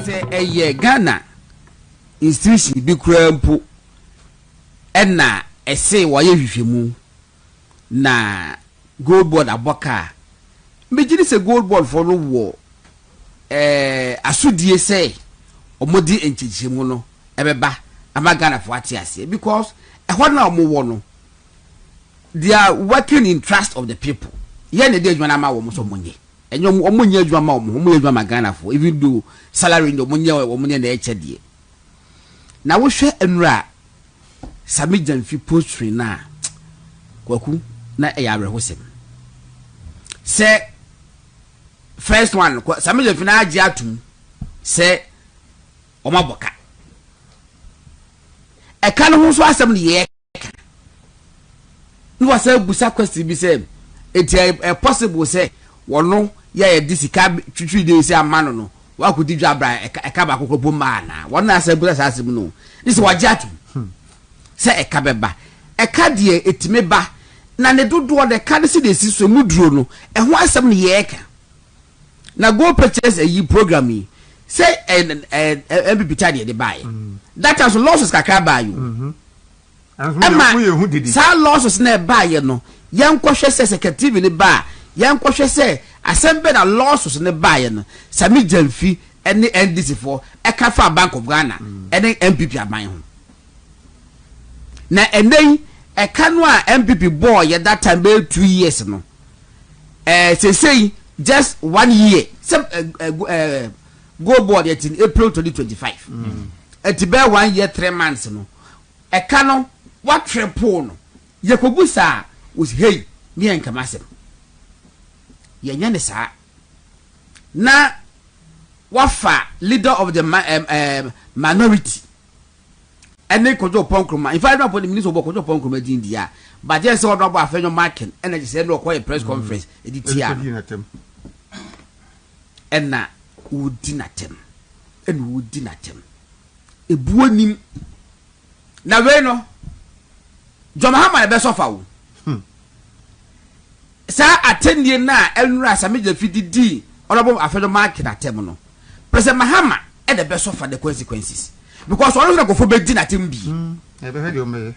say Ghana institution bi kura mpo na say waye hwehwemu na Goldbod aboka mbegini se Goldbod for no wo asudie say omodi enchichemu no ebeba ama Ghana for atiase because ehwa na omo no they are working in trust of the people ye ne dey adwuma ma wo mo so monye enyo omonye adwuma ma wo mo adwuma ma Ghana for even though salary no monye na eche die na wo hwe enura Sammy Gyamfi poetry na kwaku na eyare hosem se first one Sammy Gyamfi na agi atum se omaboka e kan ho so asem ne ye no was a busa question bi say it possible say wono ye disika twitwi dey say amano no wa ko di dwabra e ka ba kokko bomma na wona asa busa asem no this wagi atum se e ka beba e ka de etime ba na ne dodo de ka de se de si so muduro no e ho asem ne ye ka na go purchase a program yi say MPP tade de buy that has losses kakra buy you sa losses na buy no yankwohwe se secretary ne ba yankwohwe se assemble na losses ne buy no Sammy Gyamfi ene NDC for e ka fa Bank of Ghana ene MPP aban ho na enen e ka no a MPP boy that time be 2 years no say just 1 year some Goldbod in April 2025 it be 1 year 3 months no e ka no what trepo no yakobusa was hey me en kamasem ye nya ne sa na wafa leader of the minority ene kojo ponkroma in fact the minister of kojo ponkroma din dia but just say odo afenyo marking ene je say no call a press conference editia enna udinatem enu udinatem ebuonim na we no Jomahama na be sofa wo sa atendie na enura Sammy Gyamfi didi onobo afenyo marking atem no President Mahama e de be sofa the consequences because onu se go fo be di na tem bi e be he o me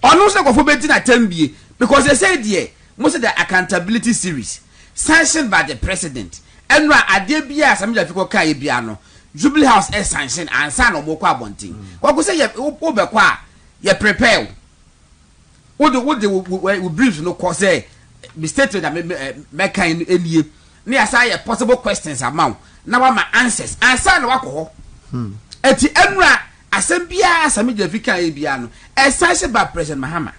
onu se go fo be di na tem bi because they say there most the accountability series sanctioned by the president enra ade bia Sammy Gyamfi ko kai bia no Jubilee House e sanction ansa no mo kwa abontin ko say ye wo be kwa ye prepare wo the briefs no ko say be stated that me kan enie na ya say possible questions amount na wa ma answers ansa no wakọ eti enra asem bia Sammy Gyamfi kan bia no e sanctioned by President Mahama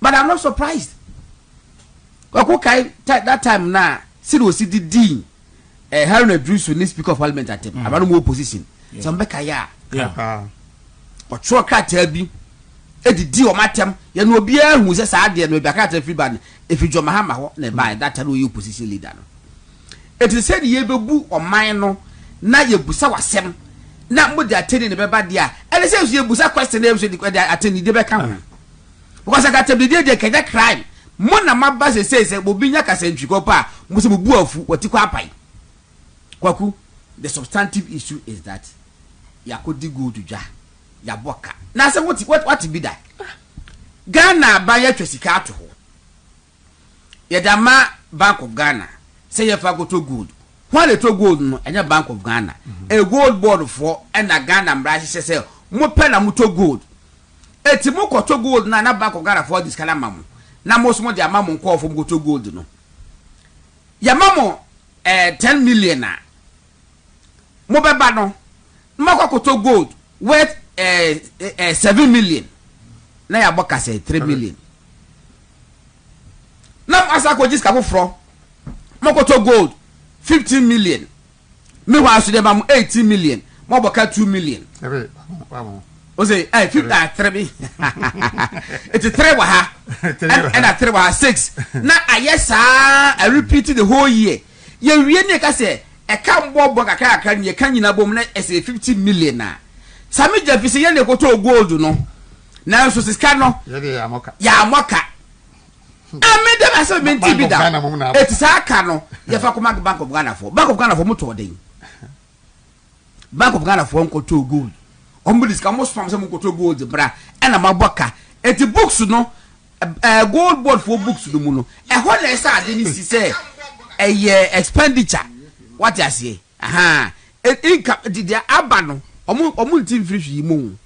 but I'm not surprised ko kai that time na see was the dean Haruna Drusu ni speaker of parliament atem abano mo opposition so mbeka ya o tro krata bi edidi o matem ye no obi ahu se sa ade no biakata free ban efijo Mahama ho na by that time we opposition leader no it is said ye bebu oman no na ye busa wasem na mo de ateni ne beba dia ele say ye busa question na so de ateni de beka ho because akata bi de keja crime mo na maba se obi nya kasentwi ko pa mo se bu afu wati kwa apai kwaku the substantive issue is that yakodi go to ja ya boka na say what be that Ghana ba ya twesika ato ho ye dama Bank of Ghana say ye fa go to gold when to gold no enya Bank of Ghana a Goldbod for and a Ghana mbra say mo pe na mo to gold eti mo ko to gold na Bank of Ghana for this kala mamu na mo so mo de amamu nko ofo go to gold no ya mamu 10 million na mo beba no mo to gold worth 7 million na ya boka say 3 million na asa ko jiska ko fro mo to gold 15 million me wa so de ba mo 18 million mo boka 2 million o say 3 it's 3 wa ha and a 3 wa 6 na ayesa I repeat the whole year ye wie ne ka say e ka mbo kakaka ne ka nyina bom na e say 50 million na Sammy Gyamfi say ye ne ko to gold no na so sika no ya amoka amede ma say menti bi da it sa aka no ye fa ko Bank of Ghana for moto den Bank of Ghana for uncle gold. Ombulis can most from some uncle gold, bra, and a maboka. At the books, no, Goldbod for books to the moon. And what I said, didn't say a expenditure. What I say, aha, income did the abano, or multi free moon.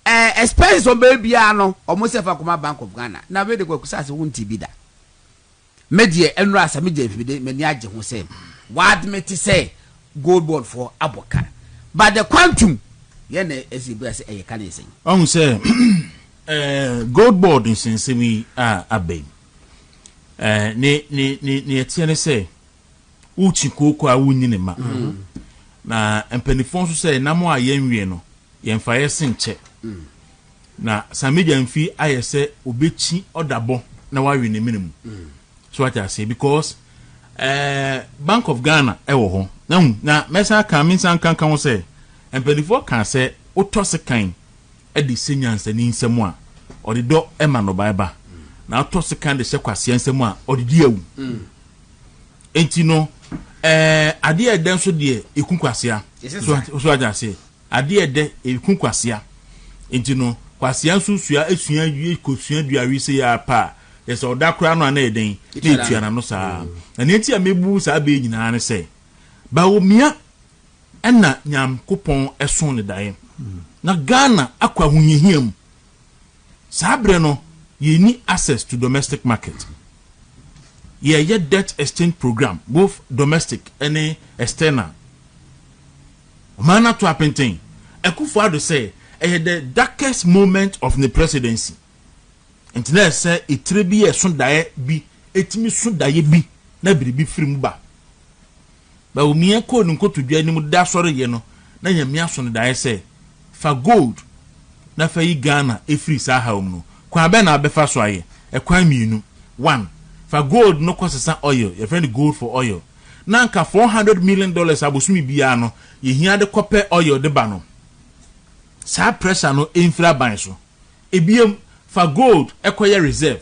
Expense on baby, almost if I come Bank of Ghana. Now, where the work says won't be that. Media and Rasa Media, Meniaja who say, what me to say, Goldbod for Aboka. But the quantum, yene as he bless a can say. Say, Goldbod in Sammy Abbey. Near Tiana say, Uchi Coco, I wouldn't in ma. Na and Pennyphone say, Namoa yen Rieno, yen fire sing check. Na Sammy Gyamfi, I say, Ubichi or Dabo, now I win a minimum. So what I say, because Bank of Ghana, now, Messa Camin San can say, and Pennyphone can say, O Sh0cking, Eddie Signans and in someone, or the dog Emma no Biba. Now Sh0cking the Sequasian someone, or the deal. Ain't you know, a dear dance so dear, a kunquasia. So what I say, a dear de a kunquasia. Ain't you know, Quasian Susia, a senior you could send you a resay pa. Yes, or that crown on a day, no sa. And it's a mebus I be in an say. Baumia and na yam coupon as soon as die. Na Ghana aqua when you hear him. Sabreno, ye need access to domestic market. Ye yet debt exchange program, both domestic and external. Mana to appenting. I could father say, the darkest moment of the presidency. And let's say it be a Sunday be it me Sunday be never be free muba. But we me ko nko to dua ni mu da sori ye no na nya me aso no da say for gold na fa yi Ghana e free sa ha no kwa be na be fa so aye e kwan mienu. One for gold no cost oil your friend gold for oil na nka $400 million abosumi bia no ye hia de kope oil de ba no sa pressure no infra ban so ebiem for gold ekoye reserve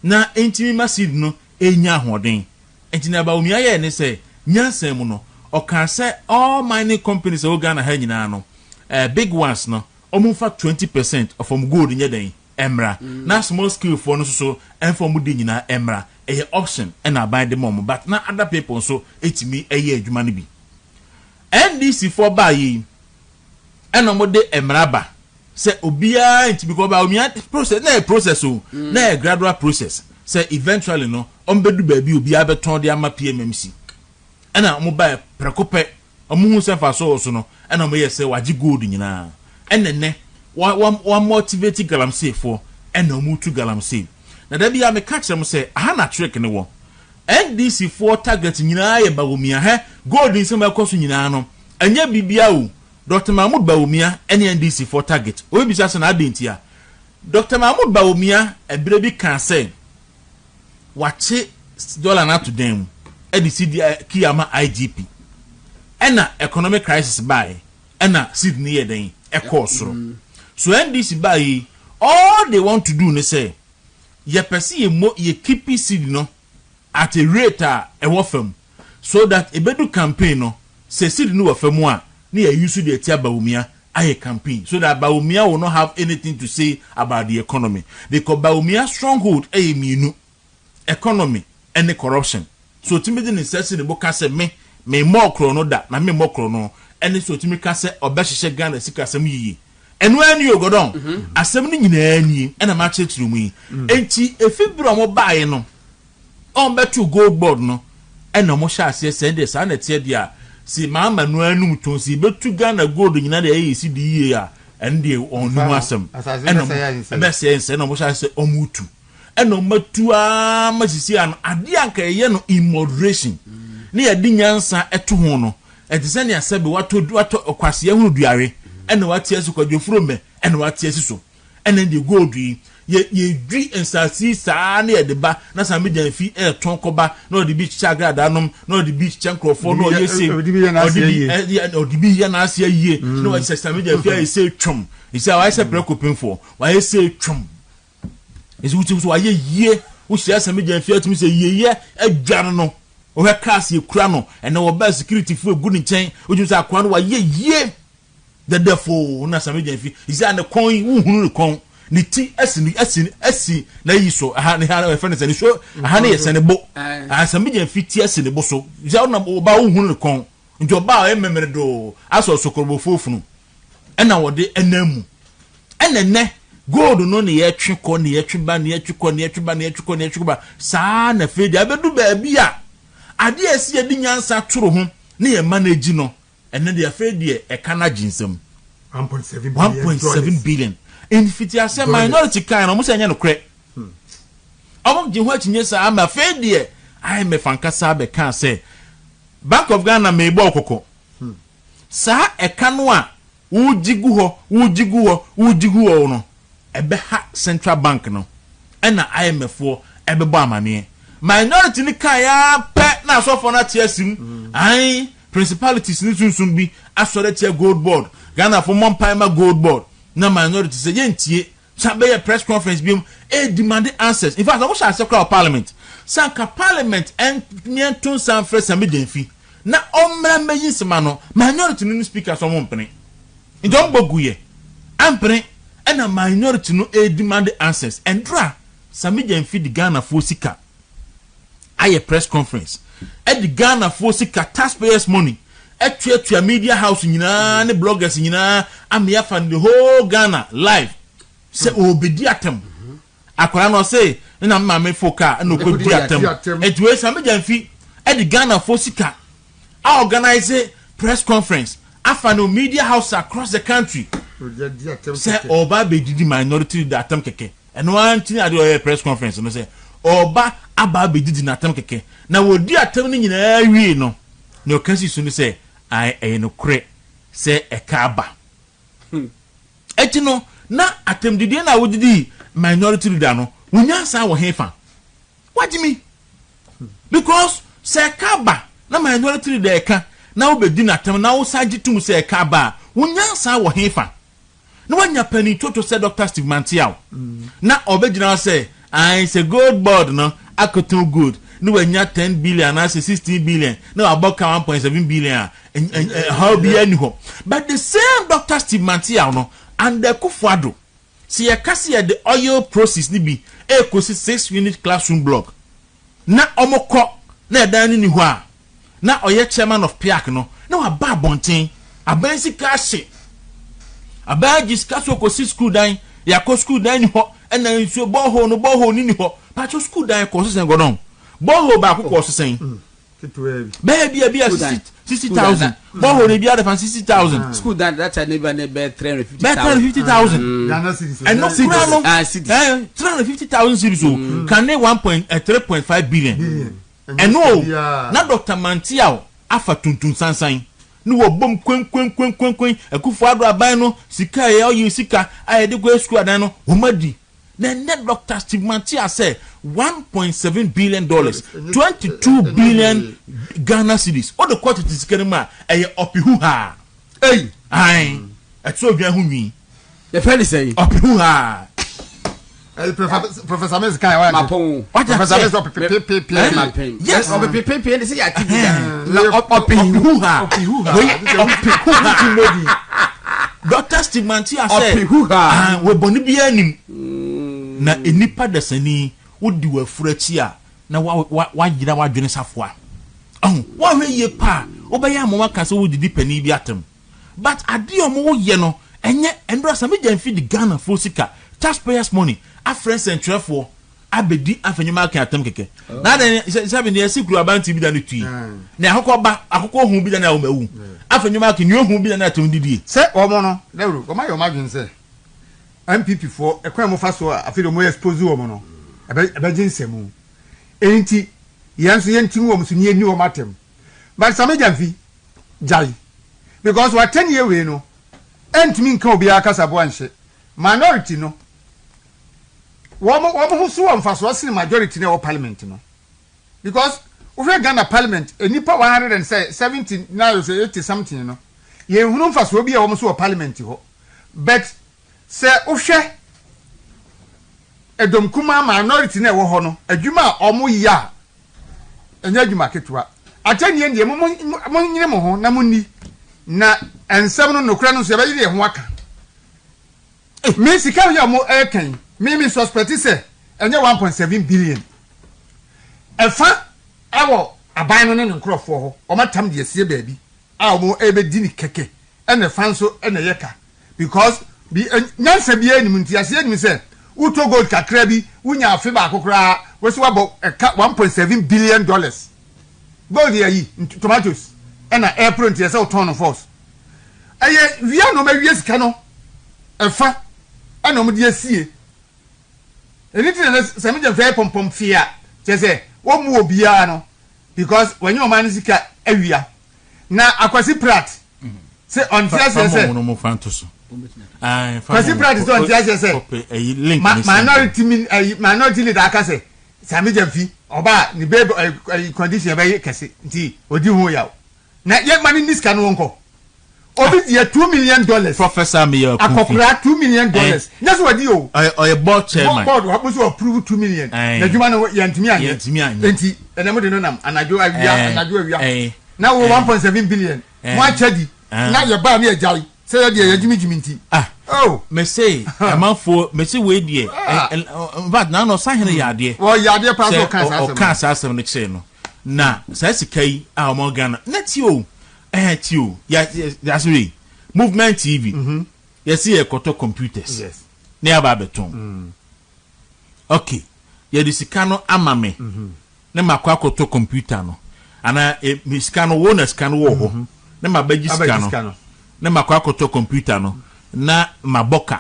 na entimi masid no enya hoden entina ba omi aye ne say nyansem no o kan say all mining companies o Ghana ha nyina no big ones no omunfa 20% of gold nya den emra na small scale for no so enfo mu de nyina emra eye option and buy the mom but na other people so etimi eye adwuma no bi NDC for buy yi eno mo de emra ba say obia enti because ba omi process na process o na gradual process say eventually no ombedu ba bi obia beton de ama PMMC ena mo ba prekope omu se fa so no ena mo yes waji gold nyina enene one motivate galamsey for ena mo tu galamsey na da bia me catch them say aha na trick ne wo NDC for target nyina ye ba omi ha gold in some akoso nyina no enya bibia o Dr. Mahmoud Baumia NDC for target. We be just an identity. Dr. Mahmoud Baumia a baby can say watch dollar not to them. EDC Kiyama IGP. Ena economic crisis by ena Sydney then a course. So NDC by all they want to do, they say ye perceive more ye keep seed no at a rate a wafem so that a bedu campaign no say seed no wafem ni use the tia Baumia aye campaign so that Baumia will not have anything to say about the economy because Baumia stronghold aye minu economy and the corruption so timidi necessary the book say me more chrono that na me more chrono and so timi ka say obehye Ghana sika asem yiyi and when you go down asem ni nyina ni and ma chechiru mu yi enti efibro mo bae no on betu Goldbod no and no mo sha ase send this and tie dia si mama no anum ton si betu Ghana gold nyina de yesi di yie a ende on nu asem and be say no mo sha say omutu eno matu a masisi an ade anka ye no in moderation ne ye di nyansa eto ho no etise ne asabe wato kwase hu duare eno wati asu kwadwofuro me eno wati asiso ene de gold ye dwi ensasi saa ne ye de ba na Sammy Gyamfi ton koba no de bi chagrada nom no de bi chankrofo no ye se odi bi ya na asia yie no wa Sammy Gyamfi ye se twom isa wa se prekopinfo wa ye se twom is which was why ye wo share Sammy Gyamfi atumi say ye adware no o he cars ye kura no and no ba security for good in chain o ju say akwa no wa ye the defo na Sammy Gyamfi is an the coin wu kon ni ti asi na yi so ha ne ha friend say ni so ha ne yese ne bo Sammy Gyamfi ti asi ne bo so ya na ba wu kon nti oba e memere do aso sokorbo fofunu e na wode enamu enene gold no ne ye twe ko ne ye twe ba ne ye twe ko ne ye twe ba ne ye twe ko ne ye twe ba saa na fedi abedu ba bia ade esi edi nyansa toro ho ne ye manage no ene de fedi e kana jinsem 1.7 billion in fiti ase minority kind no mo se anya no kre omo je ho achinye sa ama fedi e ai me fankasa be kan say Bank of Ghana me bo okoko sa eka no a wujigu ho no ebe ha Central Bank no ena IMF fo ebe bo amane minority ni kan ya pe na so for na tiasim ai principalities ni sunsun bi asore tia Goldbod Ghana for Mompaima Goldbod na minority se yentie sabe ya press conference bi demand answers in fact I wish I secretary of parliament sanka parliament en nientun san fresh Sammy Gyamfi na omra meyin sema no minority no speaker so mompene ndom boguye ampene na minority no demand answers and dra Sammy Gyamfi di Ghana for sika aye press conference di Ghana for sika taxpayers money etua media house nyina ne bloggers nyina amia fan the whole Ghana live se obedi atem akwara no say na mama foka na okodi atem etwe Sammy Gyamfi di Ghana for sika organize press conference afa no media house across the country say oba be didi minority the atem keke eno anti na do press conference no say oba aba be didi na atem keke na wodi atem ni nyina wi no na okasi so no say ai no kre say ekaba etino na atem didi na wodi minority leader no wunya sa wo hefa what do you mean because say ekaba na minority leader eka na obedi na atem na wo sagitum say ekaba wunya sa wo hefa na wanya pani toto say Dr. Steve Mantiao na obegina say I say Goldbod no akoton good no wanya 10 billion na say 16 billion na about 1.7 billion how be anyhow but the same Dr. Steve Mantiao no and the Kufuado see a kasi the oil process ni bi ekosi 6 unit classroom block na omoko na dan ni ho a na oye chairman of PIAC no na wa ba bonten abansi kashi abaji skaso ko si school dan ya ko school dan ni ho ena nsuo boho ni ho pa cho school dan ko so sen godon boho ba ko so sen baby 60,000 boho ne bia de fan 60,000 school that time never 350,000 Ghana cedis and no cedis 350,000 cedis so can they 1.3.5 billion and no na Dr. Mantiao afa tuntun sansan no wo bom kwen Kufuado aban no sika ye oyi sika ayede go school adan no homadi na net Dr. Steve Mantiao say 1.7 billion dollars 22 billion Ghana cedis all the quantity sika ma eye opihu ha ai etso odwan hu nwi the friend say opihu ha Professor Mez kai wa mapon Professor Mez yes opepepe they say ya TV opihu ha Dr. Steve Mantiao say opihu ha we boni bia nim na enipa dasani wodi wa furachi a na wa gira wa dwene safoa wa hwe ye pa obeya mo maka se wodi dipani bi atem but ade omo ye no enye endro Sammy Gyamfi di Ghana for sika taxpayers money a friends and trefo abedi afanyuma kan atem keke na den sabi ne sikuru abanti bi da ne tui na akoko hu bi da na o mawu afanyuma kan ni hu bi da na atem didie se omo no lewru o ma yo madwin se MPP for ekwan mo fa so afi do mo expose omo no ebe jinsemu enti yanso yentin wo mso ni wo matem but Sammy Gyamfi jai because what 10 year we no entimi nka obi akasa bo anhye minority no wo so wo mfa so sin majority na wo parliament no because we Ghana parliament enipa 170 na so 80 something no ye hunu mfa so obi a wo so wo parliament ho but se ohwe edom kuma minority na wo ho no adwuma omo ya enya dwuma ketwa atani ndie mo nyine mo ho na munni na ensem no nokra no so be yire ho aka me sika ya mo ekan me suspect say enya 1.7 billion efa awo aban no ne nkrofo ho o matam de asie baabi a mo ebe di ni keke ene fan so ene yeka because bi nyansa bi anim nti asie anim say uto gold kakra bi unya afi ba akokra we so abo 1.7 billion dollars gold yi tomatoes ena April nti say turn of force eye wia no ma wie sika no efa ena mo de asie anything that Sammy Gyamfi pom fear say wo mu obia no because when you man sika awia na akwasi prat say on tia say no mo fantoso akwasi prat is on tia say minority leader aka say Sammy Gyamfi oba ni baby condition be kese nti odi hu ya na ye man ni sika no wonko obi dia $2 million Professor Mayor akopra $2 million that's what you or board chairman board what to approve $2 million na juma no yantimi anye enti enemo de no nam anajo awia na 1.7 billion mo achadi na ye ba na ejai say ye de yajimi nti oh me say amanfo me say we die but na no sahene ya de wo ya de pass o kan asem no che no na sai sikai a mo Ghana na ti o tio that's right movement TV you see a koto computers yes ne aba beton okay you di sikano amame ne makwa koto computer no ana mi sikano wo na sikano wo ho ne mabaji sikano ne makwa koto computer no na maboka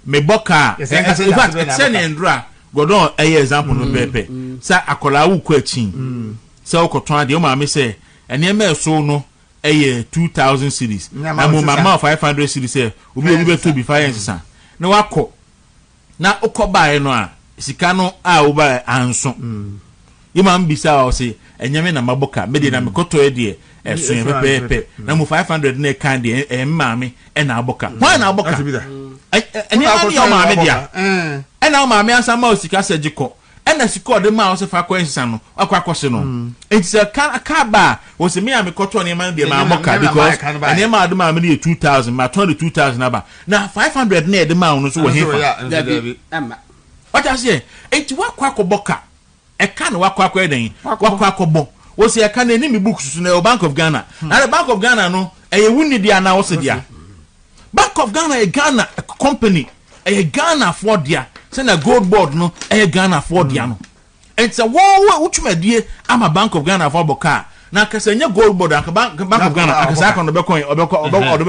me boka say ne ndra godon example no pepe sa akola wu kwa chin sa okoton ade o ma me say ene me so no 2000 series na mo mama 500 series obi be to be fire nsa na wako na ukobae no a sika no a wo ba anso yima mbisa o se enyame na maboka me de na mekoto e de esun pepe na mo 500 na kan de maame e na aboka why na aboka eni ma ni o maame dia e na o maame ansa ma o sika sajiko ena siko de ma o se fa kwensa no akwakose no enti se ka ba o se me amekoto ne ma de ma aboka because eni ma de ma me 2000 ma 2000 aba na 500 na de ma no so wo hefa what I say enti wakwakoboka e ka na wakwakọ eden wakwakobo wo se e ka na ni mi books so na Bank of Ghana na the Bank of Ghana no e ye wuni dia na wo se dia Bank of Ghana e Ghana company e Ghana for dia say na Goldbod no e Ghana for dia no enti wo utwumadie ama Bank of Ghana for boka na kasa nya Goldbod aka Bank of Ghana akasa aka no be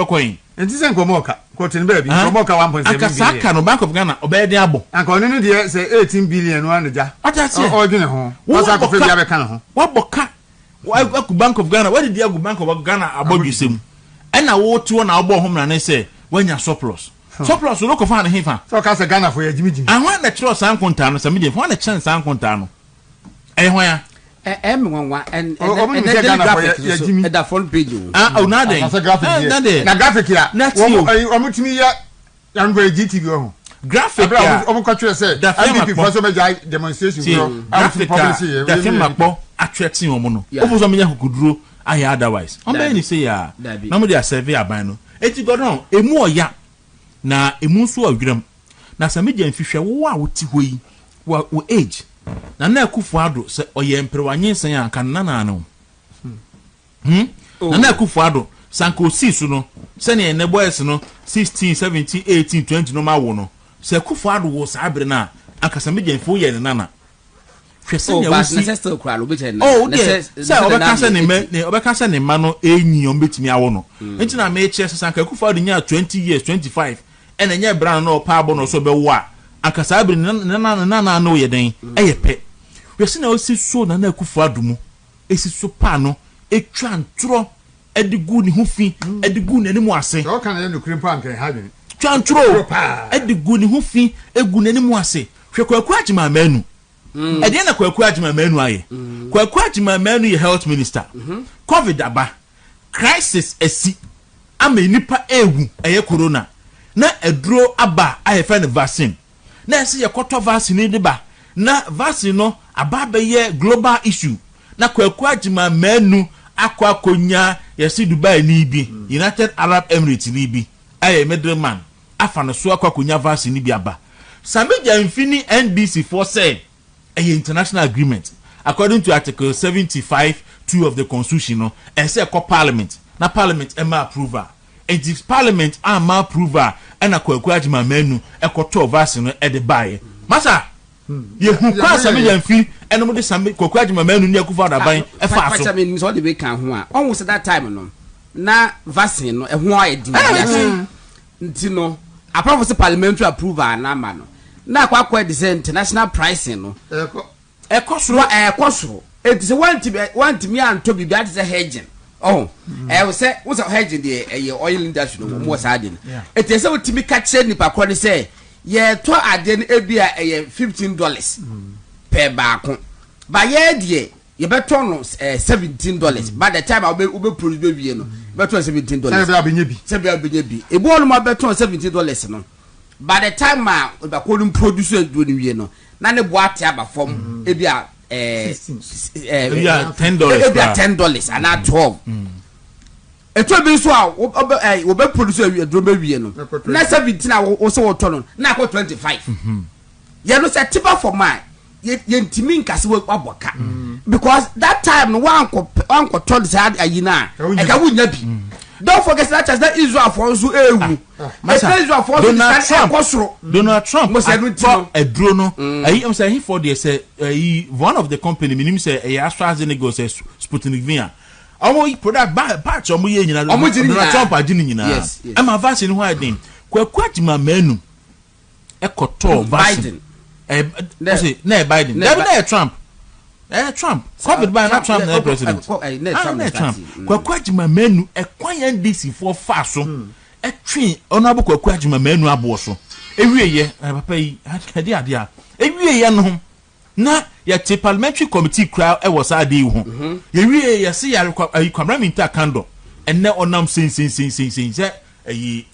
coin enti se nkomoka kotin baby nkomoka 1.7 billion akasa aka no Bank of Ghana obedi abo anka onu no de say 18 billion no anaja atase o dwene ho asa ko fe bia be kan ho wo boka ku Bank of Ghana where did you go Bank of Ghana abodusem ena wo tuo na obo hom na ne say wanya surplus no ko fa na hefa so ka say Ghana for ya jimijimi ahwa na tro san konta no Sammy Gyamfi na chen san konta no ho ya nwanwa and graphic the front page na dey na graphic ya o mutimi ya yango GTV ho graphic ya o mo kwatwe say IDP for so meja demonstration bro da film akpo atwete omo no o fo so menya kokuduro aya otherwise on be ni say ya na mo dey serve aban no eti godon emu oya na emu so awuram na Sammy Gyamfi hwe wo a woti hoyi wo age na Akufo Addo se oye mperwanyensen anka nana no na Akufo Addo sanko 6 no se ne ne boys no 16 17 18 20 no ma wo no se Akufo Addo wo sa abre na aka Sammy Gyamfi wo ye ne nana hwese ne wo si se obeka se ne ma no enyi o betimi awo no enti na me che sanka Akufo Addo nya 20 years 25 ene nya bra no pa abo no so be wo a akasa abiri na no yeden eyepe wese na osi so na Akufo Addo mu esi so pa no etwa ntro edigu ni hufi edigu na nimu ase so kan ye nukuri pa nkan ha dwen twa ntro edigu ni hufi egu na nimu ase hwe kwaku agima manu ede na kwaku agima manu aye kwaku agima manu ye health minister covid aba crisis esi ama nipa ewu eye corona na eduro aba aye fa ne vaccine na ese ye koto vaccine de ba na vaccine no aba be ye global issue na kwaku agima manu akwa konya yesi Dubai ni bi United Arab Emirates ni bi aye middleman afa no so akwa konya vaccine ni bi aba Sammy Gyamfi ni NDC for say a international agreement according to article 75(2) of the constitution no and say parliament na parliament ema approval and this parliament ama approval and kwaku agima manu ekoto vaccine no e de bae masa ye hu kwa Sammy Gyamfi eno mo de Sammy kwaku agima manu ni akufa da ban e fa so me so de be kan ho a on was that time no na vaccine no e ho ayedi nti no approve the parliamentary approval na ma no na kwa de international pricing no ekosoro it is want me anto bi that is a hedging we say what's a hedging the oil industry no mo sadin it is what me catch nipa ko ni say ye to ade no ebia $15 per baako ba ye de ye beto no $17 by the time we produce be no beto $17 se bia benye bi ebo no ma beto $17 no by the time we be ko produce do ni wie no na ne boate aba form ebia $10 ebia $10 and at 12 eto bi so a we be produce do be wie no na 17 a wo so wo to no na ko 25 ye no say tipa for my ye ntimi nkase we aboka because that time no one ko told say ayina e ka wunya bi don't forget that Israel for so ewu Israel for Donald Trump was a drone I am saying for the say one of the company minim say AstraZeneca say Sputnik V omo product batch omo ye nyina Donald Trump agini nyina am vaccine ho adin kwaku agima manu ekoto vaccine na Biden na Trump Trump COVID by na Trump na president Trump kwaku agima manu ekwan NDC for fa so etwe onabo kwaku agima manu abo so ewieye papa yi ade a ewieye no na ya te parliamentary committee crowd e was ade ho ewieye se ya requirement akando enne onam sin say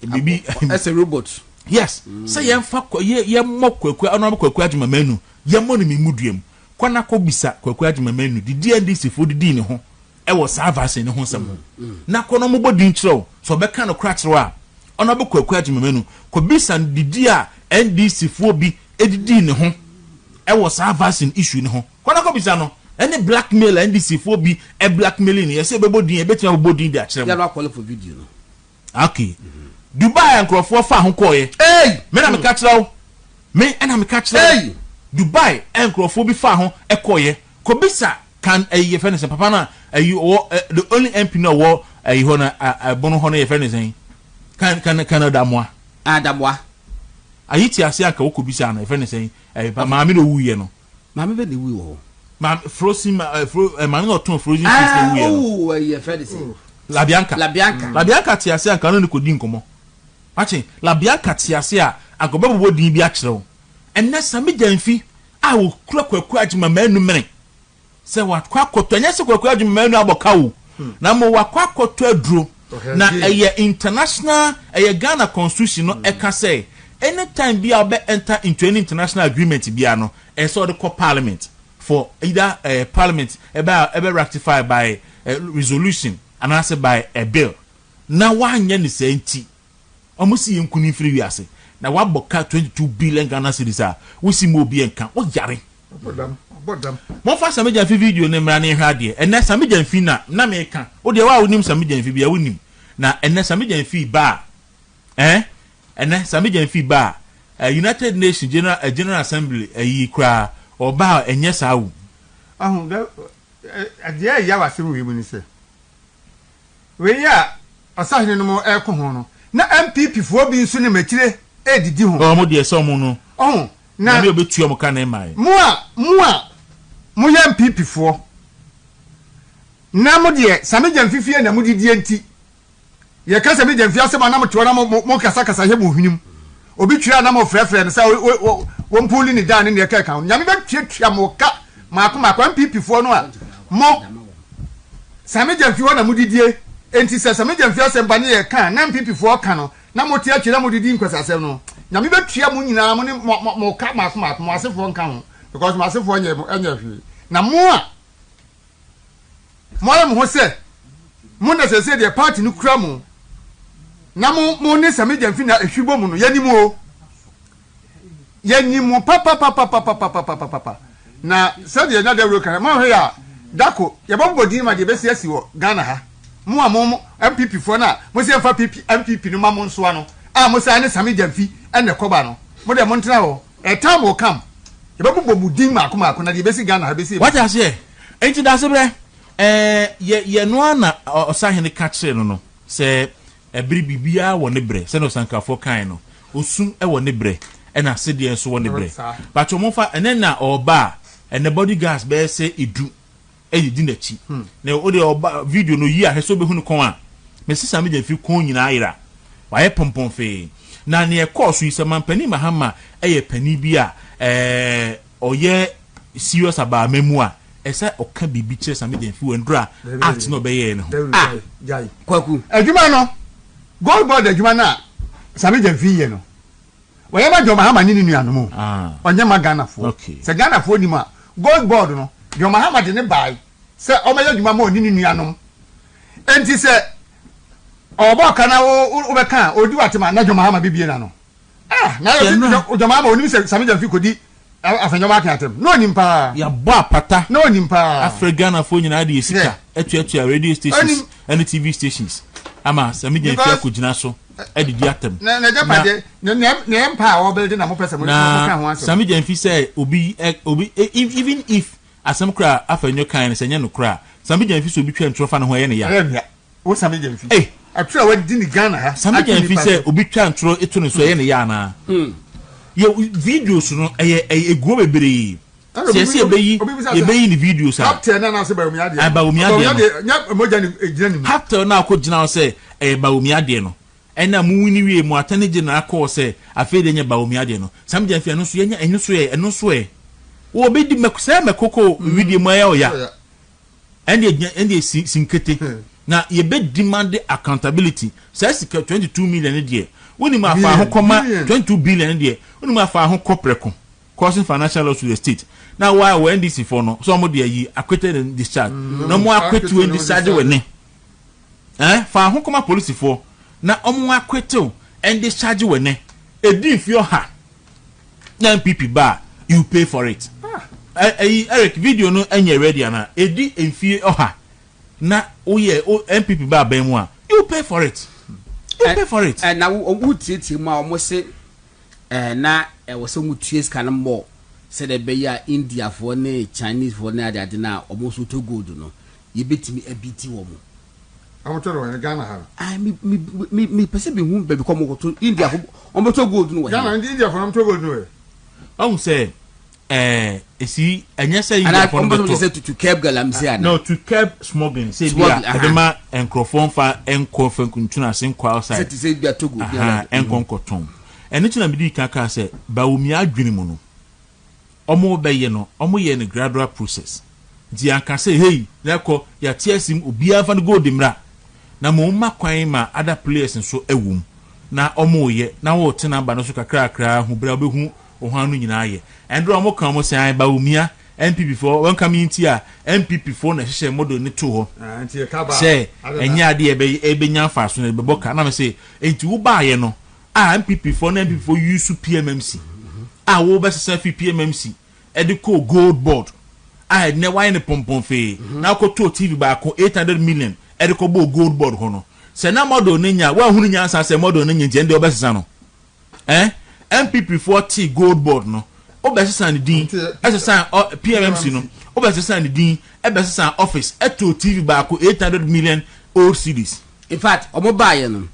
bibi as a robot yes say ye fa ye mo kwaku onabo kwaku agima manu ye mo ni mimuduam kwana ko bisa kwaku agima manu di NDC for di ne ho e was service ne ho sam na kono mo bodin kiro so be kan no kra kiro a onabo kwaku agima manu ko bisa di a NDC for bi edidi ne ho e was service issue ne ho kwana ko bisa no any blackmail NDC for bi e blackmailing ye say be bodin e betia bodin di a kire ya no call for video no okay Dubai ankrofo fa ho koye me na me ka kiro me na me ka kiro Dubai ankrofo bi fa ho ekoye ko bisa kan ye fenese papa na the only MP no wo ho na bono ho na ye fenese kan Canada moa adamwa ayiti ase aka wo ko bisa na ye fenese maami no wuye no maami be de wuye ho ma frozen maami no ton frozen fish wuye no ye fenese La Bianca ti ase aka no ne ko di nkomo achi La Bianca ti ase a agoba bobo din bi a kire enne Sammy Gyamfi a wo kura kwaku agima manu mene se wa kwa koto nya se kwaku agima manu aboka wo na mo wa kwa koto aduro na eye international eye Ghana constitution no eka say anytime bi a be enter into any international agreement bia no e so the parliament for either parliament ebe ratify by resolution and answer by a bill na wanye ni se nti omusi yenkuni firi wiase na waboka 22 billion Ghana cedis a wusi mo bi enka wo yare bodam mo fa Sammy Gyamfi video ne mra ne hwa de enne Sammy Gyamfi na me ka wo de wa wonim Sammy Gyamfi bia wonim na enne Sammy Gyamfi ba enne Sammy Gyamfi ba United Nations General Assembly yi kra oba enye sawu ade ya wasem wi mu ni se we ya asahene no mo eko ho no na MPP fo bi nso ne makire edidi ho mo de so mo no na me obetua mo ka na mai mo ya MPP fo na mo de Sammy Gyamfi fie na mo didi enti ye ka Sammy Gyamfi asema na mo to na mo kasa he mo hwinim obi twia na mo frefre no say wo mpuli ni dan ne ye ka kan nyame be twia mo ka maako MPP fo no a mo Sammy Gyamfi wo na mo didie enti se Sammy Gyamfi asema ne ye kan na MPP fo ka no na mo tia twia mo didi nkwasasem no nyame be twia mo nyina mo ne mo ka maako mo asefo nka ho because mo asefo anya hwi na mo a Moya mo se mo na se the party no kura mo na mo ne Sammy Gyamfi na ehwibo mu no yanimo papa na said the another worker ma hwe ya dako ye bombodi ma de besi asi wo Ghana ha mo amom MPP fo na mo se fa MPP no ma mo nso ano mo se ane Sammy Gyamfi ene koba no mo de mo ntena ho time will come ye bombodi ma akoma na de besi Ghana ha besi what I say enti da se bre ye no ana osahene ka kire no se ebiri bibia wo ne bre se no sankafo kan no osum e wo ne bre and I said yes, so one day. But you move and na oba and the bodyguards bear say it do a dinner cheap. Now, all the video no year has so be who come on. Mrs. Sammy Gyamfi coin in Ira. Why a pompon fee. Now, near course, we some man penny Mahama, a penny beer, or ye serious about memoir. As I or can be beaches Sammy Gyamfi and dra at no bay. Kwaku. A Jumano Goldbod, a Jumana Sammy Gyamfi, no. Wherever John Mahama ni nuanu mu onyama Ghana fo se Ghana fo ni ma Goldbod no John Mahama de ne bai se o meya djuma ma oni nuanu enti se obo kana wo be kan odi watema na John Mahama bibie na no na yo John Mahama oni se Sammy Gyamfi kodi afenyo ma kan atem no ni mpa ya ba pata no ni mpa African fo nyina de sika etu radio stations and TV stations ama Sammy Gyamfi akogina so edidi atem na japade na empa o building na mo pese mo kan ho aso Sammy Gyamfi say obi even if asem kra afenyo kan se nya no kra Sammy Gyamfi so obi twa ntrofa no ho ye ne ya o Sammy Gyamfi atra wa di ni Ghana ha Sammy Gyamfi say obi twa ntro etu no so ye ne ya na ye videos no eguo bebere se ebeyi ni videos ha after na se ba omiade nya moja ni ejina ni after na ko gina say ba omiade no ena mu wini wie mu atane gye na akọ se afede nya ba omiade no Sammy Gyamfi eno so yenya eno so wo be di mekuse mekoko video mu ya oya ende sinkete na ye be demand accountability say sika 22 million de woni ma fa ho koma 22 billion de woni ma fa ho kopreko causing financial loss to the state now why when this for no so mo de yi acquitted and discharged no mo acquitted and discharged we ne fa ho koma police for na omo acquitted and discharged we ne edi if you ha na MPP ba you pay for it Eric video no enye ready na edi enfie oha na oye MPP ba ba mu a you pay for it and now who titi ma omo se na we so mutie ska na mo se de be ya India for ne Chinese for ne ade na omo so to gold no ye betimi abiti wo mo amotoro we Ghana ha me pese be hu be come to India for omo to gold no we Ghana India for omo to gold no we I say esi anya say India for omo to curb galamzia no to curb smuggling say bia adema encrophone fa encofen kuntuna sin kwa outside say bia to gold bia enkonkoton eni tina bidi kaka say baomi adwene mu no omo beye no omo ye ne gradual process di anka say hey leko ya tiesim obi afa no go dimra na mo ma kwan ma other players nso ewum na omo ye na wo tena ba no so kakra hu bra obehu ohanu nyina ye and omo kan mo say baomia MPP for one community a MPP for na hye model ni to ho anti e kaba say enya ade ebe nya fa so na be boka na me say enti wo ba ye no MPP for na MPP for use PMMC wo be say PMMC edico Goldbod ne why ne pompon fe na ko to TV ba ko 800 million edico bo Goldbod ho no se na model ne nya wa hunu nya say model ne nya ndi obesesa no MPP for T Goldbod no obesesa ne din esesa PMMC no obesesa ne din ebesesa office eto TV ba ko 800 million old series in fact omo ba ye no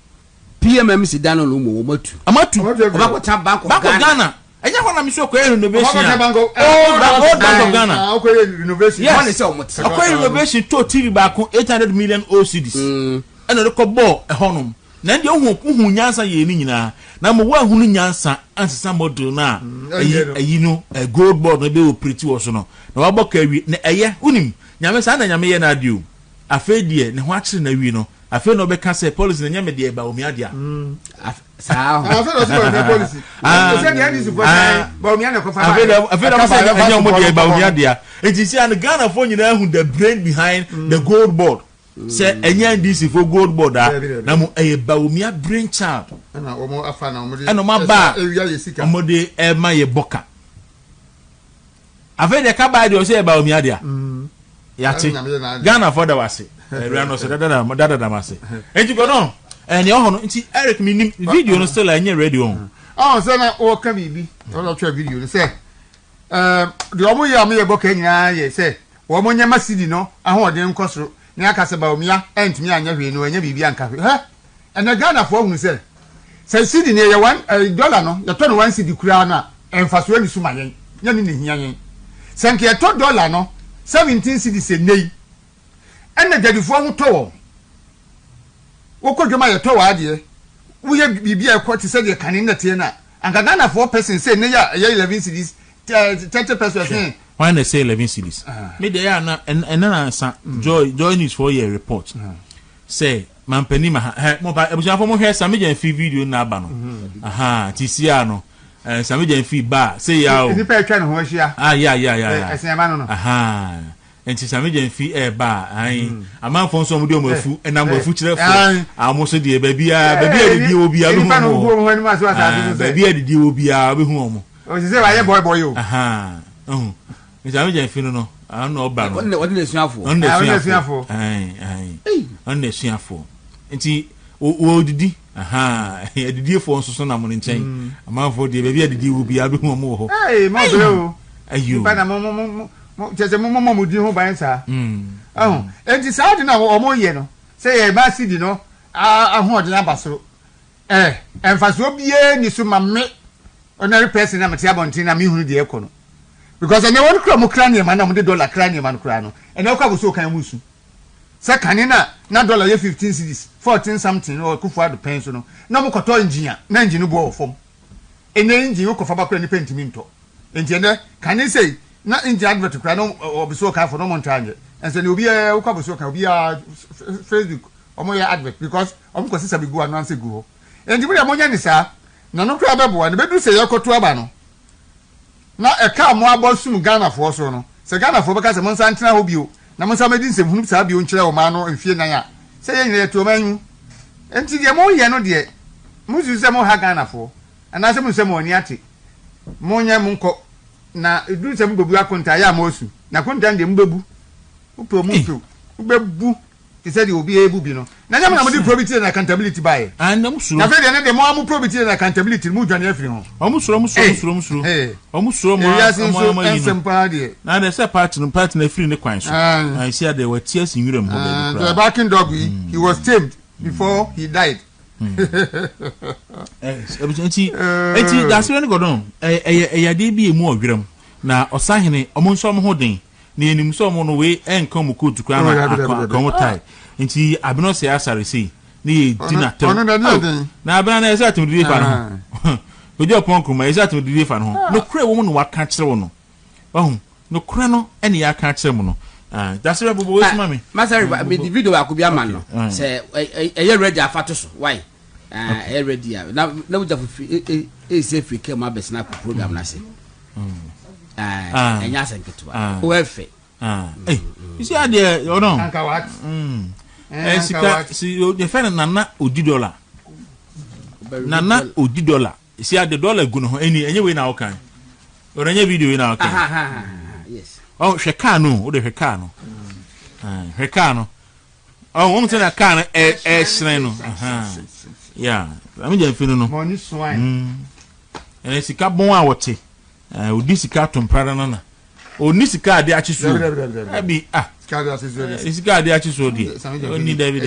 PMMC dano no mo matu oba ko bank of Ghana enya ho na mi so ko renovation bank of Ghana ko renovation one say omo ti ko renovation to TV ba ko 800 million old series eno ko bo e honom na ndi hu nyansa ye ni nyina na mo wa hu nyansa ansesa model na ayi no Goldbod no be operate wo so no na wa boka wi na eye unim nyame sa na nyame ye na adio afei de ne ho akire na wi no afei no be ka say policy na nya me de ba omi ade a sao afei no say policy say the NDC for ba omi na ko fa afei no say nya mo de ba omi ade a enti see an Ghana for nyina hu the brain behind the Goldbod say enya NDC for Goldbod na mo e ba omi brain child na omo afa na omo de eno ma ba ewia ye sika omo de e ma ye boka afei de ka ba de o say ba omi ade a yati Ghana for the wase area no so dada mase enti go no eni oho no enti Eric mi video no still anya ready on say na o ka bibi o twa video no say de omo ye am ye boka nyina ye say omo nya masidi no ahode nkosoro ni aka se ba omia entimi anya hwe no anya bibi anka hwe ha ena Ghana for hunu say sidi ne ye $1 no ye to no 1 cedi kura na emfaso ani suma yen nya ni hia yen sanke ye to $1 no 17 cedis nei ena dadifo ho to wo kodwoma ye to wa de wo ye bibia ko te se de kanin na tie na anka Ghana for person say ne ya 11 cedis 30% why they say 11 cedis me dey na na sa joy news for your report say man pani ma mo ba ebuja fo mo hwe Sammy Gyamfi video na aba no ti sia no Sammy Gyamfi ba say ya o ni pe twa ne ho ahia ya esen ma no enti Sammy Gyamfi ba amanfo nso mo de mo afu na mo afu kire fo amo so de ba bia didi obi a no ba bia didi obi a be hu omo o se wa ye boy o Sammy Gyamfi no no ba no what the suafo on the suafo enti o didi didi fo nso so na mo nchen amanfo de ba bia didi obi a be hu omo ho mo bro ayo pa na mo tese mo di ho ban sa enti sa de na omo ye no say ye ba sidi no ahode na basoro emfaso bie ni so mamme ordinary person na mate abontin na me hunu de ekono because ene won kra mo kra ne ma na mo de $1 kra ne ma no kra no ene kwa bo so kan musu se kanina na $15 cedis 14 something or kufu ado pen so no na mo koto engineer na engine bo ofom ene engine ko fa ba kra ni pentimi nto enti ene kanin say na engine advert kra no obiso ka for no montanje ense ne obi e kwa bo so ka obi a Facebook omo ya advert because omo ko sisa bi go anu anse go enti bi mo nya ni sa na no kra bebo ne bedu se yakoto aba no na eka mo abosum Ghana for so no se Ghana for beka se mo nsa ntena ho bio na mo nsa medi nsem hunu sa bio nkyere o ma no mfie nan ya se ye nyere to manyu enti de mo ye no de mo su se mo ha Ghana for ana se mo se mo ni ate mo nya mo nko na edu se mo bebu akonta ya mo osu na konta de mo bebu upo mo to ubebu ti se de obi ebu bi no na nya mo na mo di probity and accountability by and am sure na fe de na de mo probity and accountability mu dwane afiri ho omu suro mo ensempa de na de say part na free ne kwan so I see the what tears in Europe the backing dog he was tamed before he died enti that's when go don ya de bi emu ogwirem na osahene omo nso mo hoden na enim so mo no we enka mo kotu kwa na akon tai enti abino se asare sei ni dina tem na abana na esa tem di fa no ojo ponko ma esa tem di fa no no kure wo mo no waka kire wo no wahu no kure no ene ya ka kire mo no that's why bobo we mama masari me di video akobia man no se eye ready afato so why eye ready na we just say free came up snap program na se enya senketwa o efe you see there you know anka what sika si the friend nana $10 nana $10 see the dollar gu no ho enye we na okan orenye video we na okan yes oh hweka no o de hweka no hweka no oh wo mtena ka no shren no yeah Sammy Gyamfi no money swine ene sika bon a wote odi sika tomprada no na oni sika ade achi so abi sika ade achi so di oni David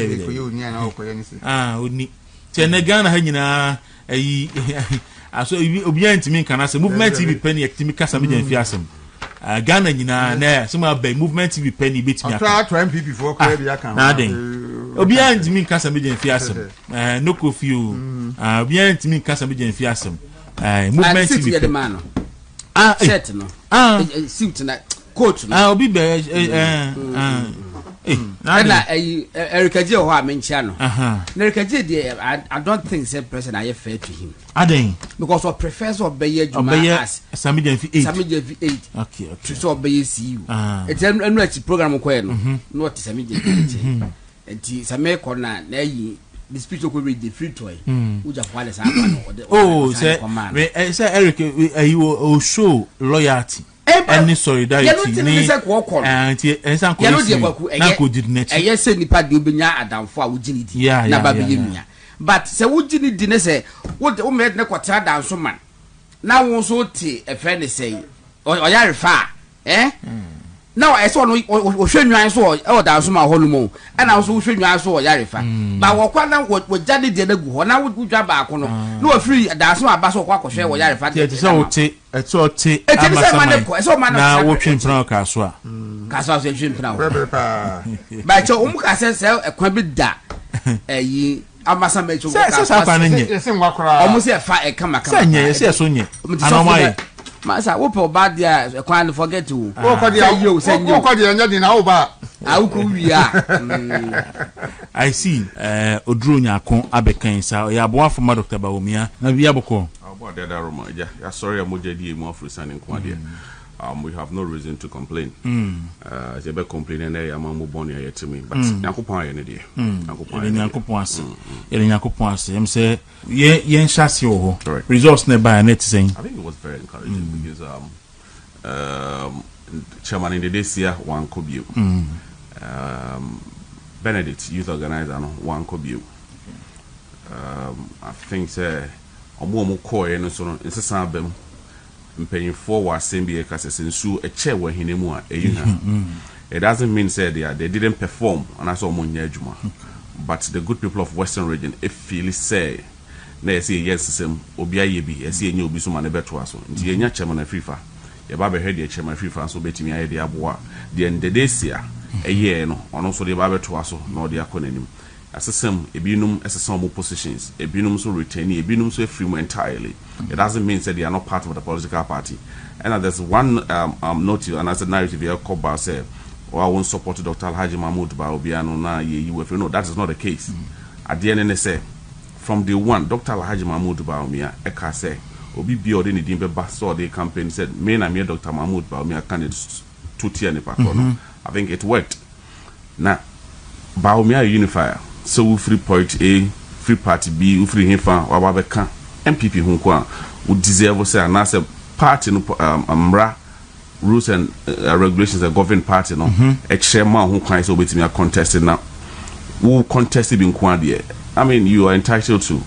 oni tene Ghana ha nyina ayi aso obi antimi kana se movement TV penny actimi ka Sammy Gyamfi asem Ghana nyina na se ma ba movement TV penny betimi aka try MPP for ko bi aka na den obi antimi ka Sammy Gyamfi asem no coffee obi antimi ka Sammy Gyamfi asem movement TV set no suit na coat no obi be na Eric J ho a menchia no na Eric J dey I don't think say person I fair to him because of professor obey Juma as Sammy Gyamfi 8 okay so obey see you it's a program ko no not Sammy Gyamfi enti Sammy ko na yi the speech will read the free toy uja kwale sa say Eric you will show loyalty any solidarity ni ensan ko did net yes nipa de obenya adamfo a wugini di na ba be yemia but say wugini di ne say wo me ne kwota danso man na wo so ti e fe ne say oyare fa now I saw no hwenwan so o danso ma ho no mo na so hwenwan so oyare fa ba wo kwa na wo jade de na gu ho na wo dwa ba ko no na wo free danso aba so kwa kohwe wo yare fa de say o ti na wo twempra ka so a so twempra ba che o mu ka se ekwan bi da yi amasa me cho ka so fa na nye o mu se fa e kama se nye se so nye anomai masa wo pe ba dia ekwan forget you o ko dia nya di na wo ba awuko wia I see oduro nyakon abekan sa ya boafo ma Dr. Bawumia na bia boko about the Roma yeah sorry amoja di mu afro in kwade we have no reason to complain they be complaining na ya mamu boni ya yetimi but yakopon ya ne de yakopon ase em say yen chassis ho results na by net saying I think it was very encouraging because chairman in the this year one kobio Benedict youth organizer no one kobio I think say omo koye no so no nsesa bam mpanyinfo wa assembly kasese nsu eche wa hinemu a eyina it doesn't mean say they didn't perform and that's omo nya adwuma but the good people of Western region if feel say na yesi yes system obi aye bi yesi enya obi so ma ne beto aso nti enya chairman afifa ye ba be head ye chairman afifa so betimi aye de aboa de ndedesia eye no ono so de ba beto aso na ode akonanim asesem ebinum esesem mo positions ebinum so retain ebinum so free entirely it doesn't mean that they are not part of the political party and there's one note and as a narrative here called by say or I won't support Dr. Alhaji Mahmoud ba obiano na ye no that is not the case at the end say from the one Dr. Alhaji Mahmoud ba omia eka say obi bi ode ni din be ba so the campaign said me na me Dr. Mahmoud ba omia candidate to tier ni patrono I think it worked now ba omia unifier so free point A free party B u free hinfa wa ba beka MPP hu kwa u deserve say na say party no amra rules and regulations that govern party no e chairman hu kwan so betimi a contest now who contest be nkwa there I mean you are entitled to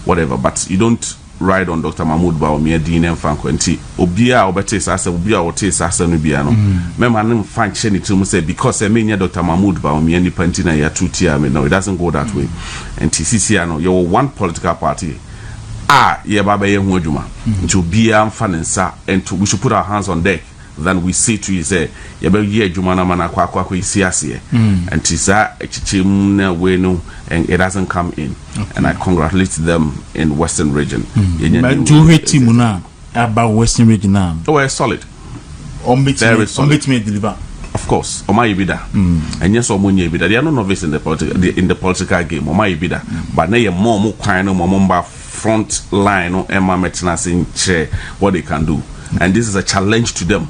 whatever but you don't ride on Dr. Mahmoud Bawumia din en fan kwenti obia obete sasa obia wote sasa no bia no mema nem fan che ni tum say because e menya Dr. Mahmoud Bawumia ni panti na ya tutia me no it doesn't go that way and TCC no you one political party ye baba ye hu adwuma nti obia mfa nensa and we should put our hands on deck then we say to you say ye be ye adwuma na mana kwa isi ase and tisa echichim na we no and it doesn't come in and I congratulate them in Western region but do team na about Western region now we're solid very solid me deliver of course Oma Ibida and yes Omunye Ibida they are not novice in the political game Oma Ibida but na ye more kwan no more front line no Emma Metina in chair what they can do and this is a challenge to them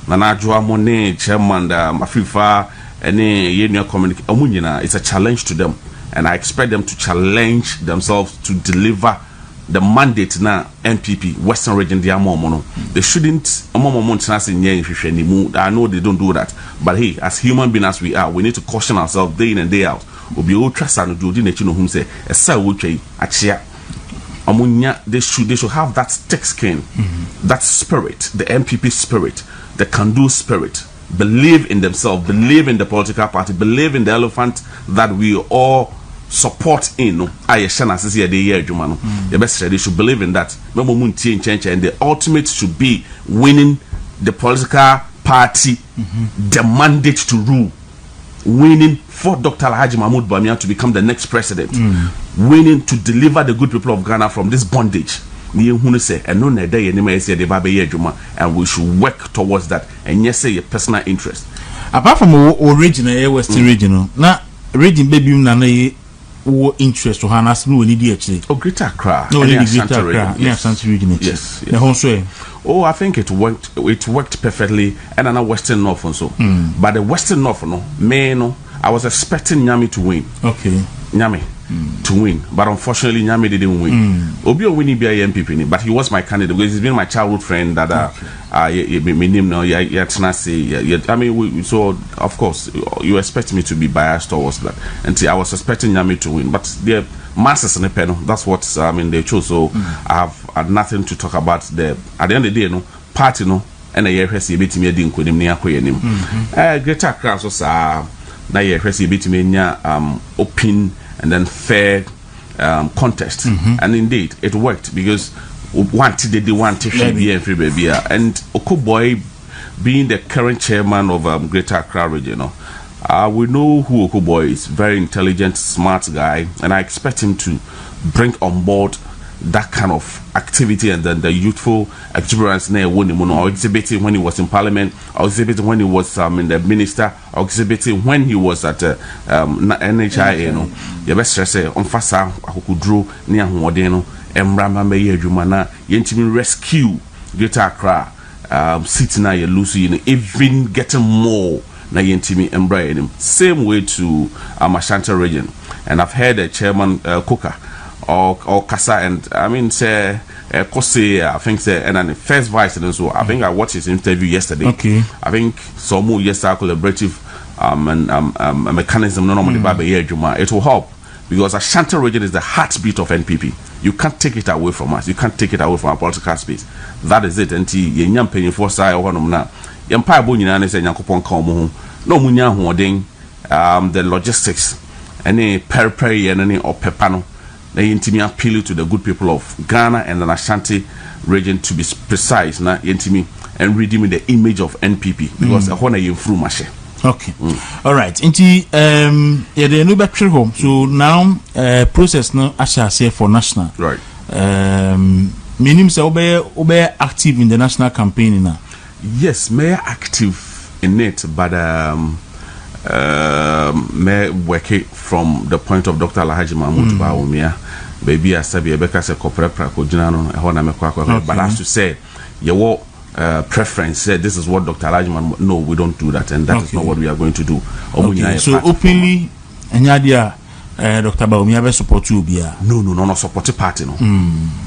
Nana Joa Mone chairman Afifa any union community Omunyina it's a challenge to them and I expect them to challenge themselves to deliver the mandate now MPP Western region they shouldn't I know they don't do that but hey as human beings as we are we need to caution ourselves day in and day out obi o trust and do the no hum say esa wo twai achia omunya they should have that thick skin that spirit the MPP spirit the can-do spirit believe in themselves believe in the political party believe in the elephant that we all support in Ayeshana says here the year Jumano the best they should believe in that and the ultimate should be winning the political party the mandate to rule winning for Dr. Alhaji Mahmoud Bawumia to become the next president winning to deliver the good people of Ghana from this bondage and no day and we should work towards that and yes say your personal interest apart from o region western region na region baby na wo interest to harness no need actually Greater Accra no need Greater Accra Ashanti region yes na hon so I think it worked perfectly and another western north also but the western north I was expecting Nyami to win Nyami to win but unfortunately Nyami didn't win Obi winning be a MPP but he was my candidate because he's been my childhood friend that my name now I mean so of course you expect me to be biased towards that and I was expecting Nyami to win but the masses in the panel that's what they chose so I have nothing to talk about there at the end of the day party and a year has a bit me didn't Greater Accra so na ye hwese betime nya open and then fair contest and indeed it worked because they want to be every baby and Okoboy being the current chairman of Greater Accra region we know who Okoboy is, very intelligent, smart guy, and I expect him to bring on board that kind of activity and then the youthful exuberance or exhibiting when he was in parliament, or exhibiting when he was in the minister, or exhibiting when he was at NHI, the best say on Fasa who drew near Modeno, Embrama Jumana, Yentimi rescue Greater Accra, sitting na Lucy, even getting more na Yentimi Embra him. Same way to Ashanti region, and I've heard the chairman Cooker. Or Kasa and I mean say Kose I think say and then the first vice and so I think I watched his interview yesterday. I think some more yesterday collaborative mechanism normally it will help because Ashanti region is the heartbeat of NPP. You can't take it away from us. You can't take it away from our political space. That is it. And ye nyam penny for say or na yampa bo nyina ne say nyankopon ka omo no munya hoden the logistics any periphery and any or pepano. They intimi appeal to the good people of Ghana and the Ashanti region to be precise na intimi and redeeming the image of NPP because I want to improve my share. Okay. All right. Inti yeah the new battery home. So now process now I shall say for national. Right. Meaning say obey active in the national campaign now. Yes, may active in it but may work it from the point of Dr. Alhaji Mahmoud Bawumia. Baby, I said, Rebecca said, Corporate Prakojanano, but I have to say, your preference said this is what Dr. Alhaji Mahmoud. No, we don't do that, and that is not what we are going to do. So, openly, and Yadia. Dr. Bawumia be support you bia no support the party no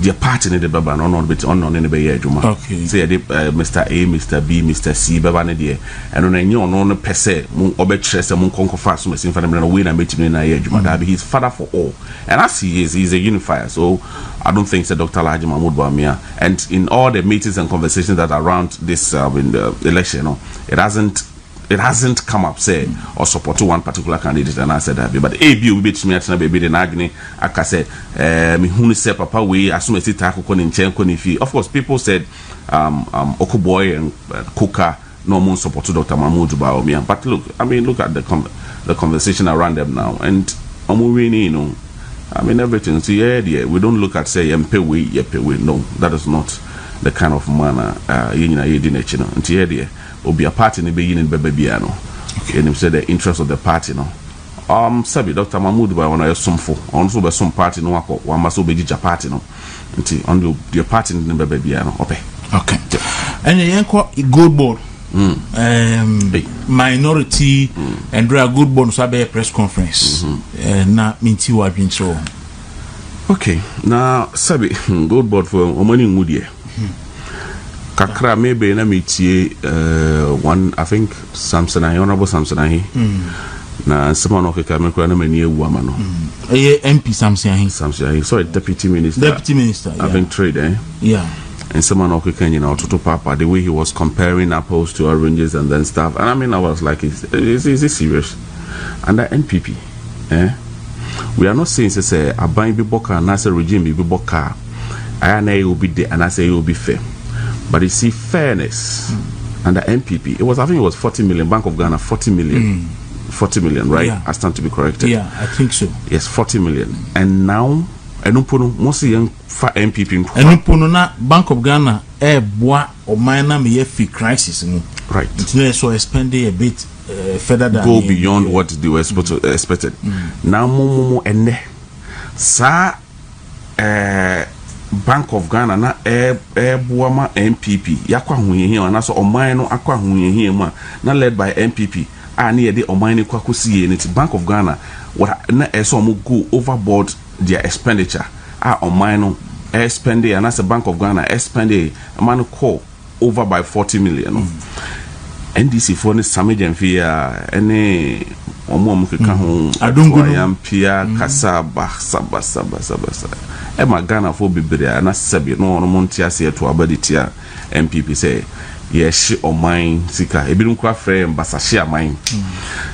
the party ne the baba no bit on ne be ye adwuma say the Mr. A Mr. B Mr. C baba ne de eno na nye ono no pese mu obekire se mu konkofa so mesin fa ne no we na metimi na ye adwuma that be his father for all and as he is a unifier so I don't think Dr. Alhaji Mahmoud Bawumia and in all the meetings and conversations that are around this in the election it hasn't come up say or support to one particular candidate and I said that but AB we bet me at na baby the agni aka said me hunu say papa we assume it akoko ne nchen ko ne fi of course people said Okoboy and Kuka no more support to Dr. Mahmoud Bawumia but look I mean look at the conversation around them now and omuwini I mean everything so yeah we don't look at say yempe we no that is not the kind of manner yina yedi na chino nti yeah or be a party in the babyano. And him said the interest of the party no. Sabi Dr. Mahmoud by one of some for also by some party no one must obey a party no. Until on the party in the babyano. Okay. And the yanko Goldbod minority and draw a Goldbod sabe press conference. Na minti wa so. Okay. Now Sabi Goldbod for Omani Moody. Kakra maybe na metie one I think Samson honorable Samson na someone of the na mani ewu ama no MP Samson so a deputy minister yeah. having trade yeah and someone of the Toto Papa the way he was comparing apples to oranges and then stuff and I mean I was like is this serious and the NPP we are not saying say aban bi boka and as a regime bi boka I will be there and I say it will be fair. But you see, fairness and the NPP, I think it was 40 million, Bank of Ghana, 40 million. 40 million, right? Yeah. I stand to be corrected. Yeah, I think so. Yes, 40 million. And now, most young NPP. And na Bank of Ghana, bois or minor me fee crisis. Right. It's so spending a bit further than go beyond what they were expected. Now mo ene sa Bank of Ghana na buama MPP yakwa huye na so oman no akwa huye ma na led by MPP ani ye de oman ni kwa kosie ni Bank of Ghana what na eso mo go overboard their expenditure oman no spending and as a Bank of Ghana spending a man call over by 40 million. NDC for the Sammy Gyamfi any omo keka ho Gyamfi kasaba saba e magana for bibere na sabi no monti ase to abaditia MPP say yes oman sika ebinum kwa frɛ mbasahye aman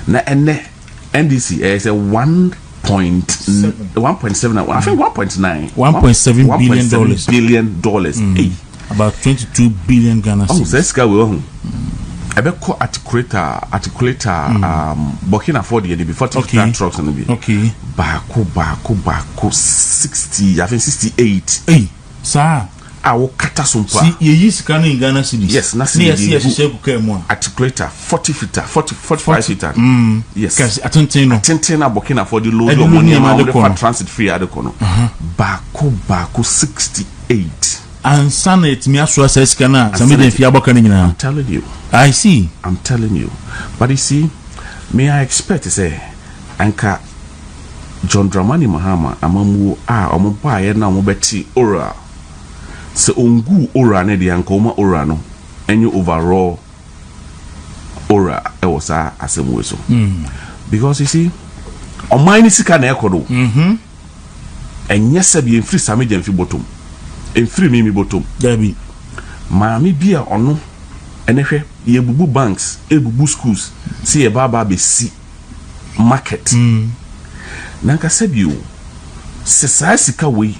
na ene NDC is a 1.7 I think 1.9 billion dollars about 22 billion Ghana cedis. Let's go we Ebeko articulator Burkina Faso the before trucks and be okay baako 60 I think 68 sir awo kata sompa see ye use can in Ghana cedis. Yes na see Sh0cking articulator 45 feet yes kasi atenten na Burkina Faso the load of money for transit free adekono baako 68 and Sanet me aso asa sika na Sammy Gyamfi aboka ni nyina. I'm telling you. I'm telling you. But you see, may I expect to say anka John Dramani Mahama amamu ompa ye na omobeti ora. Se ongu ora ne de anka oma ora no. Enyo overall ora e was asemu so. Because you see, omani sika na ekodo. Enye sabi enfri Sammy Gyamfi bottom. Enfri mimi bottom dabi maami bia ono enehwe ye bubu banks ebubu schools see ye baba be si market nanka sabio se sa sika we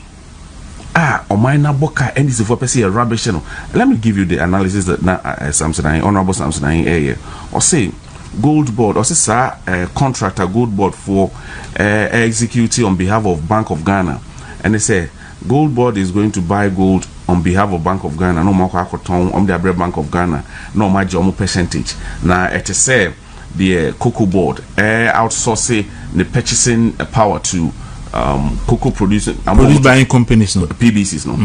oman na boka and is for person rubbish no. Let me give you the analysis that na Samson honorable Samson or say Goldbod or say contractor Goldbod for executing on behalf of Bank of Ghana, and they say Goldbod is going to buy gold on behalf of Bank of Ghana. No more kwakoton on the Bank of Ghana. No more jomo percentage. Now it is say the cocoa board outsourcing the purchasing power to cocoa producing buying companies no PBCs no.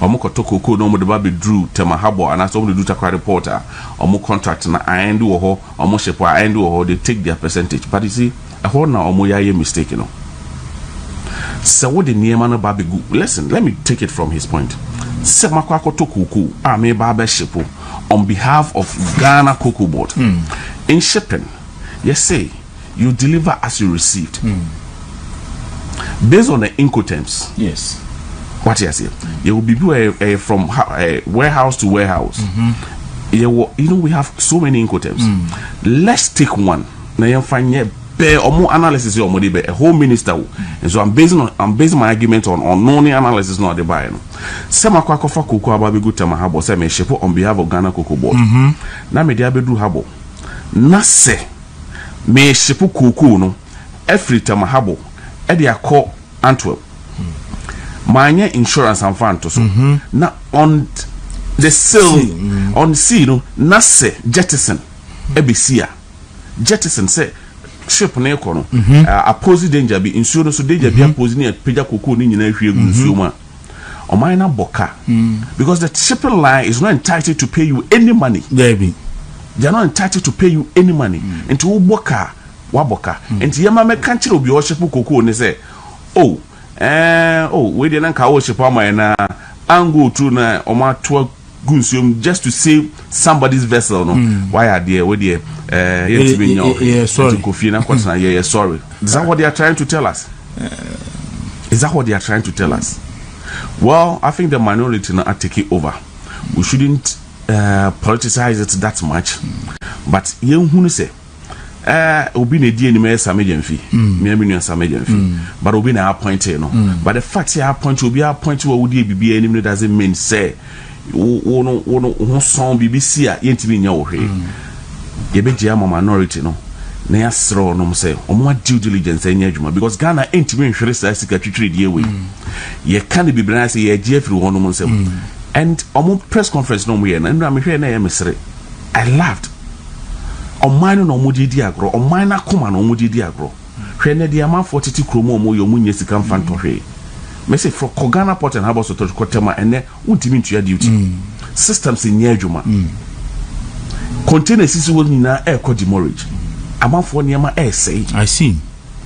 Omo to cocoa no mo de ba be drew temahabo and aso mo do takwa reporter omo contract na ayendu wo ho omo shepo ayendu wo ho they take their percentage. But you see a ho na omo ya mistake no. So what the Niemana Babi go? Listen, let me take it from his point. Semakwako to Kuku, Ame Baba Shepo, on behalf of Ghana Cocoa Board. In shipping, you say you deliver as you received. Based on the Incoterms. Yes. What you say? You will be from warehouse to warehouse. You know, we have so many Incoterms. Let's take one. Now you find or more analysis or more a whole minister, and so I'm basing my argument on no analysis not the buy. Sama kwa kofa koko ababe good tema habo say me shepo on behalf of Ghana Cocoa Board. Na me dia bedu habo. Na se me shepo koko no every tema habo e dia call Antwerp. Manya insurance and fan to so. Na on the sale on sea no na se jettison ebisia. Jettison say ship na ekono oppose danger be insurance so danger be oppose ni peja koko ni nyina hwe egu nsuo ma o mine na boka because the shipping line is not entitled to pay you any money. They are not entitled to pay you any money into wo boka wa boka enti yema me kan kire obi o ship koko ni say we dey na ka wo ship ama na ango to na o ma to gunsium just to save somebody's vessel no why are there with the sorry sorry. Is that what they are trying to tell us? Is that what they are trying to tell us? Well, I think the minority now are taking over. We shouldn't politicize it that much. But young who say obi na die ni me Sammy Gyamfi me aminu Sammy Gyamfi but obi na appointed no but the fact say appoint obi appoint we wodi bibi anim doesn't mean say wo son BBC a yentimi nya wo hwe ye begia minority no na yasro no say omo due diligence anya adwuma because Ghana entimi nhwere sa sika twitwire die we ye kan bibi na say ye gie firi ho no mo say and omo press conference no mo ye na ndra me hwe na ye mesere I laughed ɔman no ɔmo di agro ɔman na koma no ɔmo di agro hwɛ ne de amanfo tete kromo ɔmo yɛ ɔmo nyɛ sika mfa ntɔhwɛ message for Ghana Port and Harbour Authority kotema ene untimi ntua duty systems nyɛ adwuma container sisi wɔ nyina ɛkɔ demorage amanfo nneɛma ɛsɛe I see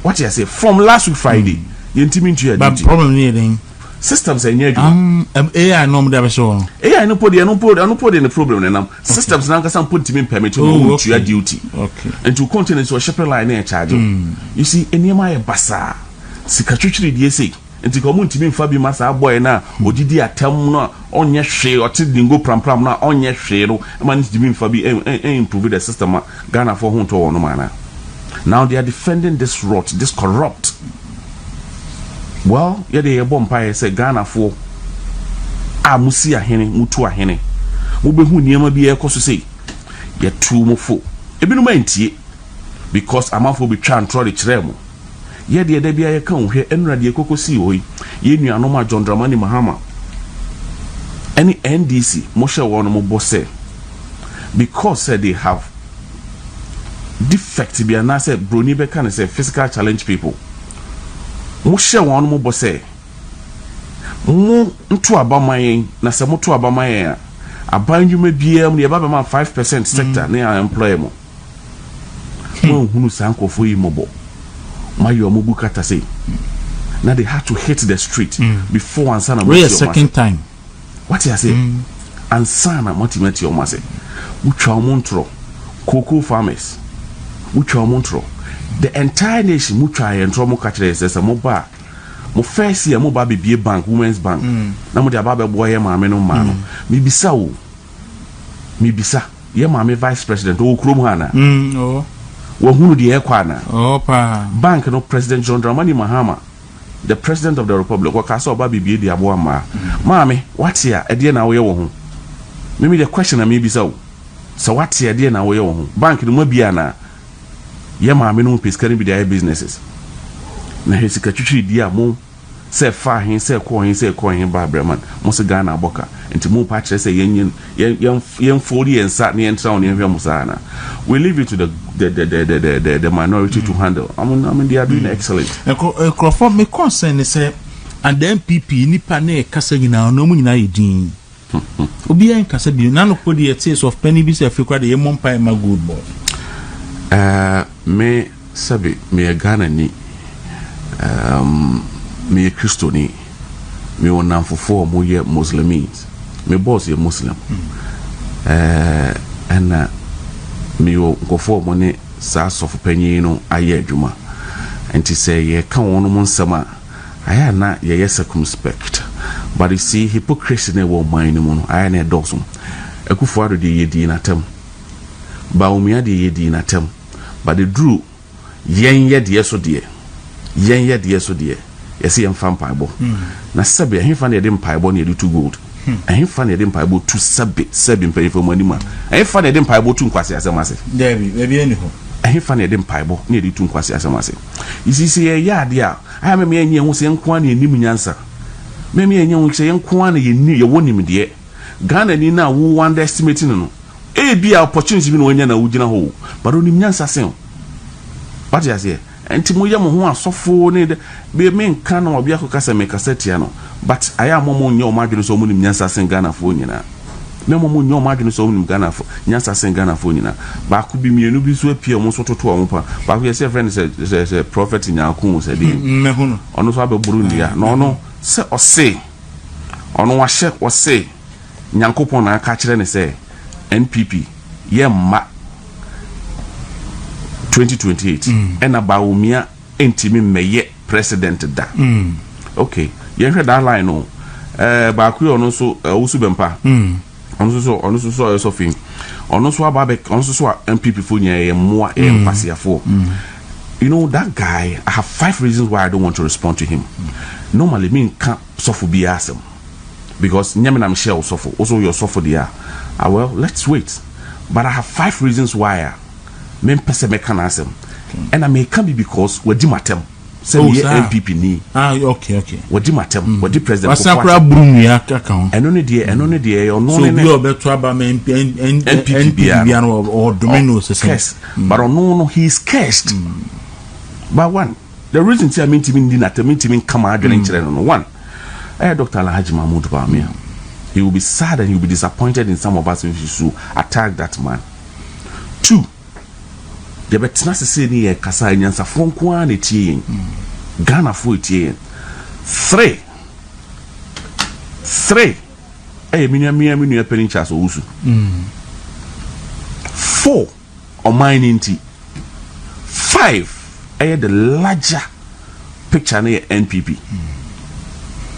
what you say from last week Friday yɛntimi ntua duty but problem ni den systems nyɛ adwuma AI no mo da be so AI no podi no the problem nenam systems na nkasa mpo ntimi permit no ntua duty okay into container so shipping line na charge you see nneɛma yɛ basa sika twitwiri die sei nti ko mu ntimi mfa bi masa boy na odidi atam no onye hwe ote dingo prampram na onye hwe no ma ntimi mfa bi improve the system Ghana for ho to wono mana now they are defending this rot this corrupt well yeah they bomb pie say Ghana for musi ahene mutu ahene mo behu niam bi ekoso sei ye tu mo fo ebinu mantie because amafo bi twa ntro de kire mo ye de da bia ye kan hwe enura de kokosi hoyi ye nuanom a John Dramani Mahama any NDC mo hwe wono mo bosse because they have defect bi na say broni be kan say physical challenge people mo hwe wono mo bosse mo nto abaman na se mo to abaman abanjuma bia mo ye baba ma 5% sector na employ mo mo hunu sankofo yi mobo mayo mobu kata say now they had to hit the street before ansana wait a second time what you say ansana motimate your mase utwa montro cocoa farmers utwa montro the entire nation mutwa yentro mo kachire say mo ba mo first year mo ba bibie bank women's bank na mo de aba be boy maame no ma no mi bisa ye maame vice president o krom hana oh wahunu de ekwana opa bank no president John Dramani Mahama the president of the republic wa kasa oba bibie di abo ama maame watia ede na wo ye wo ho mimi the question na me bisa wo so watia ede na wo ye wo ho bank no mabia na ye maame no pescary bi their businesses na hesika twitwi di amo se fa hin se ko hin ba breman mo se Ghana aboka enti mo pa kire se yen fori ensa ne entra on ehwe musana we leave it to the minority to handle I mean they are doing excellent for me concern is say and the MPP nipa na kasa nyina no mu nyina yedin obi en kasa bi na no podi a taste of penny bi se afekwa de yemon pa ma Goldbod me sabe me Ghana ni me Christiani me wonamfofo mo ye Muslims me boss ye Muslim and me go mo ne sa sofu panyin no aye adwuma enti say ye ka won mo nsama aya na ye circumspect but you see hypocrisy ne wo man no no aya na dogs akufo ado de ye di natam ba umia de ye di natam but the drew yen ye de so de yes yem fan paibo na sabe ahemfa na yedem paibo na yedi to gold ahemfa na yedem paibo to sabe mpanyefo manima ahemfa na yedem paibo to nkwase asemase debi eni ho ahemfa na yedem paibo na yedi to nkwase asemase isisi ye yade a aya me enye ho se nko na enim nyansa me enye ho se nko na ye wonim de Ghana ni na wo underestimate no e bia opportunity bi no nya na wugina ho but onim nyansa sen what you say enti mo yam ho asofo ne be me nka na obi akokasa me kasetia no but aya momo nya o madwene so munim nyansa sen Ghana fo nyina me momo nya o madwene so munim Ghana fo nyansa sen Ghana fo nyina ba ku bi mienu bi so apia mo so toto o pa ba ku say friend say prophet nyaku say de me hu no ono so abeburu ndia no no se o say ono wa hye o say nyankopon na aka kire ne say NPP ye ma 2028 ena baumia entimi meye president da okay yen hwe that line no ba ku ono so usu bempa ono so so fin ono so ababe ono so MPP fo nya ye moa e mpasiafo you know that guy I have 5 reasons why I don't want to respond to him normally me nka sofo bi asem because nyame na me share sofo also your sofo dia well let's wait but I have 5 reasons why me pese me kana asem and I may can be because we di matem Say MPP ni. Okay. What di matem? What di president? Wasakura brunu ya kaka ho. Eno ne de ono ne. So bi obeto aba NPP or domino yes. But no he is cursed. But one, the reason I mean to mean come out during children one. Dr. Alhaji Mahmoud Bawumia. He will be sad and he will be disappointed in some of us if you should attack that man. 2. The betna se say ni kasa nyansa fonko an etie Ghana fo etie 3 minu peni chaso usu 4 on mine inti 5 the larger picture na NPP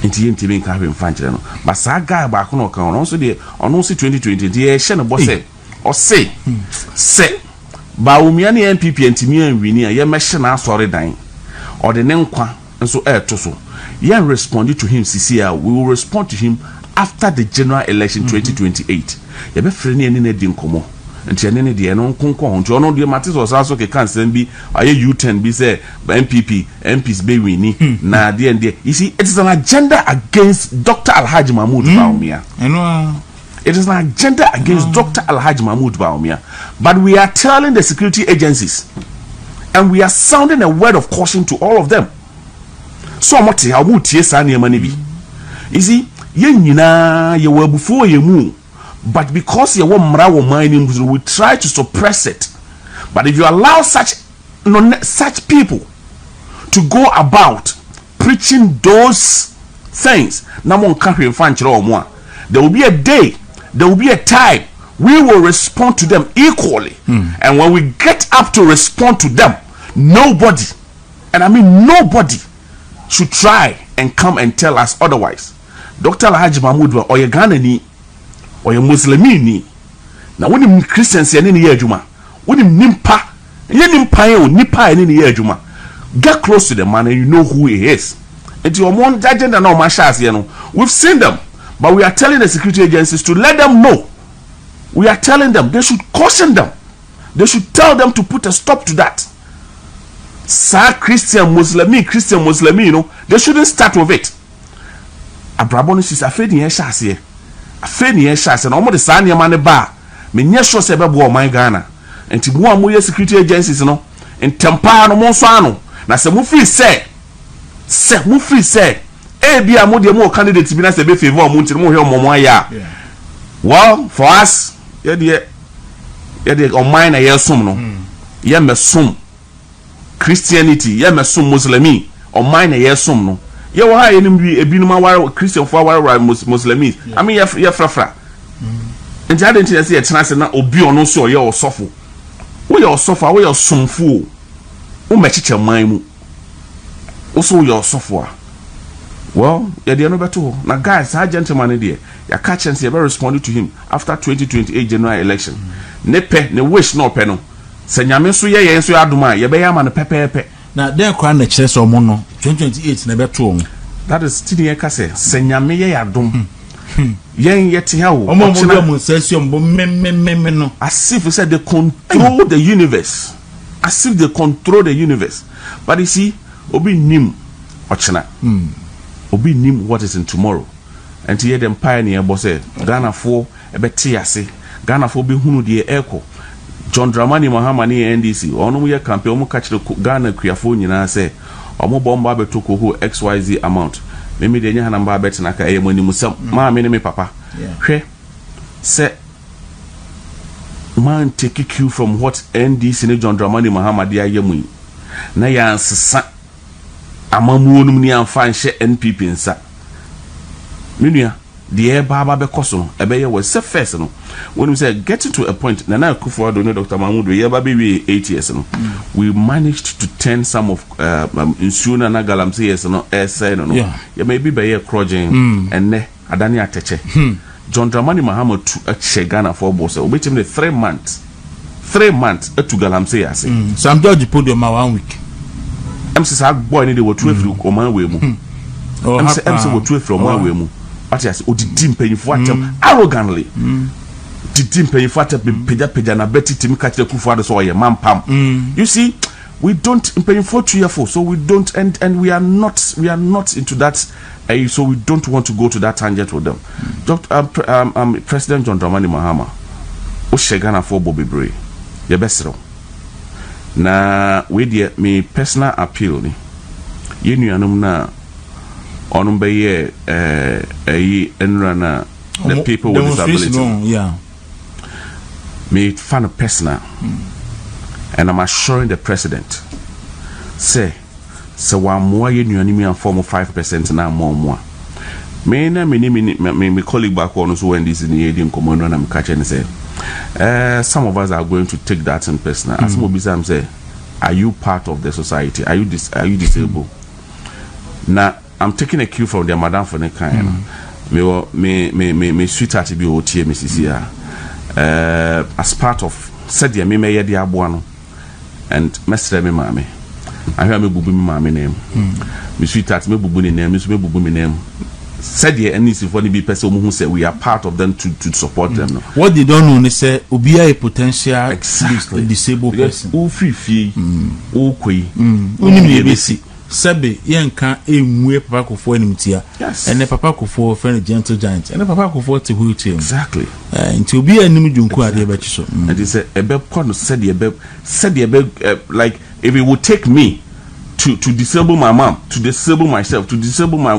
inti yenti bin ka hwe mfa no but sa guy ba ko no kan no so de ono so 2020 de ye hye no bo se o se Bawumia ni NPP ntimi anwini a ye mehye na asore dan or the nenkwa nso to so ye respond to him CCA we will respond to him after the general election 2028 ye be frɛ ne na di nkomo nti ene ne de no nkonko ho nti ono de matis osaso ke cancel bi aye U10 bi say MPs be wini na de you see it is an agenda against Dr. Alhaji Mahmoud Bawumia It is an agenda against Dr. Alhaji Mahmoud Bawumia. But we are telling the security agencies and we are sounding a word of caution to all of them. So much how would you say bi? You see, ye nyina ye were before ye mu, but because ye were mra wo mining, we try to suppress it. But if you allow such people to go about preaching those things, there will be a day, there will be a time we will respond to them equally. And when we get up to respond to them, nobody, and I mean nobody, should try and come and tell us otherwise. Dr. Alhaji Mahmoud or ye Ghana ni or ye Muslimi ni. Now when him Christians any year juma, when him nipa any year juma, get close to the man and you know who he is. And your one agenda now mashas, we've seen them. But we are telling the security agencies to let them know. We are telling them, they should caution them. They should tell them to put a stop to that. Christian Muslimi, they shouldn't start with it. Abrabonis is afraid in Shas here. Afraid in Shas and almost the Sanya Mane Bar. Menya sure Sebabo, my Ghana. And Timua Moya security agencies, and Tampano Monsano. Now, Mufi said, be a more candidates be nice to be favor well for us on mine a sum no sum Christianity sum Muslimi on mine a sum no why a binuma Christian for Muslims I mean fra and I didn't say a chance na obi ono so ye osofo we your suffer we your sumfu o mechiche man mu also your suffer. Well, yeah, they are not better. Now, guys, our gentleman there, your catch and say, ever responded to him after 2028 general election. Nepe, ne wish no peno. Senyame so ye so aduma, ye be yam and pepe. Now, there crown the chest or mono 2028 never true. That is still ye kase. Senyame ye adum. Yen yet how. As if we said they control the universe. As if they control the universe. But you see, obi nim ochina. Obi nim what is in tomorrow. And to hear them pioneer boss Ghana for a betiase. Ghana for be hunu de echo. John Dramani Mahamani NDC. Ono we campaign omo catch the Ghana kriafo nyina say omo bomba be toko ho XYZ amount. Memi de nya namba bet na ka eyemo ni musam. Ma me ne me papa. Hwe say man take cue from what NDC ne John Dramani Mahamadi ayemu. Na ya nsesa amamuonum ni amfa nhye NPP nsa menua de baba be koso ebe ye was first no when we say getting to a point na Akufo Addo Dr. Mahmoud ye ba be 8 years no we managed to turn some of Insuna na Galamsey yes no say no ye may be ye crojin enne adani ateche John Dramani Mahama to a Ghana for boss obetime the 3 months to Galamsey ase Sam George podium 1 week MC sa boy ni de wo tu afiri Oman we mu MC wo tu afiri Oman we mu what is odidi mpanyifo atem arrogantly didi mpanyifo atem peja na beti timi ka kire Akufo Addo so ye mampam you see we don't paying for 2 years for, so we don't, and we are not into that. So we don't want to go to that tangent with them. President John Dramani Mahama, o shegana for Bobby Bray, your best. Na we dear me personal appeal ni. Ye nuanum na onum be ye enrana the people with disability. Yeah. Me fan personal. And I'm assuring the president, say, so one more ye nuanimi and form of 5% now more. Me colleague back on also when this in the Indian commander and I'm catching and say, some of us are going to take that in personal. As Mobisam say, are you part of the society? Are you disabled? Now I'm taking a cue from the madam for the kind. Me sweetheart be OT Mrs. As part of said ya me may the abuano and mestre me mame. I hear me bubu me mame name. Me sweetheart me bubu name, me bubu me name. Said ye any if one be person who say we are part of them to support them. No? What they don't know is say obi a potential disabled person. O free o kwe. Uni besi. Sebe yenka enwe papa kofo animtia. Yes. And the papa kofo friend gentle giant. And the papa kofo te wheelchair. Exactly. Until be a nimu junku ade be chiso. And they say ebe kono said like if it would take me to disable my mom, to disable myself, to disable my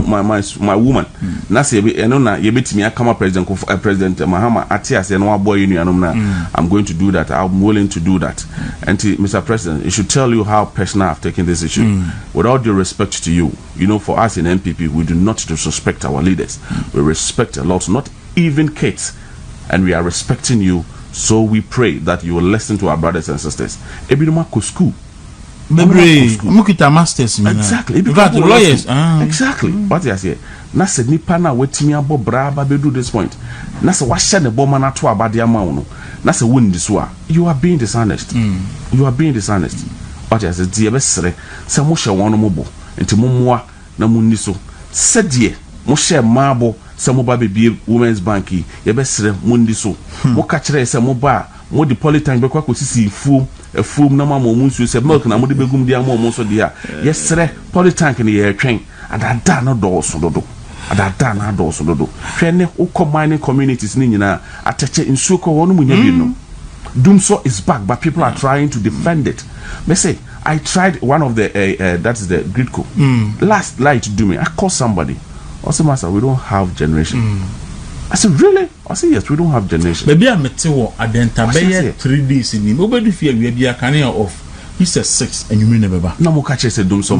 woman. Na say eno na ye betimi akama president Mahama atias eno aboy union na I'm going to do that. I'm willing to do that. And Mr. President, it should tell you how personal I've taken this issue. With all due respect to you, you know, for us in MPP, we do not disrespect our leaders. We respect a lot, not even kids, and we are respecting you. So we pray that you will listen to our brothers and sisters. Ebinuma ko school. Maybe mukita masters exactly. Because lawyers. Exactly. What I say. Na se nipa na wetimi abo bra ba be do this point. Na se wa hye ne boma na to abade ama wo no. Na se won this wa. You are being dishonest. You are being dishonest. What I say die be sere. Se mo hye won no mo bo. Enti mo moa na mo ni so. Se die mo hye maabo se mo ba be women's bank ye be sere mo ndi so. Mo ka kire se mo ba mo di polytime be kwa ko sisi fuom na mama mo nsu se milk na mo de begum dia mo so dia yesre polytank ni ye twen adada no do so dodo adada na do so dodo hwe ne ukọ mining communities ni nyina ateche nsu ko wonu munya bi no Dumso is back but people are trying to defend it. Me say I tried one of the that's the gridco last light do me I call somebody also master we don't have generation. I said, really? I said, yes, we don't have generation. Maybe I met you at the entire 3 days in him. Nobody fear we be a canny off. He said 6 and you mean never. No more catches a doom some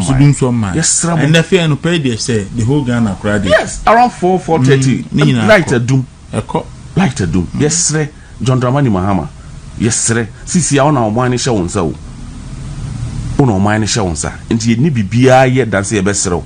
man. Yes, and the fear no pay they say the whole Ghana cried. Yes, around 4:30. Light a doom. Light a doom. Yes, sir. John Dramani Mahama. Yes, sir. Sisi ya ona omani sha wonsa o. Ona omani sha wonsa. Nti ye ni bibia ye dance ye besero.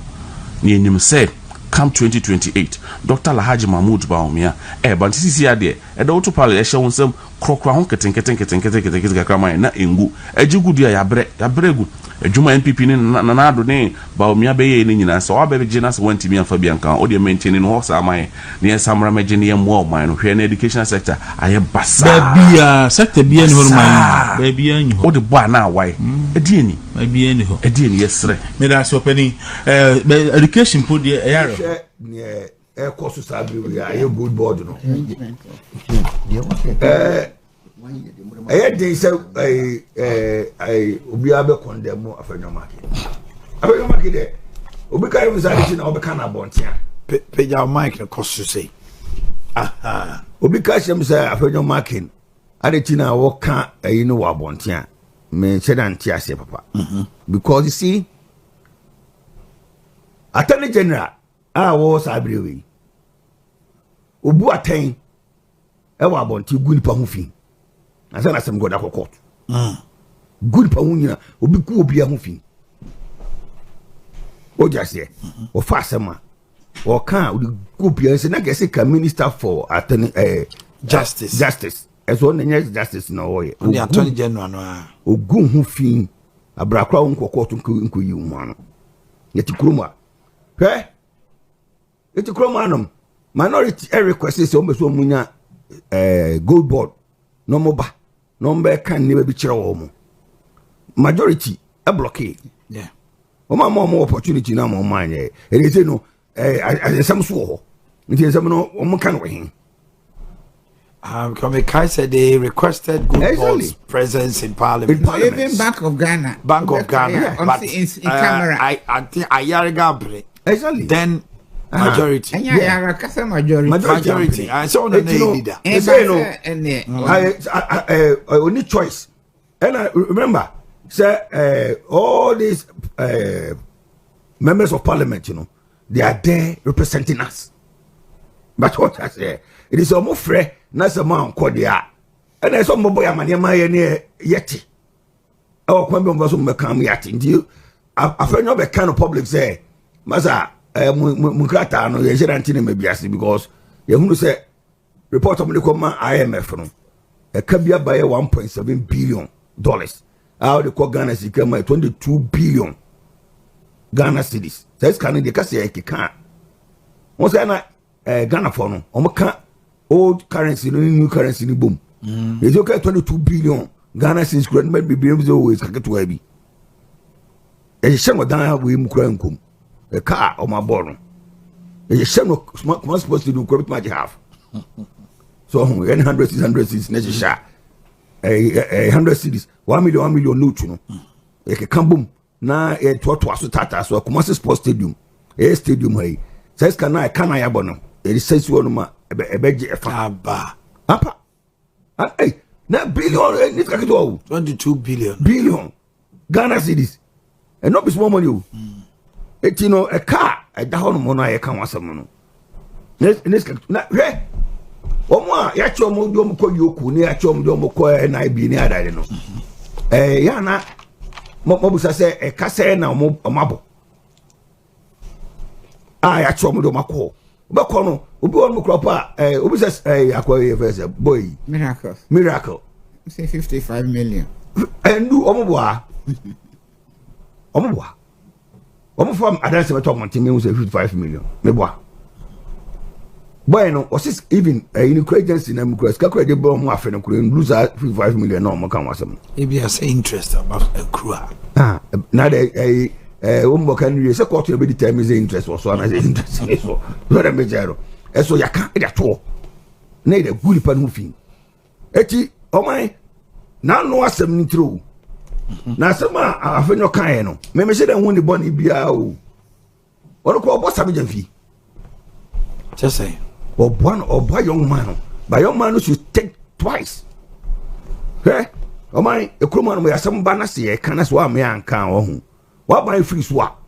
Ni enim say come 2028 Dr. Lahaji Mahmoud Baumia but sisi ya de da woto pale ye hye wonsam krokra ho keten kakra na engu ajigu dia ya bregu adwuma MPP ni na ado ne Baumia be ye ni nyina so oba be gina se wantimi afa bia nkan o de maintain no ho sa man ne samra magine ye mo man no hwe na education sector aye basa bia sector bia ni ho man bia ni ho o de bo na awai edi ni bia ni ho edi ni yesre me da so pani education po de yaro course sabri we are Goldbod no they say obi abe condemn afenyo market there obi carry we say na obi kana bontia page our mic na cost say obi ka shem say afenyo market ade na wo ka no wa bontia me chedan tia se papa because you see Attorney General wo sabri we obu aten e wa bonti gu nipa ho fi asa na sem goda court gu nipa ho nyina obi ku obi ho fi o jase o fa asema o kan o gu obi se na gese ka minister for attorney justice eso na justice no o ye the Attorney General no o gu ho fi abrakwa nko court nko yi mu ano yeti kroma he eti kroma anom minority request say o meso munya Goldbod no moba no mbe kan ne be kire wo mo majority a blockade. Yeah. More opportunity now, more money. It is no, some swore. It is some kind of him. Kamika said they requested Goldbod's presence in Parliament. Even Bank of Ghana. But in camera. I think Ayariga. Exactly. Then majority. Majority. I saw the leader. Only choice. And I remember, sir, all these members of Parliament, they are there representing us. But what I say, it is almost fair. That's a man called the art. And there's some boy, I'm near Yeti. Our Quambi was on the come yachting you. I feel no kind of public say, Maza, Mukata, no, you're Antini maybe because you who say, report of the command IMF from a Kabia by $1.7 billion. How the call Ghana is come 22 billion Ghana cedis. That's Canada, Cassia, can't. What's Ghana for no? Old currency, new currency, boom. It's okay, 22 billion Ghana cedis, could maybe be always get to Abby. A shame of down with Mukrankum, a car on my bottom. A shame of what's supposed to do, credit might have. So, 100 is necessary. 100 cities, 1 million notes, a come na a twasu tata, so a Kumasi Sports Stadium, a stadium, hey, says can I abono, it says you on my a beg a faba. Apa, hey, now billion, 22 billion Ghana cities, and not be small money. It's a car, a down mona, a can was a mono. This hey. Omwa ya chomo dom ko yoku ne ya chomo dom ko na bi ni adade no ya na mo busa se e kase na mo mabo ya chomo dom akọ be ko no obi won mo kropa obi se akọ ye first boy miracle say 55 million endu omo boa from adanse beto monte me say 55 million me boa. Bueno, was this even in agency na mukras ka kwa de bo mo afa na kura lose 55 million na mo kan wasam. If you say interest about a crew. Na de mo kan we say court be determine the interest was so na the interest so. No dem jero. So ya kan e to. Na e de guli pa no fin. Eti o mai na no asem ni tro. Na asem afa no kan no. Me say dem hu ni boni bia o. Ono ko obo sabe Gyamfi. Just say or one or by young man. By young man should take twice. Eh? Oh my, a crewman may have some banasi, a can as one man can own. What by free swap?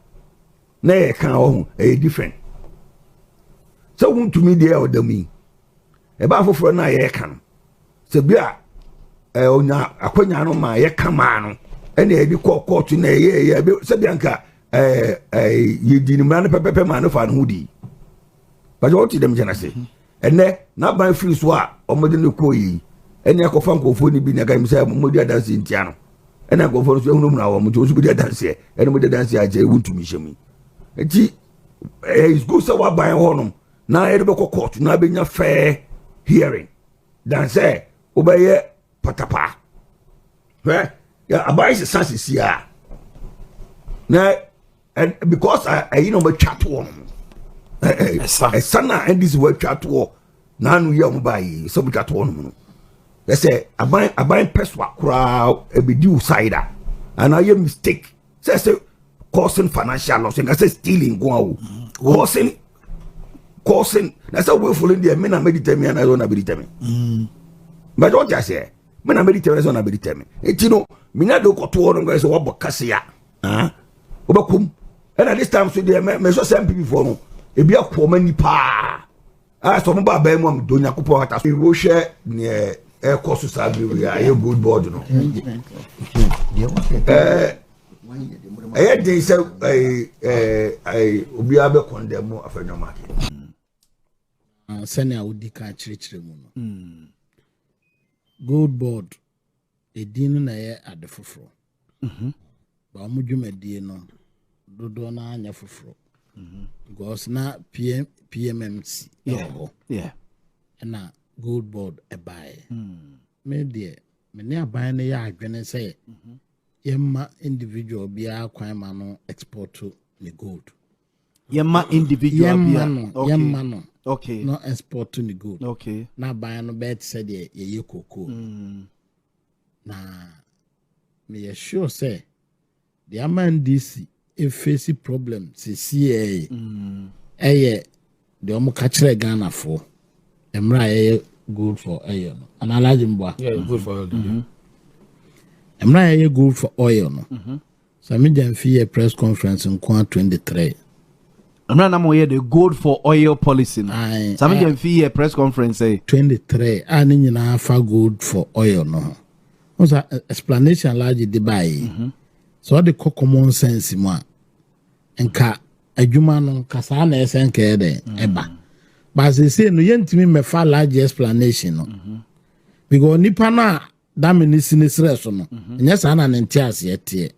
Nay, can own a different. So won't to me the elder me. A baffle for an eye can. So be a quenya no my camano. And a call to nay, Sabianca, you didn't man a pepper man of an hoodie. But what them can say? And then not by free swap or modern koi. And I go funko for be a game say Modia dancing piano. And I go for the room now, which was with the dance and with the dance I want to miss me. And gee, it's good so what by honum. Now I go court, now being a fair hearing. Dance, obey patapa. Well, yeah, I buy the senses here. Now, and because I know chat one. A son and this word chat war. None young by some chat one. They say, I buy peswa crowd a be cider. And I am mistake. Says causing financial loss and I say stealing go causing that's a way for India. Men are meditating and I don't be determined. But what I say, men are meditating and be determined. It's Minado got to one guys or what Cassia. Obakum. And at this time, so they may so same people for no. Ebi akoma nipa so mo ba ba mu am do nyakopo hata so wo hwe ne course sabi we are Goldbod no dey say obi abe condemn afenyo market sene awudi ka chirechire mu no Goldbod edin na ye ade foforo ba mo dwumadie no dodo na anya foforo because na PMMC yeah and na Goldbod e buy me there me ne aban ne ya adwene say yɛma individual biara kwan ma no export to the gold. Yɛma individual yɛma no okay no export to the gold. Okay. Na ban no bet said ye cocoa. Na me sure say the man DC if face problem se CA the omo catch Ghana for emra good for oil no and alajimba good for oil emra good for oil no Sammy Gyamfi a press conference in 23 emra na mo the good for oil policy no Sammy Gyamfi a press conference say 23 ani nyina fa good for oil no what's explanation large de buy so the common sense mo nka adwuma no kasa na esenke de eba but say no yentimi me fa large explanation no because nipa na da me ni sinisre so no nya sa na ntiase ete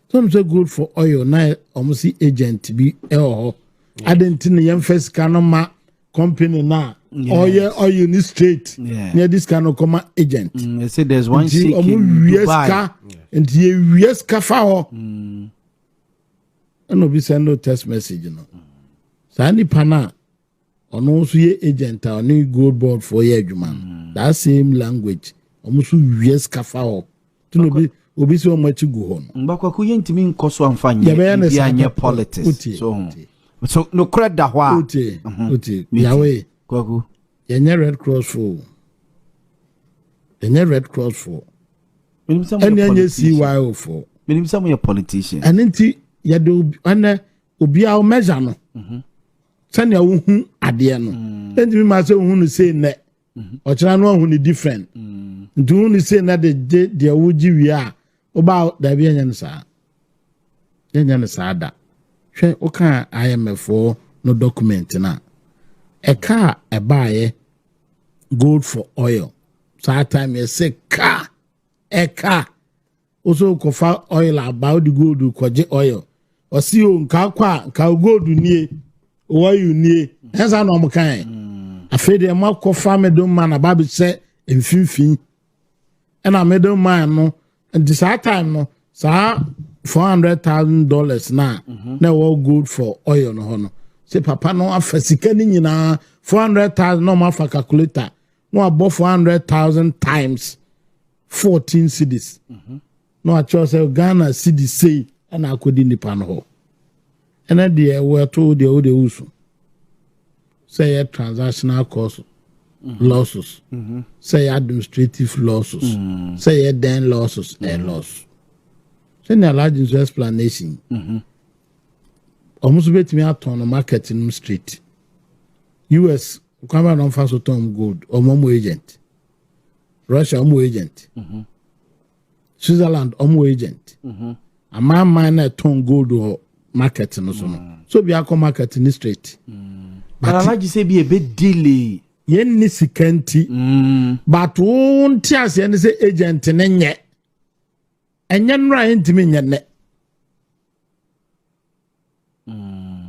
so no good for oil na omusi agent bi ho adentine yem first ma company na oil ni straight near this kind of come agent they say there's one Sh0cking in Dubai and ye ska fa ho no be send no text message no sa ni pana ono so ye agent or ni Goldbod for ye adwuma that same language omuso wie ska fa ho to no be obi so machi gu ho no mbakwa yentimi nkoso amfanye bia anye politics so no credit da ho uti yawe kwaku yenye red cross for enye CYO for minim some your politician anenti yado ana obi a measure no sani a wohu ade no enti mi ma se wohu no say ne o kira no wohu ni different nti wohu ni say na de wogi wi a oba da bi enya no sa da hwe o kan IMF no document na eka ebaaye gold for oil so time you say car eka also kofa oil about the gold koje oil o si o nka kwa nka gold nie oil nie ensa no mkan afede ma kofa medom man ababe se mfimfin ena medom man no and this time no sa $400,000 na wo gold for oil no hono se papa no afasika ni nyina 400,000 no ma fa calculator no above 400,000 times 14 cedis no a cho say Ghana cedi say na akodi nipa no ho ena de we to de o de usu say transactional costs losses say administrative losses say then losses loss say na large explanation almost betimi aton no market in street US kwama no fa so tom gold omo agent Russia omo agent Switzerland omo agent ama na ton gold ho market no so no so bi akọ market in street but alaji say be a bit delay yen ni sikanti but won ti ase ne say agent ne nye enye nra entimi nye ne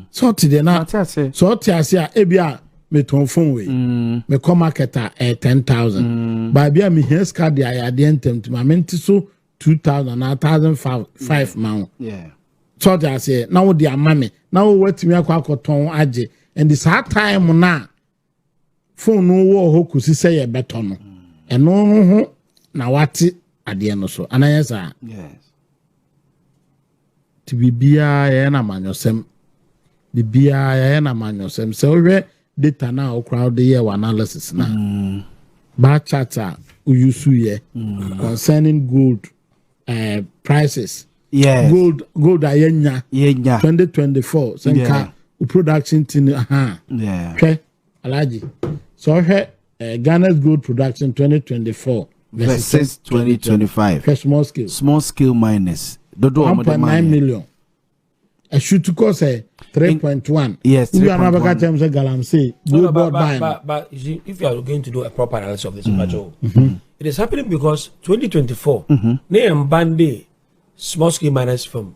so today na so tiase a ebia me ton phone we me come market a 10,000 ba bia me here card ya ya de entem to ma menti so 2,000 na 1,005 ma so tiase na wo de amame na wo watimi akwakoton age and this hard time na phone no wo ho kusi say ye beto no eno ho na wate ade no so anayesa ti bibia ye na manyosem bibia ya na manyosem se ohwe data na o crowd the year analysis na ba chata uyusu ye concerning gold prices gold ayenya 2024 senka production tin okay alaji so ohwe Ghana's gold production 2024 versus 2025 small scale miners dodo 1.9 million a shoot to cost 3.1. Yes, 3.1. We are never terms of Galamsey. But if you are going to do a proper analysis of this, it is happening because 2024, they banned small scale miners from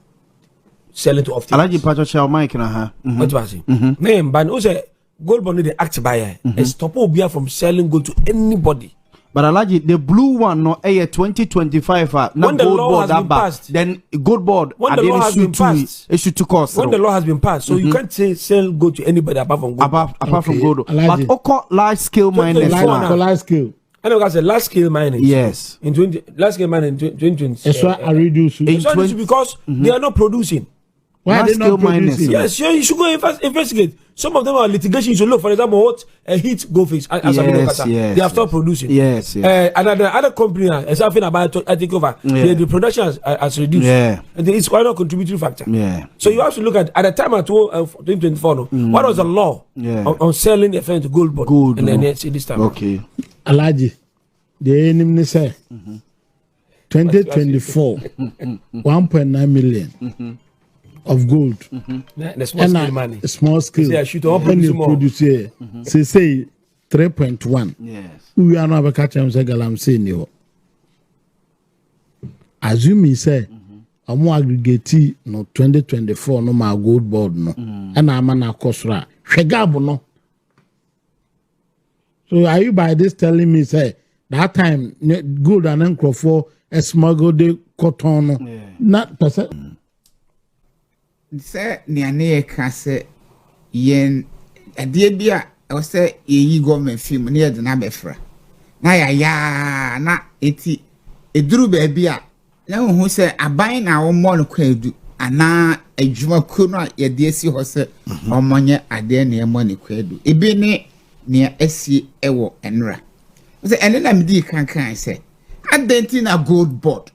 selling to off-takers. Alaji Pacho Chow Mike na what was it? They banned also Goldbod the act buyer and stop Obia from selling gold to anybody. But Alaji, the blue one no 2025 when the law has been passed, then Goldbod when the law has been passed, it should to cost. When the law has been passed, so you can't sell gold to anybody apart from gold. Apart from gold. But Oko large scale mining. Large scale. I know that's a large scale mining. Yes. In large scale mining in 2020. That's why I reduce it. Because they are not producing. Why are they not producing? Yes, you should go investigate. Some of them are litigation. You should look, for example, what a hit go fix. They have stopped producing. Yes. Another company is something about I take over. The production has reduced. Yeah. And it's quite a contributing factor. Yeah. So you have to look at the time at 2024. What was the law on selling the to Goldbod? Gold. And then this time. Okay. Alaji, the enemy say 2024 1.9 million. Of gold, the small scale money. Small scale. When you produce, say 3.1. Yes. We are not catch them. Say galam say no. Assume say, I'm aggregate no 2024 no my Goldbod no, and I'm an akosra. Shegabo no. So are you by this telling me say that time gold and then for a smuggled the cotton not percent. Sɛ nea ne yɛ ka sɛ yɛn adeɛ bi a ɛwɔ sɛ yɛyi government film ne yɛde na bɛfra na yɛayaa na eti eduru baabi a na wohu sɛ aban na wɔmmɔ no kwadu anaa adwumakuo no a yɛde asi hɔ sɛ ɔmmɔnyɛ adeɛ ne ɛmmɔ ne kwadu ebi ne nea asi ɛwɔ ɛnora sɛ ɛne na medi kankan sɛ adɛnti na Goldbod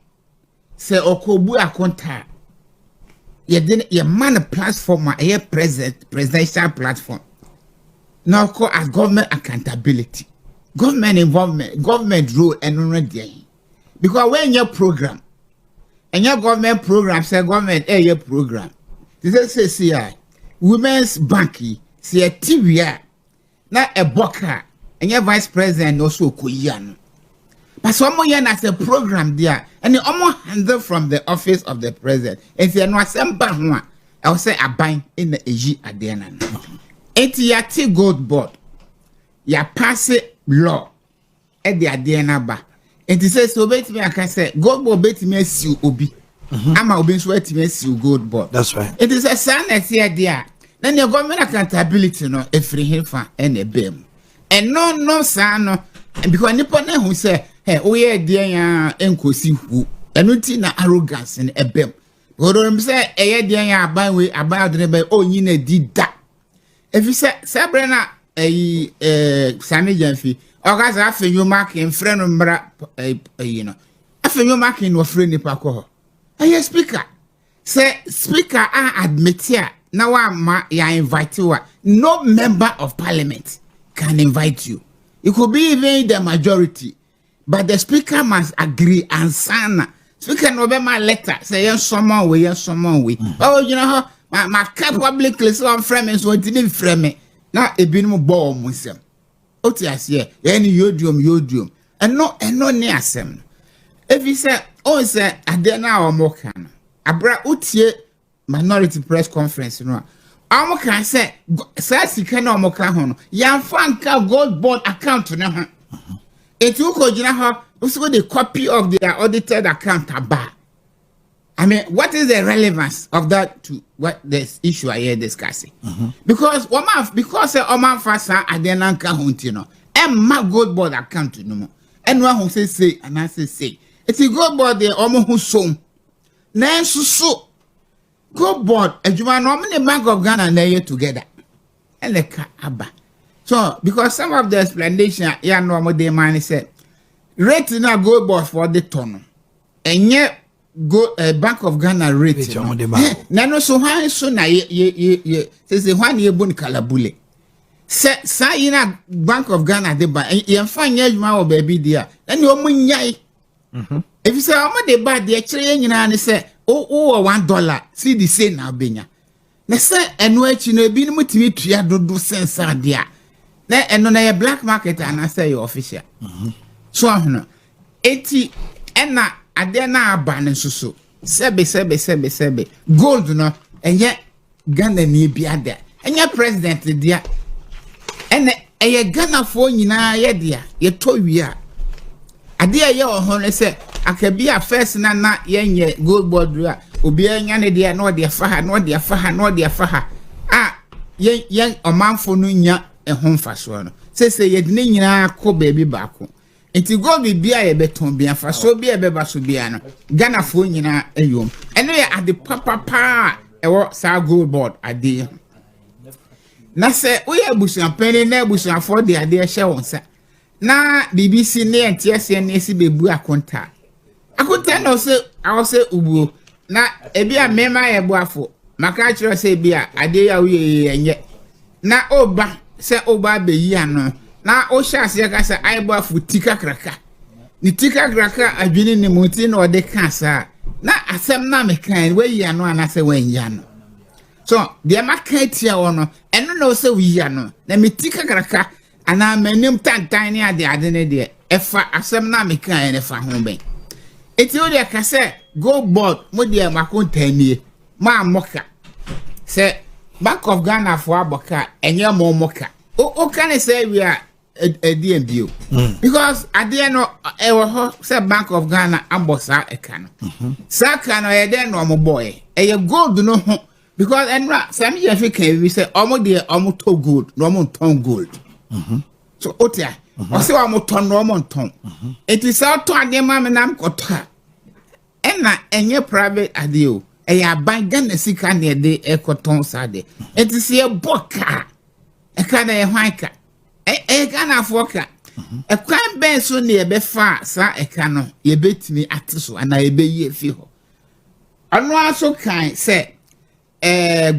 sɛ ɔkɔbu akonta your man platform a presidential platform. Now call as government accountability, government involvement, government role and already. Because when your program and your government program say government your program, this is CI, women's banky, see a TVA, not a boka, and your vice president also Koyan. But someone here has a program there, and you almost handle from the office of the president. If you're not some one, I'll say a bind in the AG at the end. It's your Goldbod. You pass it law at the Adiana bar. And it says, so bet me, I can say, Goldbod bet me sue Obi. I'm a bench where to me sue Goldbod. That's right. It is a son that's here, dear. Then your government accountability, no, a free hilfa and a beam. And no, son, and because Nippon who say, hey, we are dear enkosi who, and we na arrogance and a bem. But say, a dear by way about the bay, oh, you did that. If you say, Sabrina, Sammy Gyamfi, or guys, after you marking friend of you know, after you marking your friend in Paco. Hey, speaker, say, speaker, I admit here, now I'm invite you. No member of parliament can invite you. It could be even the majority, but the speaker must agree and sign. Speaker no be my letter. Say yes, someone way, yes, someone way. Oh, you know how my car publicly so I'm framing so it didn't frame me. Now it been more ball musem. Oti asiye, any yodium, and no near sem. If he say, oh, say adena or mokan, abra utie minority press conference, you know. I'm can say, says he cannot mock on. Young Franka Goldbod account now. It took her also the copy of their audited account. I mean, what is the relevance of that to what this issue I here discussing? Because Oman Fasa Adenanka Huntino, and my Goldbod account no more. And one who say, and I say, it's a Goldbod the Omo who so. Nan so. Goldbod, and you are normally Bank of Ghana and they together. And the Abba. So, because some of the explanation, yeah, normal day man said, rate in a Goldbod for the ton. And yet, Bank of Ghana rate. Nano so high soon, says the 1 year bun calabule. Say in a Bank of Ghana, they buy, and find your baby dear, and your money. If you say, how much they buy the exchange, and say, oh, $1, see the same now, Benya. Let's say, and wait, you know, be motivated to do sense, dear. And on a black market, and I say, your official. So, 80 and now, I dare now ban so. Sebe. Gold, no, and yet, Ghana need be there. And your president, dear. And a Ghana phone, you know, dear, you told we are. ade a ye ho ne se akabia first na yenye Goldbod a obi anya ne de na ode fa ha na ode fa ha na ode fa ha a yen omanfo no nya ehon faso no se ye de nyina akọ baabi baako enti Gold bia ye beton bia faso bia be ba so bia no Ghana fo nyina ayom eno ye ade papa ewo sa Goldbod ade na se we abusuan pene na abusuan for de ade hye wonsa na BBC ne entiese ne si bebu akonta no se awo se ubuo na ebi a mema ye boafo maka kiro se bia ade ya we enye na oba se oba be yi ano na o hyase ka se ai boafo tika kraka ni tika kraka adwini ne muti na ode kansa na asem na mekan we yi ano ana se wan yi ano so de maka tia wono eno no se we yi ano na me tika kraka ana manim tantan ne ade ne de efa asem na mekan ne fa ho ben eti o de ka se Goldbod mo de makontanie ma moka se Bank of Ghana for aboka enye mo moka o kan say we are DMBO because ade no e wo ho se Bank of Ghana abosa eka no sa ka no ye de no mo boy e gold no ho because enra Sammy Gyamfi can we say omo de omo to gold no mo ton gold so otia o se omo ton no mo ton it is out to ade ma me nam kota ena enye private adio eya Ghana sika ne de ekoton sade etisi e boka e kana e hwanka e Ghana foka e kwan ben so ne e be fa sa e kano ye betimi ateso ana e be yi fi ho anu aso kan se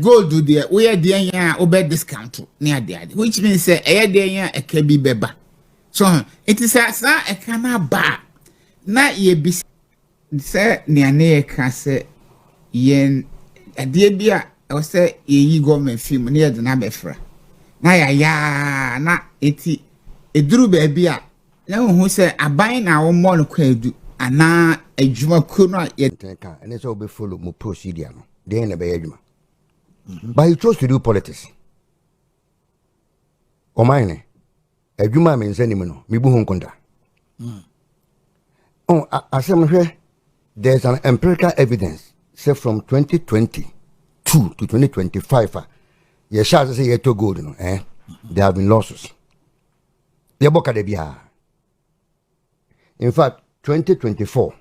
gold de we de yan obe discount ne ade which means say e de yan e ka bi beba so etisi sa e kana ba na ye bi se ne ane ka se yen ade bia o se yi government film ne de na befra na ya na eti eduru ba bia na hu se aban na wo mo no kwadu ana adwuma ko no ye tenka ene so be follow mo procedure no de na be adwuma but he chose to do politics o mine adwuma me nsa nim no me bu hu nkonda asem hwe there's an empirical evidence say from 2022 to 2025 ye shall say ye to gold no there have been losses ye boka de bia in fact 2024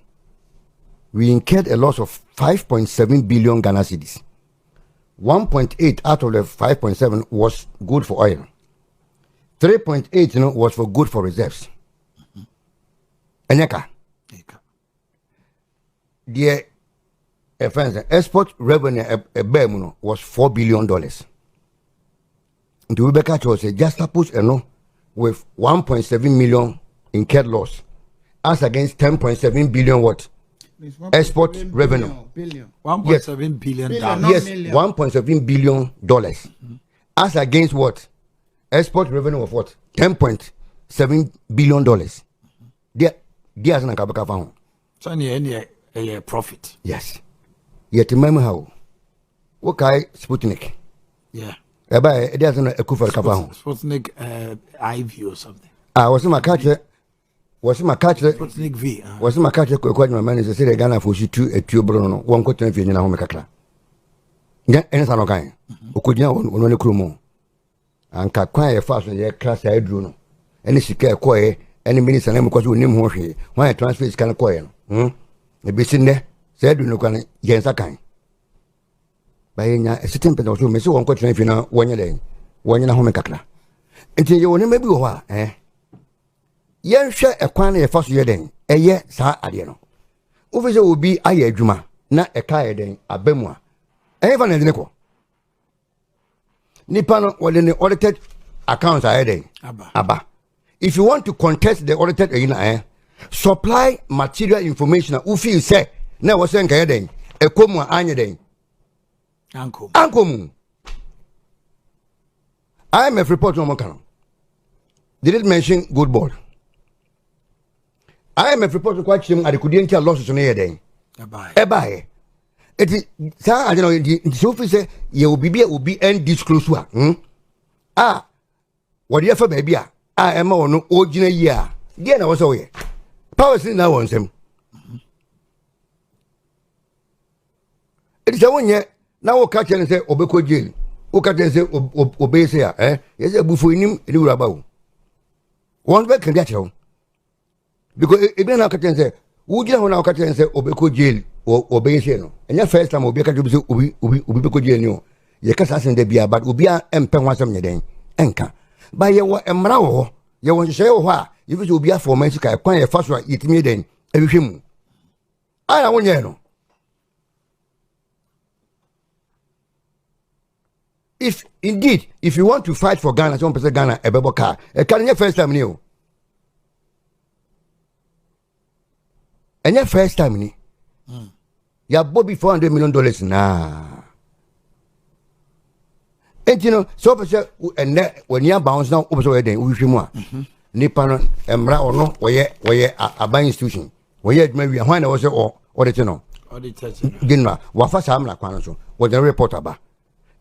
we incurred a loss of 5.7 billion Ghana cedis 1.8 out of the 5.7 was good for oil 3.8 was for good for reserves enyaka the export revenue was $4 billion. And we back was just suppose with 1.7 million incurred loss as against 10.7 billion what? Export revenue. 1.7 billion. Yes, $1.7 billion as against what? Export revenue of what? $10.7 billion. There's an akabaka found. So a profit. Yes. Yet remember how okay Sh0cking. Yeah. It doesn't a coup for Sh0cking IV or something. Was my catcher Sh0cking V. Was my catcher quite my manager said Ghana for you to a tube bruno, one quarter of your home cacla. Yeah, anything okay. Who could now on crew more. And quite fast in their class I drew. Any she care quiet, any minutes and because you name her. Why transfer is kind of quiet. A bit in there. Said no can yensa kan by a certain person also me so one question if you know one na home kakra enti ye woni mabi wo ha yen hwe ekwan na ye fa so ye den eye sa ade no wo fi se obi aye adwuma na eka ye den abamu a fa na de ko nipa no wole ne audited accounts aye den aba if you want to contest the audited supply material information who feel say na wo sen kaye den ekomu anye den ankomu IMF report no kan did it mention Goldbod IMF report kwa chim adekudie ntia losses no ye den ebae eti sa ade no di so fi say ye obi and disclose what you fa ba bia ema wono ogina yi a die na wo so ye powers in now on them. It is a 1 year now. Catch and say Obeko jail. O catch and say obey say yes a buffo in him in about. One back can get you because even now catch and say would you now catch and say Obeko jail or obey say no. And your first time will be a catch to Ubiko jail. Ye can assassin de bia, but Ubia and Pen was some day. Enka. By your embrao, you want to say, oh, if it will be a for Mexico, quite a fast right, eat me then, everything. I don't know. If indeed, if you want to fight for Ghana, 1% Ghana, a bubble car, a can your first time new. And your first time, ni. You Bobby $400 million now. And you know, so and that when you bounce now, over then we more. Nippon, Emra or no, where a buying institution, where maybe when I was or the channel. Or the dinner, Wafa Samla Quanaso, was the reporter about.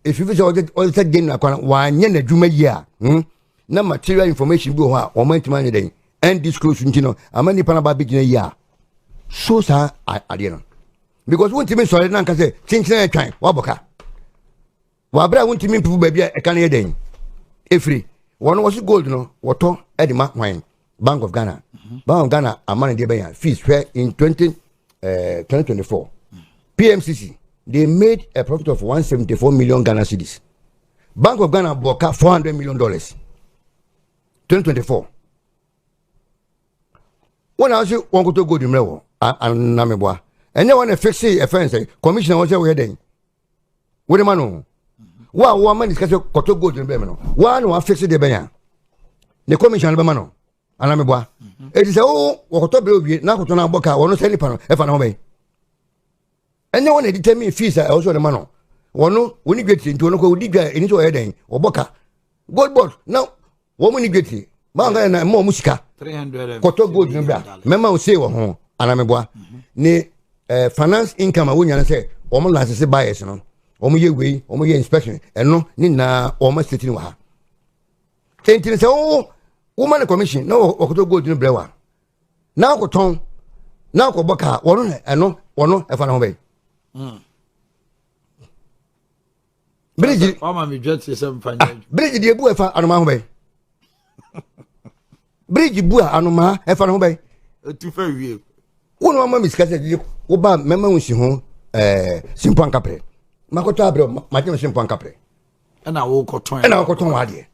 If you visit all the dinner, why, Yen, Juma year, no material information go or money day, and disclosure, you know, a many Panaba beginning year. So, sir, I didn't. Because one team is solid, and can say, change time, Waboka. Wabra won't mean people baby a can then. Every one was gold, no, water, Eddie Mark Wine, Bank of Ghana. Bank of Ghana, a money de fees fair in 2024. PMCC, they made a profit of 174 million Ghana cedis. Bank of Ghana bought $400 million. 2024. When I was one go to go to Mrewo, and Nameboa, and then when I fix a fence, commissioner was there then. What do you know? One woman is Koto Gold in Bemano. One fix the Benya. The commission Bemano. And I'm a boy. It is all Koto Bill, now to Boka, or not any panel, if I know me. And no one had tell me fees are also the mano. One no, when you get into Noco Diga into a heading or Boka. Goldbod, now, woman you get it. Manga and more musica. 300 Koto Gold in Bra. Memma will say, and I'm a boy. Ne finance income, I wouldn't say, woman as I say bias, no. Omo way, omo inspection, and no, Nina, almost sitting with her. Can't say, oh, woman commission, no, or to go to the brewer. Now go tongue, now go boca, one, and no, if I know way. Bridget, Mama, me just some fine. Bridget, dear boy, if I know my way. Bridget, boy, Anoma, if I know way. To fair you. One woman is scattered, Oba, Mamma, she home, Simpan Capre. Makota bro, my team is in Capre. And I will go to and I'll go to Wadi.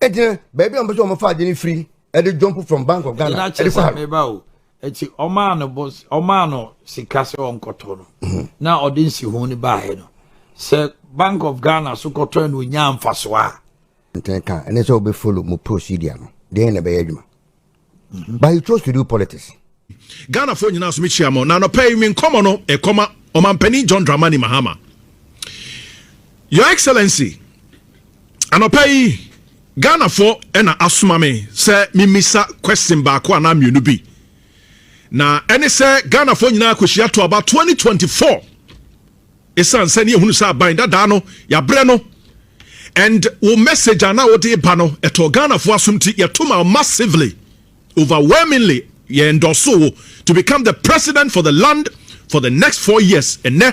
Baby, I'm so much free at the jump from Bank of Ghana. It's Omano boss, Omano, Sicasio on Cotono. Now, Odinsi, who only buy, Sir Bank of Ghana, so Coton with Yam Faswa. And it's all be full of procedure. They ain't a bedroom. But he chose to do politics. Ghana for nyina so me chiamo na no pay me nkomo no e koma omampani John Dramani Mahama. Your Excellency, anopay Ghana for ena asoma me say me misa question back one amienu bi. Na ene say Ghana for nyina akohia to about 2024. Esan say ne ehunu say aban dada no ya bre no. And wo message ana wo de ba no eto Ghana for asumti ye toma massively, overwhelmingly ye endorse to become the president for the land for the next 4 years. And ne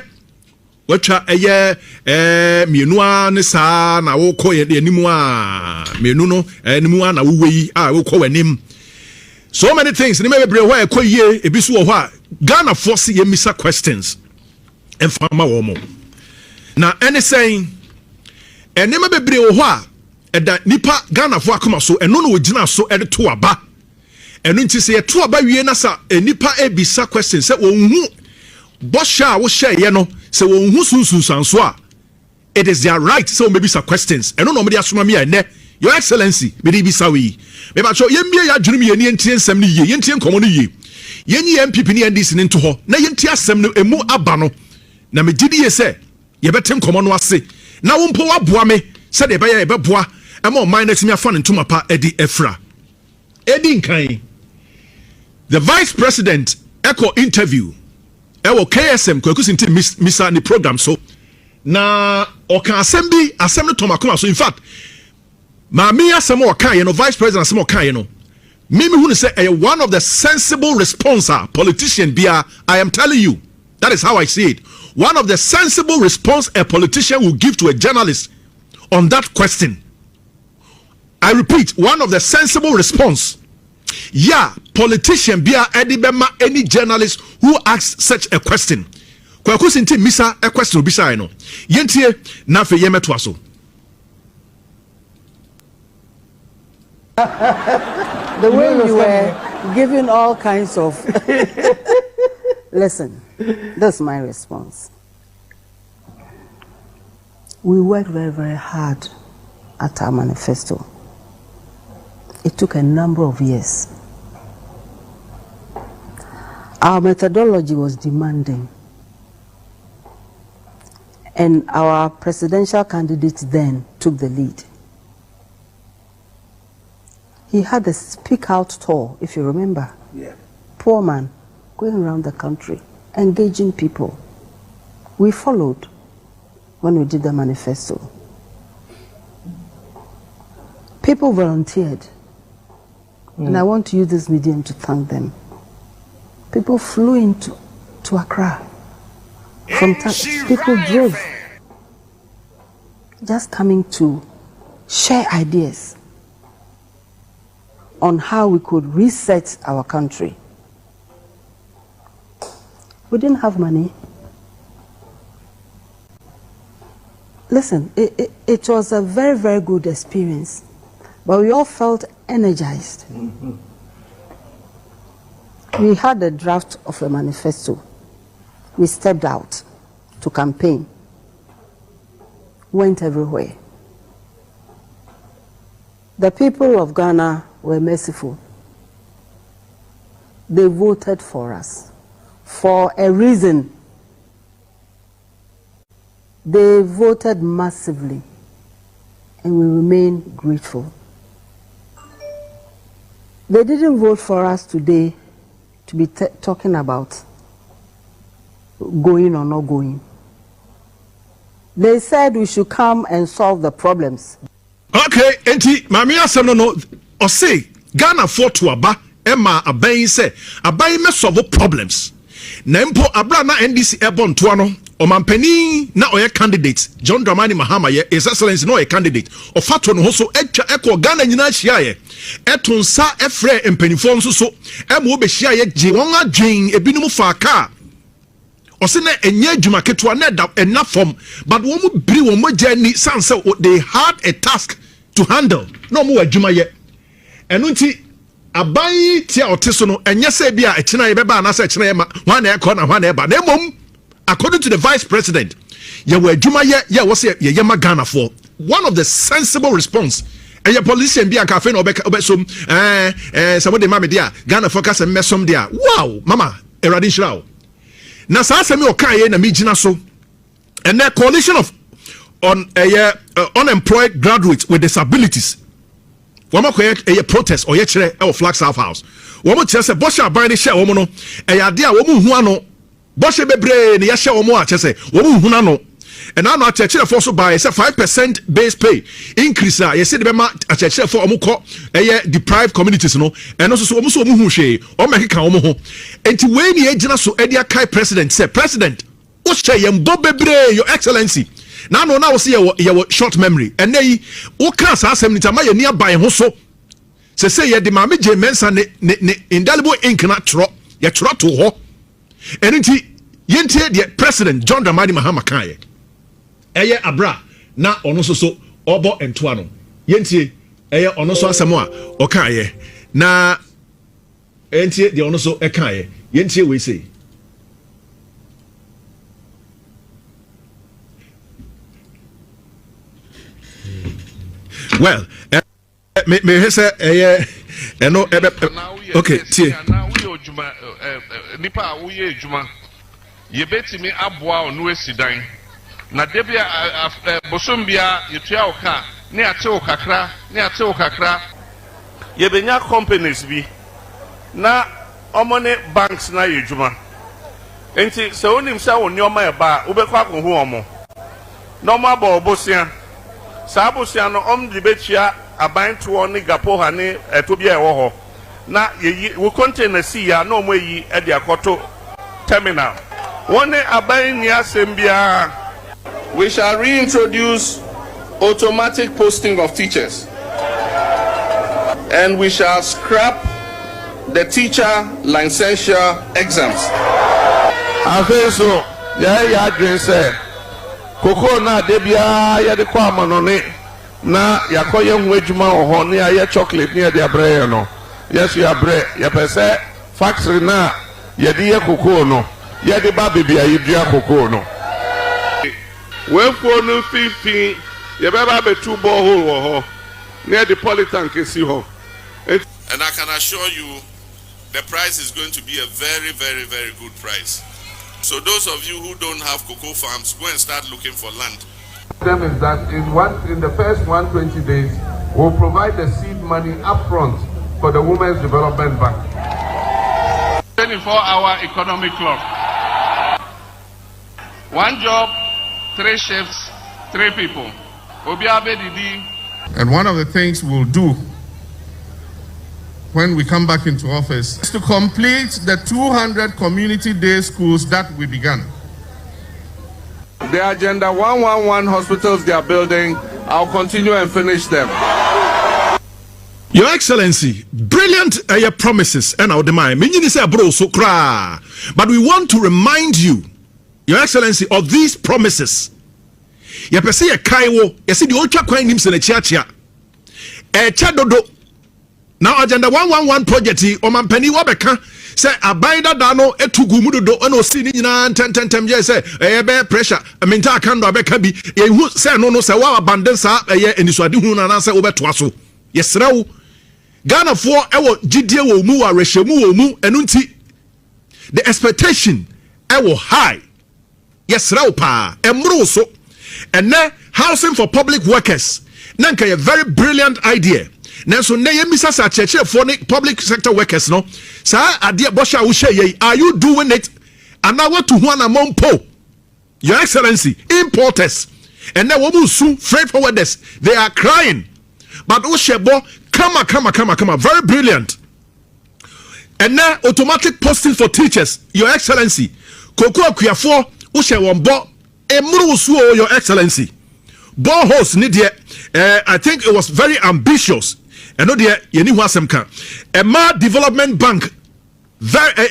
wacha mienua ne sa na wo ko ye nimu a mienu no nimu a na wo yi a wo ko wanim. So many things ni me bre where ko ye ebisu wo ho Ghana force ye misa questions and fama wo mo na any saying ene me bre wo ho a eda nipa Ghana fo akoma so eno no ogina so ede to aba. Enu nti se yeto aba wie na sa enipa ebisa question se wonhu bosha wo share ye no se wonhu sunsunsanso a it is their right so maybe some questions enu no me dia soma me ene Your Excellency me di bisa we me ba cho yemie ya dwunu me ye ne ntie nsem ne ye yentie nkomo ne ye yenyi MPP ne NDC ne nto ho na yentie asem no emu aba no na me gidi ye se ye bete nkomo no ase na wo mpo waboa me se de be ye be boa e ma man na timi afa ne ntoma pa edi efra edi nkan. The Vice President echo interview ewo KSM kwakusinti misa ni program so na oka assembly no tomakoma so in fact Mami asemo okaye no vice president asemo okaye no. Mimi who say one of the sensible response politician bia, I am telling you. That is how I see it. One of the sensible response a politician will give to a journalist on that question. I repeat, one of the sensible response. Yeah, politician bia edibema any journalist who asks such a question. Kwa kusinti misa a question bisa no. Yentie na fe yemeto aso. The way you were giving all kinds of listen, that's my response. We worked very, very hard at our manifesto. It took a number of years. Our methodology was demanding, and our presidential candidate then took the lead. He had a speak out tour, if you remember. Yeah. Poor man, going around the country, engaging people. We followed when we did the manifesto. People volunteered. And I want to use this medium to thank them. People flew into Accra. People drove. Just coming to share ideas on how we could reset our country. We didn't have money. Listen, it was a very, very good experience, but we all felt energized. Mm-hmm. We had a draft of a manifesto. We stepped out to campaign, went everywhere. The people of Ghana were merciful. They voted for us for a reason. They voted massively, and we remain grateful. They didn't vote for us today to be talking about going or not going. They said we should come and solve the problems. Okay, enti mami asem no o say Ghana for to aba Emma abayin say abayin me solve problems. Na mpo abra na NDC ebon to ano o mampani na oye candidate John Dramani Mahama ye His Excellency no oye candidate o fato no so etwa eko Ghana nyina hia ye etonsa efre empanifo nso so emo be hia ye gye won adwen ebinum fa aka o se na enye adwuma keto na da ena form but wo mu biri wo mo jani sanse they had a task to handle no mo adwuma ye eno nti abai tia oteso no enye se bia ekina ye beba na se ekina ye ma hwan na ekọ na hwan na eba na emom according to the vice president ye wa adwuma ye wo se ye ma Ghana for one of the sensible response and your politician be a cafe no obesom somebody mama dia Ghana focus and mesom dia wow mama eradi shraw na sa asemi okaye na migina so and the coalition of unemployed graduates with disabilities woman ko a protest or ye kire e Flagstaff House woman kire se bosha ban de share woman no e ya de a woman hu ano bosha bebre ne ya share woman a kire se woman hu ano and now a church for so by 5% base pay increase you see the bema a church for omuko deprived communities no and also so omu hu hwe o make kan omu ho enti we ni agina so e dia kai president say president o share yem bo bebre your excellency now no see your short memory and nay o kan sa asem nita ma ye ni aban ho so say ye de ma me je mensa ne indelible ink na tro ye tro to ho and enti yentie the president John Dramani Mahama kan ye eye abra na ono so obo entoa no yentie eye ono so asem a o kan ye na entie de ono so e kan ye yentie we say well me say eno okay tie na we ojuma nipa we ejuma ye betimi aboa onu esidan na debia bosombia yetua oka ne ate okakra ye benya companies bi na omone banks na yejuma enti se onim se woni oma e ba ubekwa ko hu omo no ma ba obosia sa abosia no om de betua abantoɔ ne gapoha ne ɛto bi a ɛwɔ hɔ na yɛyi wo container si ya na ɔmo yi ɛde akɔto terminal wɔn ne aban ni asɛm biara. We shall reintroduce automatic posting of teachers, and we shall scrap the teacher licensure exams. Afeso ya adwene sɛ koko na de bia ya de kwa amanone na yakɔyɛ ho adwuma wɔ hɔ ne ayɛ chocolate ne de abrɛ yɛ no yes ya abrɛ ya pɛsɛ factory na ya de yɛ koko no ya de ba bebi ayi dua koko no wefo no fifi ya bɛba betu borehole wɔ hɔ ne de polytank si hɔ. And I can assure you the price is going to be a very, very, very good price. So those of you who don't have cocoa farms, go and start looking for land. Them is that in the first 120 days, we'll provide the seed money upfront for the Women's Development Bank. 24-hour economic clock. 1 job, 3 shifts, 3 people. And one of the things we'll do when we come back into office is to complete the 200 community day schools that we began. The Agenda 111 hospitals they are building, I'll continue and finish them. Your Excellency, brilliant your promises and our demand. But we want to remind you, Your Excellency, of these promises. Ya pese ya kaiwo, ya si di ocha kwa nimse ne chiachia. Chadodo. Now Agenda 111 project omampani wabeka say abaida dano etugu mudodo ono si ni nyina tentem je say be pressure aminta akando abeka bi ye say no say wa abandon sa ye enisuade hu na say obeto so yesrew Ghana for ewo gidie wo mu wa rehemu wo mu enu nti the expectation ewo high yesrew pa emro so and housing for public workers nanka a very brilliant idea. Nanso na yemisa sa cheche for public sector workers no sa ade bosha wo hye are you doing it and now what to hu na mompo Your Excellency importers and now wo su freight forwarders they are crying but wo shebo come very brilliant and now automatic posting for teachers Your Excellency koko akuafo wo hye wonbo emru su Your Excellency boreholes ni de I think it was very ambitious. And no dear, yeni wasemka. Emma Development Bank,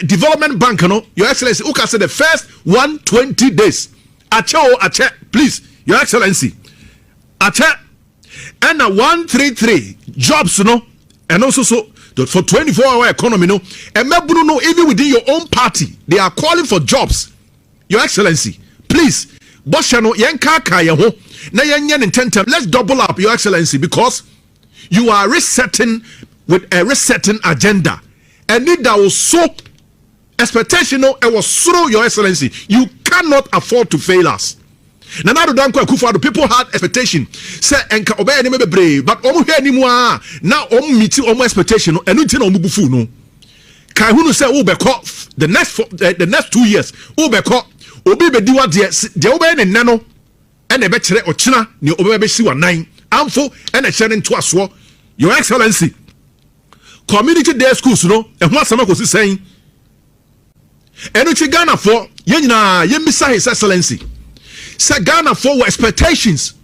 Development Bank, no, Your Excellency. Uka said the first 120 days. Ache, please, Your Excellency. Ache, and a 133 jobs, no, and also so for 24-hour economy, no. And no, even within your own party, they are calling for jobs. Your Excellency, please, Boshano yenka kaya ho na yenyen intentem. Let's double up, Your Excellency, because you are resetting with a resetting agenda. And it that was so expectation, it was so, Your Excellency. You cannot afford to fail us. Now people had expectation. Say enka obey any brave, but omu here ni mua. Now meeting expectation and no bufu no. Kai hunu say the next 2 years. Obi be diwa de obey ne nano and ebe chere ochina ni obi be si wa 9. Amfo and a sharing to us. Your Excellency, community day schools, no, and what some was saying. And which Ghana for Yenina, Yemisa His Excellency. Say Ghana for expectations.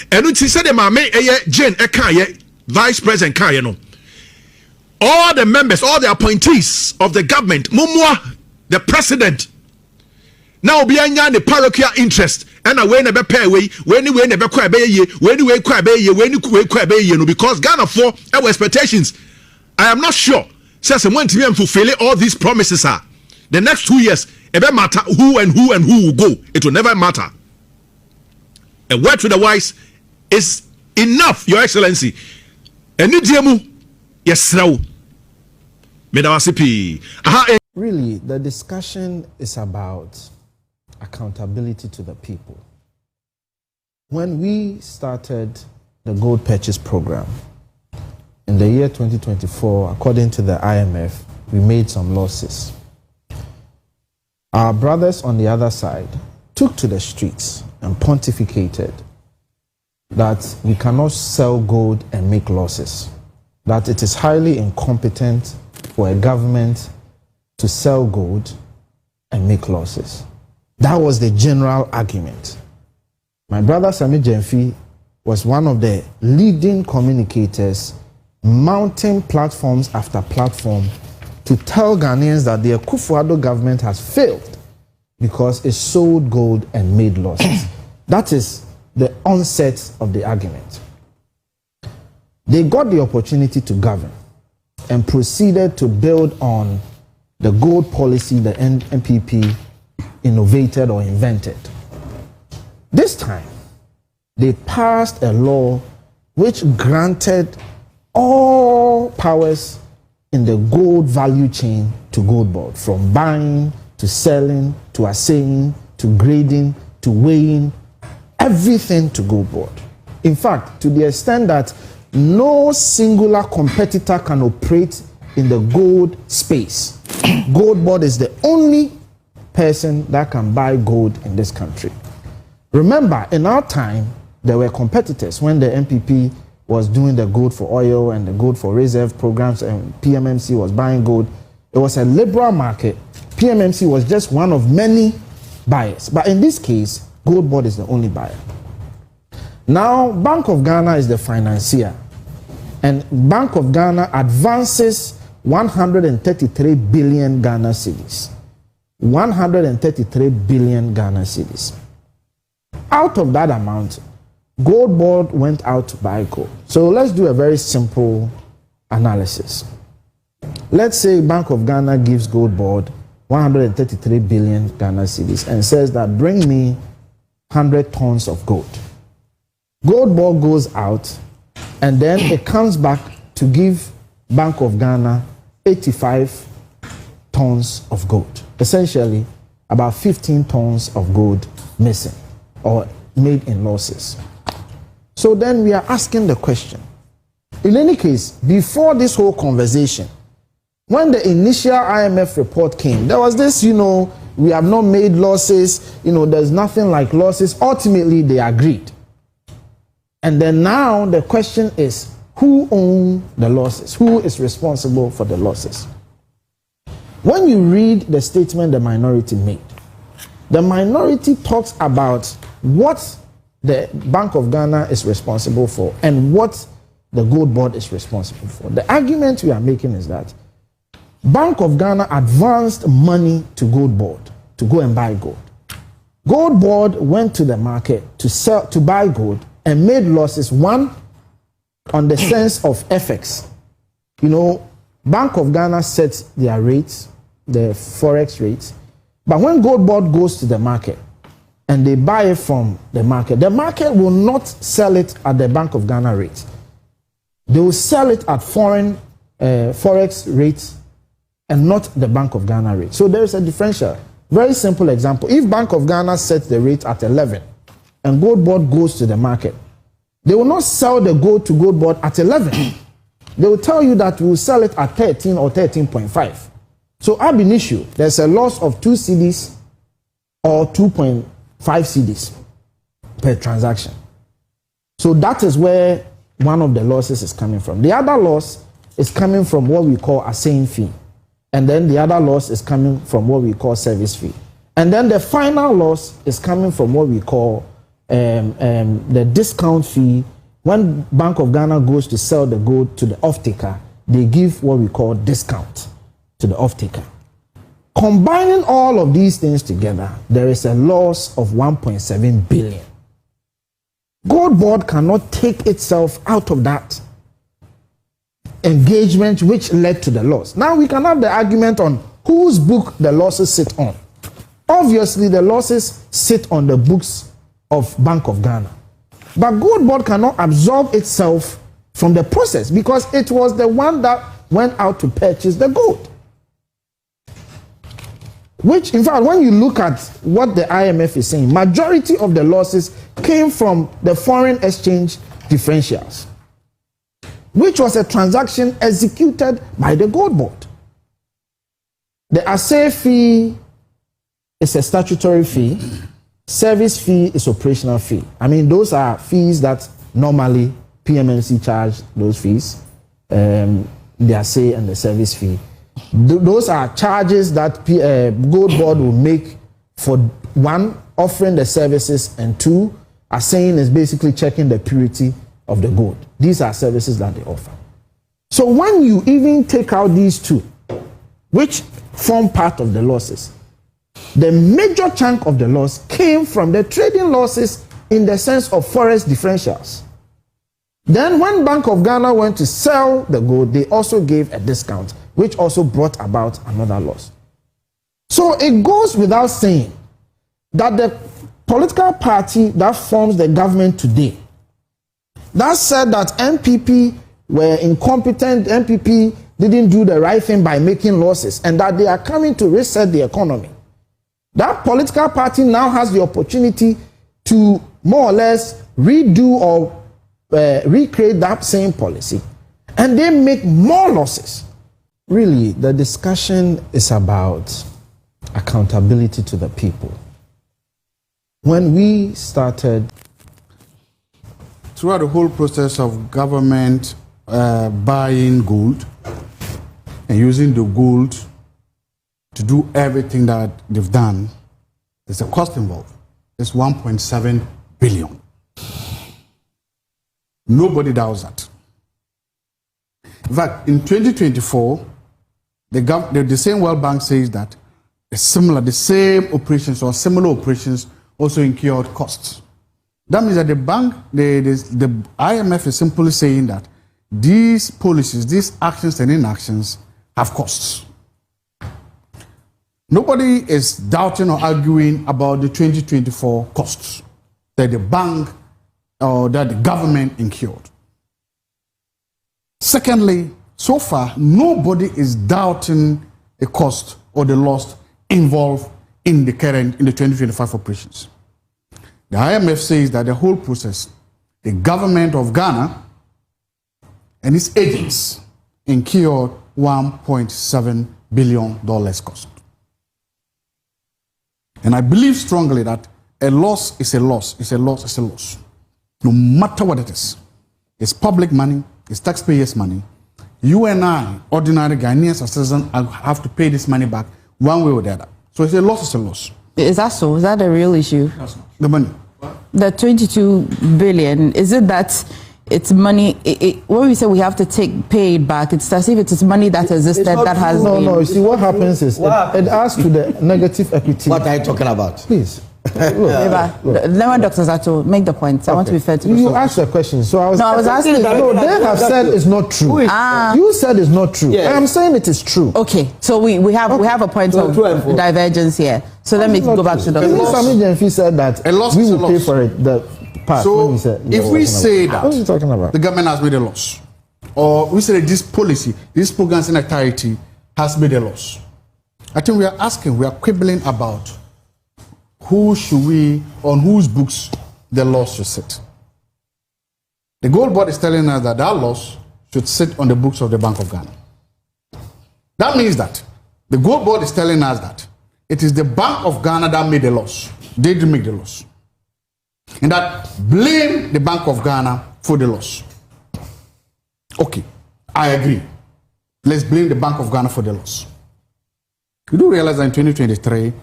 And which he said, Mame, Jane Ekaye, Vice President Kayano. All the members, all the appointees of the government, Mumwa, the President. Now be the parochial interest. And I when never pay away, when you never quite pay ye, when you quite pay ye, when you quite pay ye, because Ghana for our expectations. I am not sure. Says when to fulfill all these promises are the next 2 years, it doesn't matter who will go, it will never matter. A word to the wise is enough, Your Excellency. And yes, really, the discussion is about accountability to the people. When we started the gold purchase program in the year 2024, according to the IMF, we made some losses. Our brothers on the other side took to the streets and pontificated that we cannot sell gold and make losses, that it is highly incompetent for a government to sell gold and make losses. That was the general argument. My brother Sammy Gyamfi was one of the leading communicators, mounting platforms after platform to tell Ghanaians that the Akufo-Addo government has failed because it sold gold and made losses. That is the onset of the argument. They got the opportunity to govern and proceeded to build on the gold policy the NPP innovated or invented. This time, they passed a law which granted all powers in the gold value chain to Goldbod, from buying to selling to assaying to grading to weighing, everything to Goldbod. In fact, to the extent that no singular competitor can operate in the gold space. Goldbod is the only person that can buy gold in this country. Remember, in our time, there were competitors when the NPP was doing the gold for oil and the gold for reserve programs, and PMMC was buying gold. It was a liberal market. PMMC was just one of many buyers. But in this case, Goldbod is the only buyer. Now, Bank of Ghana is the financier. And Bank of Ghana advances 133 billion Ghana cedis. 133 billion Ghana cedis. Out of that amount, Goldbod went out to buy gold. So let's do a very simple analysis. Let's say Bank of Ghana gives Goldbod 133 billion Ghana cedis and says that bring me 100 tons of gold. Goldbod goes out and then it comes back to give Bank of Ghana 85 tons of gold. Essentially, about 15 tons of gold missing or made in losses. So then we are asking the question. In any case, before this whole conversation, when the initial IMF report came, there was this, we have not made losses, there's nothing like losses. Ultimately, they agreed. And then now the question is, who owns the losses? Who is responsible for the losses? When you read the statement the minority made, the minority talks about what the Bank of Ghana is responsible for and what the Goldbod is responsible for. The argument we are making is that Bank of Ghana advanced money to Goldbod to go and buy gold. Goldbod went to the market to buy gold and made losses. One, on the sense of FX. Bank of Ghana sets their rates, the forex rates. But when Goldbod goes to the market and they buy it from the market will not sell it at the Bank of Ghana rate. They will sell it at foreign forex rates and not the Bank of Ghana rate. So there is a differential. Very simple example. If Bank of Ghana sets the rate at 11 and Goldbod goes to the market, they will not sell the gold to Goldbod at 11. They will tell you that we will sell it at 13 or 13.5. So ab initio, there's a loss of 2 cedis or 2.5 cedis per transaction. So that is where one of the losses is coming from. The other loss is coming from what we call assaying fee. And then the other loss is coming from what we call service fee. And then the final loss is coming from what we call the discount fee. When Bank of Ghana goes to sell the gold to the off-taker, they give what we call discount to the off-taker. Combining all of these things together, there is a loss of 1.7 billion. Goldbod cannot take itself out of that engagement which led to the loss. Now we can have the argument on whose book the losses sit on. Obviously, the losses sit on the books of Bank of Ghana. But Goldbod cannot absolve itself from the process because it was the one that went out to purchase the gold. Which, in fact, when you look at what the IMF is saying, majority of the losses came from the foreign exchange differentials, which was a transaction executed by the Goldbod. The assay fee is a statutory fee. Service fee is operational fee. I mean, those are fees that normally PMNC charge those fees, their say and the service fee. Those are charges that Goldbod will make for one, offering the services, and two, assaying is basically checking the purity of the gold. These are services that they offer. So when you even take out these two, which form part of the losses, the major chunk of the loss came from the trading losses in the sense of forex differentials. Then when Bank of Ghana went to sell the gold, they also gave a discount, which also brought about another loss. So it goes without saying that the political party that forms the government today, that said that MPP were incompetent, MPP didn't do the right thing by making losses, and that they are coming to reset the economy. That political party now has the opportunity to more or less redo or recreate that same policy, and they make more losses. Really, the discussion is about accountability to the people. When we started, throughout the whole process of government buying gold and using the gold to do everything that they've done, there's a cost involved. It's 1.7 billion. Nobody doubts that. In fact, in 2024, the same World Bank says that the same operations or similar operations also incurred costs. That means that the IMF is simply saying that these policies, these actions and inactions have costs. Nobody is doubting or arguing about the 2024 costs that the bank or that the government incurred. Secondly, so far, nobody is doubting the cost or the loss involved in the 2025 operations. The IMF says that the whole process, the government of Ghana and its agents incurred $1.7 billion cost. And I believe strongly that a loss is a loss, is a loss, is a loss. No matter what it is. It's public money, it's taxpayers' money. You and I, ordinary Ghanaians as citizens, have to pay this money back one way or the other. So it's a loss, it's a loss. Is that so? Is that a real issue? The money. The 22 billion, is it that it's money, when we say we have to pay it back, it's as if it is money that existed that has been... No, you see, what happens is it adds to the negative equity. What are you talking about? Please. Never Dr. Zato, make the point. I want to be fair to you. You asked a question, so I was asking. No, they have said it's not true. You said it's not true. I am saying it is true. Okay, so we have a point of divergence here. So let me go back to Dr. Sammy Gyamfi said that we will pay for it. The part. So if we say that, what are you talking about? The government has made a loss, or we say that this policy, these programs in entirety has made a loss, I think we are quibbling about on whose books the loss should sit. The Goldbod is telling us that loss should sit on the books of the Bank of Ghana. That means that the Goldbod is telling us that it is the Bank of Ghana that made the loss. They didn't make the loss. And that blame the Bank of Ghana for the loss. Okay, I agree. Let's blame the Bank of Ghana for the loss. You do realize that in 2023,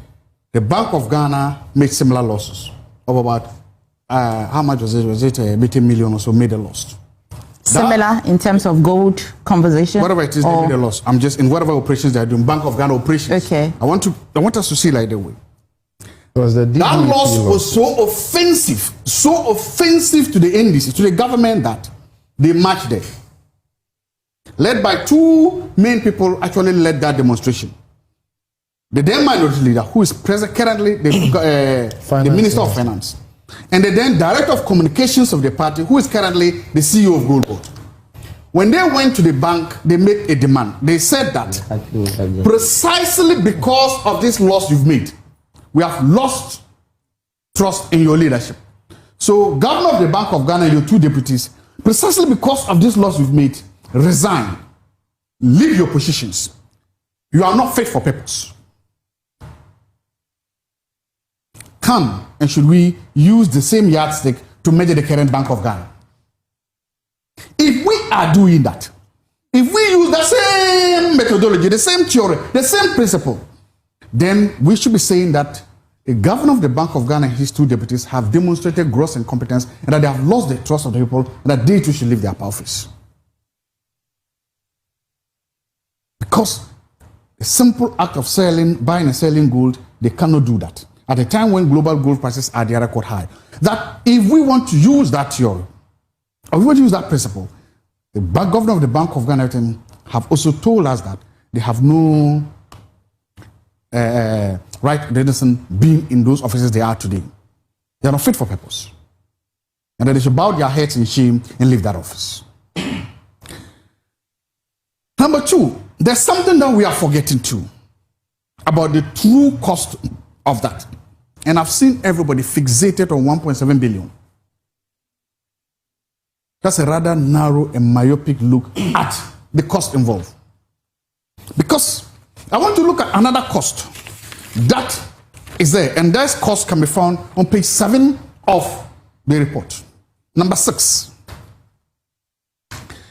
the Bank of Ghana made similar losses of about, how much was it? Was it 80 million or so made a loss? Similar in terms of gold conversation? Whatever it is, they made a loss. I'm just in whatever operations they are doing, Bank of Ghana operations. Okay. I want us to see like that way. That loss was so offensive to the NDC, to the government, that they marched there. Led by two main people actually led that demonstration. The then minority leader, who is present currently, the Minister of Finance, and the then Director of Communications of the party, who is currently the CEO of Goldbod. When they went to the bank, they made a demand. They said that precisely because of this loss you've made, we have lost trust in your leadership. So, Governor of the Bank of Ghana and your two deputies, precisely because of this loss you've made, resign, leave your positions. You are not fit for purpose. Come, and should we use the same yardstick to measure the current Bank of Ghana? are doing that, if we use the same methodology, the same theory, the same principle, then we should be saying that the governor of the Bank of Ghana and his 2 deputies have demonstrated gross incompetence and that they have lost the trust of the people and that they too should leave their office. Because a simple act of buying and selling gold, they cannot do that. At a time when global gold prices are at their record high. That if we want to use that theory, or we want to use that principle, the governor of the Bank of Ghana have also told us that they have no right reason being in those offices they are today. They are not fit for purpose. And that they should bow their heads in shame and leave that office. Number 2, there's something that we are forgetting too about the true cost of that. And I've seen everybody fixated on 1.7 billion. That's a rather narrow and myopic look at the cost involved. Because I want to look at another cost that is there, and that cost can be found on page 7 of the report. Number 6.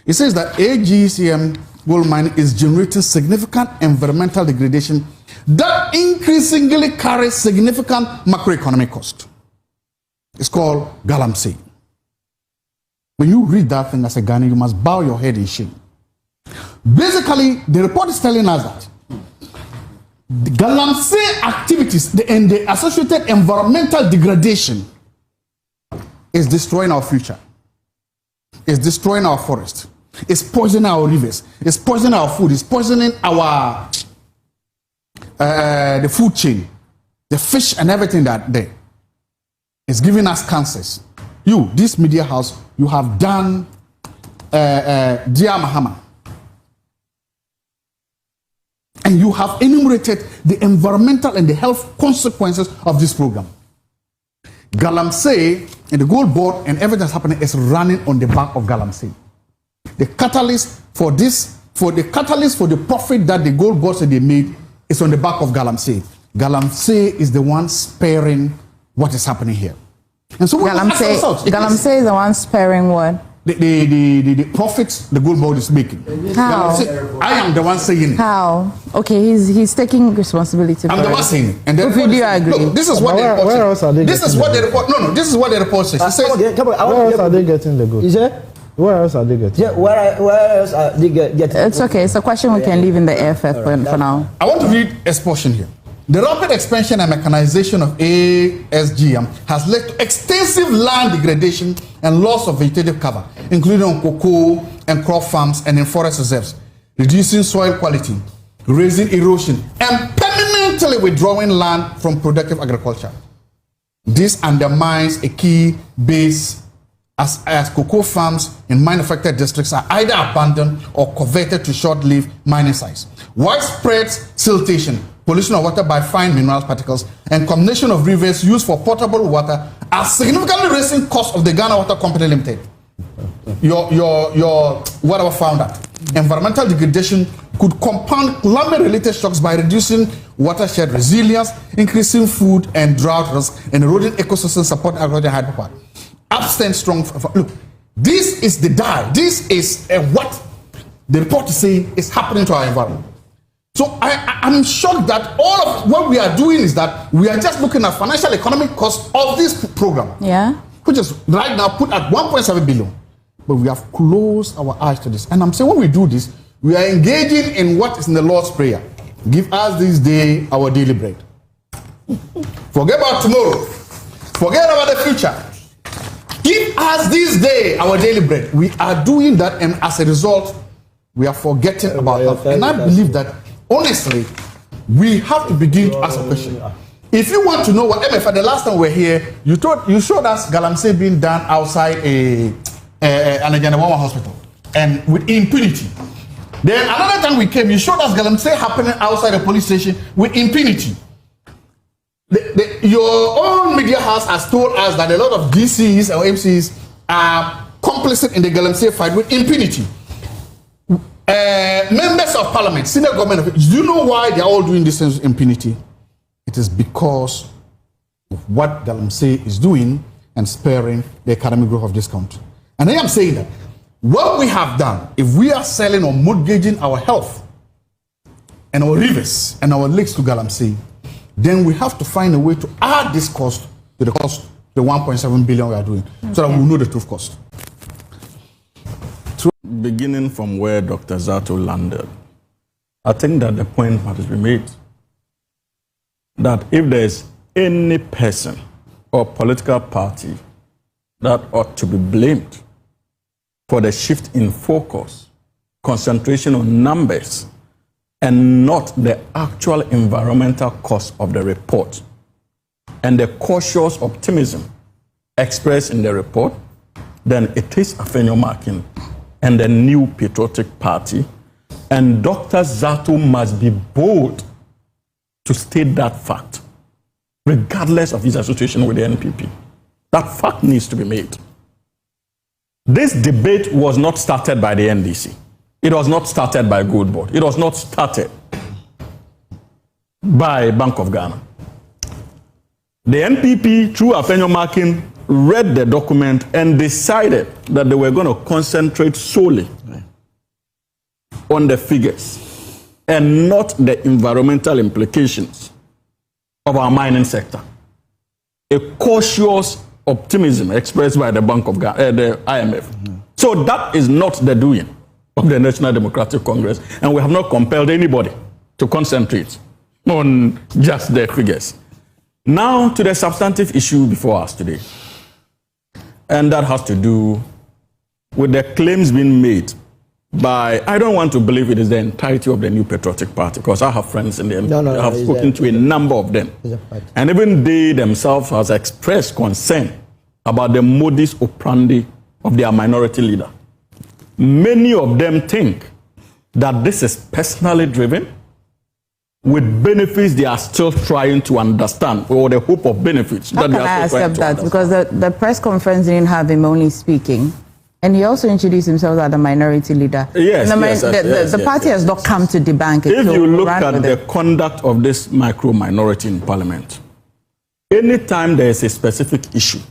It says that AGCM gold mining is generating significant environmental degradation that increasingly carries significant macroeconomic cost. It's called Galamsey. When you read that thing as a Ghanaian, you must bow your head in shame. Basically, the report is telling us that the Galamsey activities and the associated environmental degradation is destroying our future. It's destroying our forest. It's poisoning our rivers. It's poisoning our food. It's poisoning our the food chain, the fish and everything that there. It's giving us cancers. You, this media house, you have done Dear Mahama. And you have enumerated the environmental and the health consequences of this program. Galamsey and the Goldbod and everything that's happening is running on the back of Galamsey. The catalyst for this, for the profit that the Goldbod said they made is on the back of Galamsey. Galamsey is the one sparing what is happening here. And so Galamsey is the one sparing what? The profits the Goldbod is making. How? I am the one saying it. How? Okay, he's taking responsibility for I'm the one saying it. And if you do agree. Look, this is what the report where else are they This is what the report. No, this is what the report says. It says where else are they getting the gold? Is it? Where else are they getting? Yeah, where else are they getting? It's okay. It's a question we can leave in the air for now. I want to read a portion here. The rapid expansion and mechanization of ASGM has led to extensive land degradation and loss of vegetative cover, including on cocoa and crop farms and in forest reserves, reducing soil quality, raising erosion, and permanently withdrawing land from productive agriculture. This undermines a key base as cocoa farms in mine-affected districts are either abandoned or converted to short-lived mining sites. Widespread siltation, pollution of water by fine mineral particles, and combination of rivers used for potable water are significantly raising costs of the Ghana Water Company Limited. Your whatever found that environmental degradation could compound climate-related shocks by reducing watershed resilience, increasing food and drought risk, and eroding ecosystem support agriculture hydropower. Abstain strong. Look, this is the die. This is what the report is saying is happening to our environment. So I'm shocked that all of what we are doing is that we are just looking at financial economic cost of this program. Yeah. Which is right now put at 1.7 billion. But we have closed our eyes to this. And I'm saying when we do this, we are engaging in what is in the Lord's Prayer. Give us this day our daily bread. Forget about tomorrow. Forget about the future. Give us this day our daily bread. We are doing that, and as a result, we are forgetting about that. And I believe that, honestly, we have to begin to ask a question. If you want to know what MFA, the last time we were here, you showed us Galamsey being done outside an Aganawawa hospital, and with impunity. Then another time we came, you showed us Galamsey happening outside a police station with impunity. Your own media house has told us that a lot of DCs or MCs are complicit in the Galamsey fight with impunity. Members of parliament, senior government, do you know why they are all doing this with impunity? It is because of what Galamsey is doing and sparing the economic growth of this country. And I am saying that What we have done, if we are selling or mortgaging our health and our rivers and our lakes to Galamsey, then we have to find a way to add this cost to the 1.7 billion we are doing, so that we know the true cost. Beginning from where Dr. Zato landed, I think that the point must be made that if there is any person or political party that ought to be blamed for the shift in focus, concentration on numbers, and not the actual environmental cost of the report, and the cautious optimism expressed in the report, then it is Sh0cking and the new patriotic party, and Dr. Zato must be bold to state that fact, regardless of his association with the NPP. That fact needs to be made. This debate was not started by the NDC. It was not started by Goldbod. It was not started by Bank of Ghana. The NPP, through Sh0cking, read the document and decided that they were going to concentrate solely on the figures and not the environmental implications of our mining sector. A cautious optimism expressed by the Bank of Ghana, the IMF. So that is not the doing of the National Democratic Congress, and we have not compelled anybody to concentrate on just the figures. Now to the substantive issue before us today, and that has to do with the claims being made by, I don't want to believe it is the entirety of the New Patriotic Party, because I have friends in the NPP. I have spoken to a number of them. And even they themselves has expressed concern about the modus operandi of their minority leader. Many of them think that this is personally driven with benefits they are still trying to understand, or the hope of benefits. How that can they I are still accept trying that? to Because the press conference didn't have him only speaking. And he also introduced himself as the minority leader. Yes, the party has not come to debunk it. If so you look run at with the it. conduct of this micro-minority in Parliament, anytime there is a specific issue,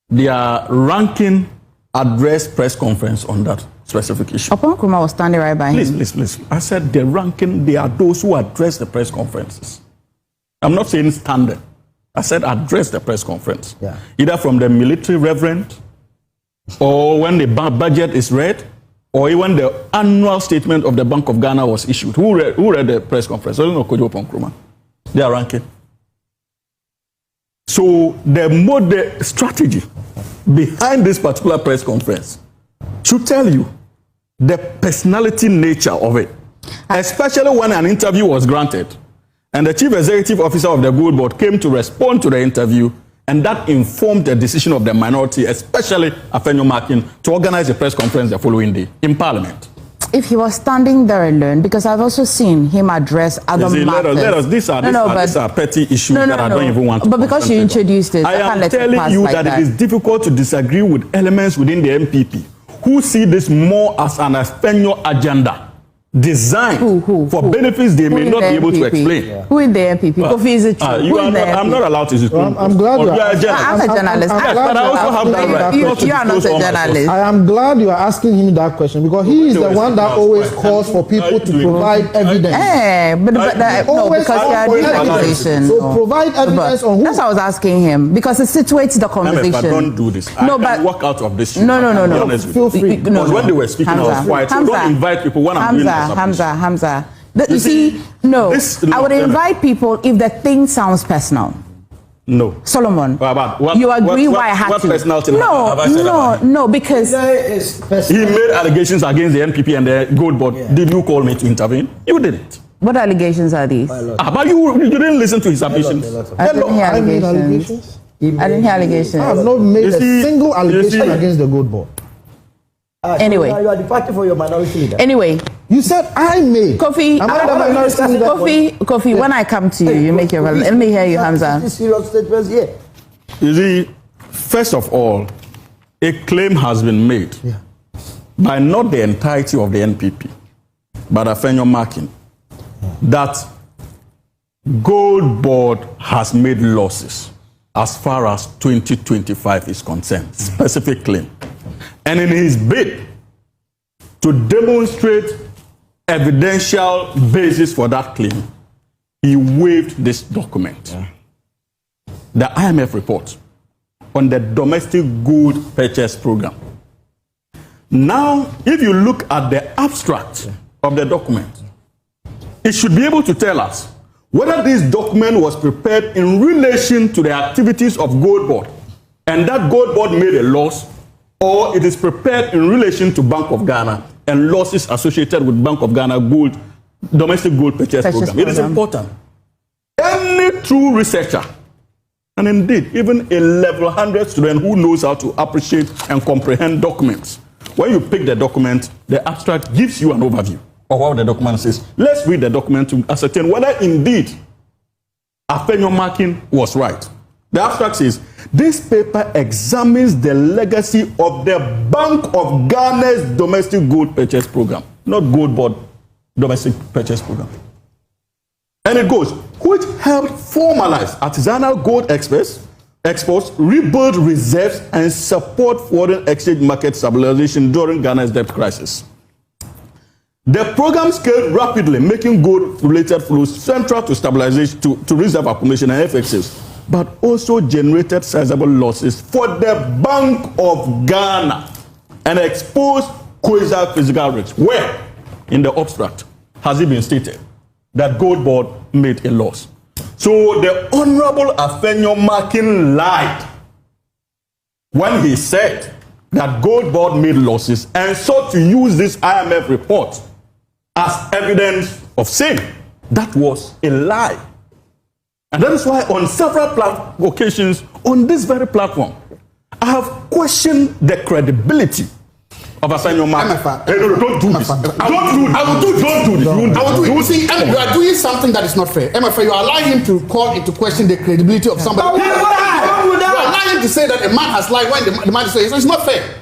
their ranking address press conference on that specific issue. Upon Kuma was standing right by him. Please. I said the ranking, they are those who address the press conferences. I'm not saying standing. I said address the press conference. Yeah. Either from the military reverend, or when the budget is read, or even the annual statement of the Bank of Ghana was issued. Who read the press conference? I don't know, Kojo Ponkruma. They are ranking. So the strategy behind this particular press conference should tell you the personality nature of it, especially when an interview was granted and the chief executive officer of the Goldbod came to respond to the interview, and that informed the decision of the minority, especially Sh0cking, to organize a press conference the following day in Parliament. If he was standing there alone, because I've also seen him address other matters. Let us, these are petty issues that I don't even want to. But because you introduced it, I am telling you that it is difficult to disagree with elements within the NPP who see this more as an Sh0 agenda designed for benefits they may not be able to explain. Who in the NPP? Kofi, is it true? I'm not allowed to disclose. I'm glad you are. I'm a journalist. But I also have that right. You are not a journalist. I am glad you are asking him that question, because he is the one that always calls for people to provide evidence. No, because you are doing accusation. So provide evidence on who. That's what I was asking him, because it situates the conversation. Don't do this. No, I can walk out of this. No. Feel free. Because when they were speaking, I was quiet. So don't invite people when I'm doing Hamza. You see, I would invite people if the thing sounds personal. No. Solomon, you agree why I had to? No, because he made allegations against the NPP and the Goldbod. Yeah. Did you call me to intervene? You didn't. What allegations are these? But you didn't listen to his submissions. I didn't hear allegations. I didn't hear allegations. I have not made a single allegation against the Goldbod. Anyway, you are the party for your minority leader. Anyway, you said I made. Kofi, when I come to you, you make your. Let me hear you, Hamza. Serious statements here. You see, first of all, a claim has been made by not the entirety of the NPP, but Sh0cking, that Goldbod has made losses as far as 2025 is concerned. Specific claim. And in his bid to demonstrate evidential basis for that claim, he waived this document. The IMF report on the domestic gold purchase program. Now, if you look at the abstract of the document, it should be able to tell us whether this document was prepared in relation to the activities of Goldbod, and that Goldbod made a loss, or it is prepared in relation to Bank of Ghana and losses associated with Bank of Ghana gold, domestic gold purchase program. It is important. Any true researcher, and indeed even a level 100 student who knows how to appreciate and comprehend documents, when you pick the document, the abstract gives you an overview of what the document says. Let's read the document to ascertain whether indeed Sh0cking was right. The abstract says, this paper examines the legacy of the Bank of Ghana's domestic gold purchase program, not Goldbod domestic purchase program. And it goes, which helped formalize artisanal gold exports, rebuild reserves, and support foreign exchange market stabilization during Ghana's debt crisis. The program scaled rapidly, making gold-related flows central to stabilization, to reserve accumulation and FXs, but also generated sizable losses for the Bank of Ghana and exposed quasi-physical risks. Where, in the abstract, has it been stated that Goldbod made a loss? So the Honorable Sh0cking lied when he said that Goldbod made losses and sought to use this IMF report as evidence of sin. That was a lie. And that is why on several occasions on this very platform, I have questioned the credibility of Sh0cking. Hey, no, don't do this. Don't do this. I will do this. Don't do this. I will do it. See, you are doing something that is not fair. MFA, you are allowing him to call into question the credibility of somebody. You are allowing him to say that a man has lied when the man is saying it's not fair. You're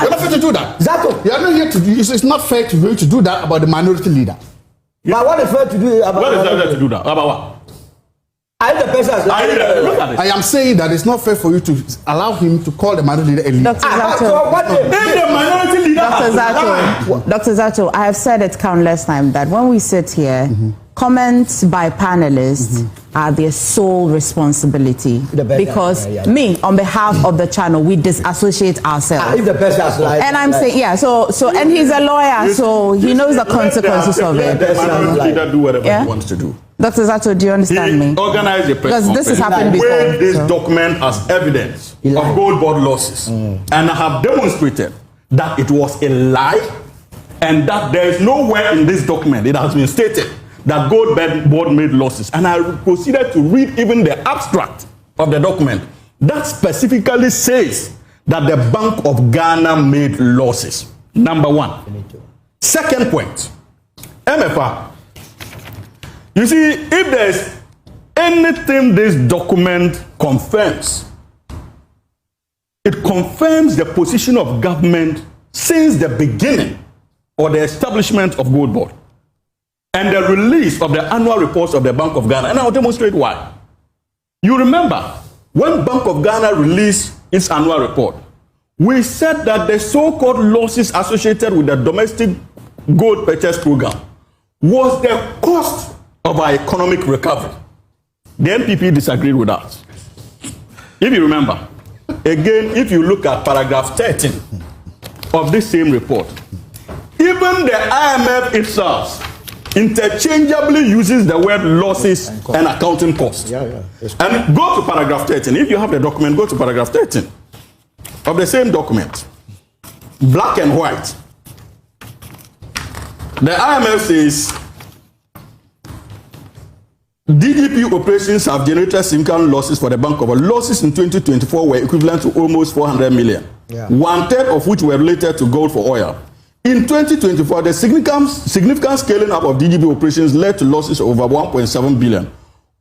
not fair to do that. Zato, you are not here to do. It's not fair to you to do that about the minority leader. But what is fair to do about? What is fair to do that about what? I am saying that it's not fair for you to allow him to call the minority leader a leader. Dr. Zato, I have said it countless times that when we sit here, comments by panelists are their sole responsibility. Because me, on behalf of the channel, we disassociate ourselves. If the person has lied, and I'm saying, yeah, so and he's a lawyer, so he knows the consequences of it. The minority leader do whatever he wants to do. Dr. Zato, do you understand me? Organize a press because this has happened before. This document as evidence of Goldbod losses, and I have demonstrated that it was a lie, and that there is nowhere in this document it has been stated that Goldbod made losses. And I proceeded to read even the abstract of the document that specifically says that the Bank of Ghana made losses. Number one. Second point, MFR. You see, if there's anything this document confirms, it confirms the position of government since the beginning or the establishment of Goldbod and the release of the annual reports of the Bank of Ghana. And I'll demonstrate why. You remember, when Bank of Ghana released its annual report, we said that the so-called losses associated with the domestic gold purchase program was the cost of our economic recovery. The NPP disagreed with us. If you remember, again, if you look at paragraph 13 of this same report, even the IMF itself interchangeably uses the word losses and accounting costs. And go to paragraph 13. If you have the document, go to paragraph 13 of the same document. Black and white. The IMF says, DGP operations have generated significant losses for the Bank of Ghana. Losses in 2024 were equivalent to almost 400 million, one-third of which were related to gold for oil. In 2024, the significant scaling up of DGP operations led to losses of over 1.7 billion,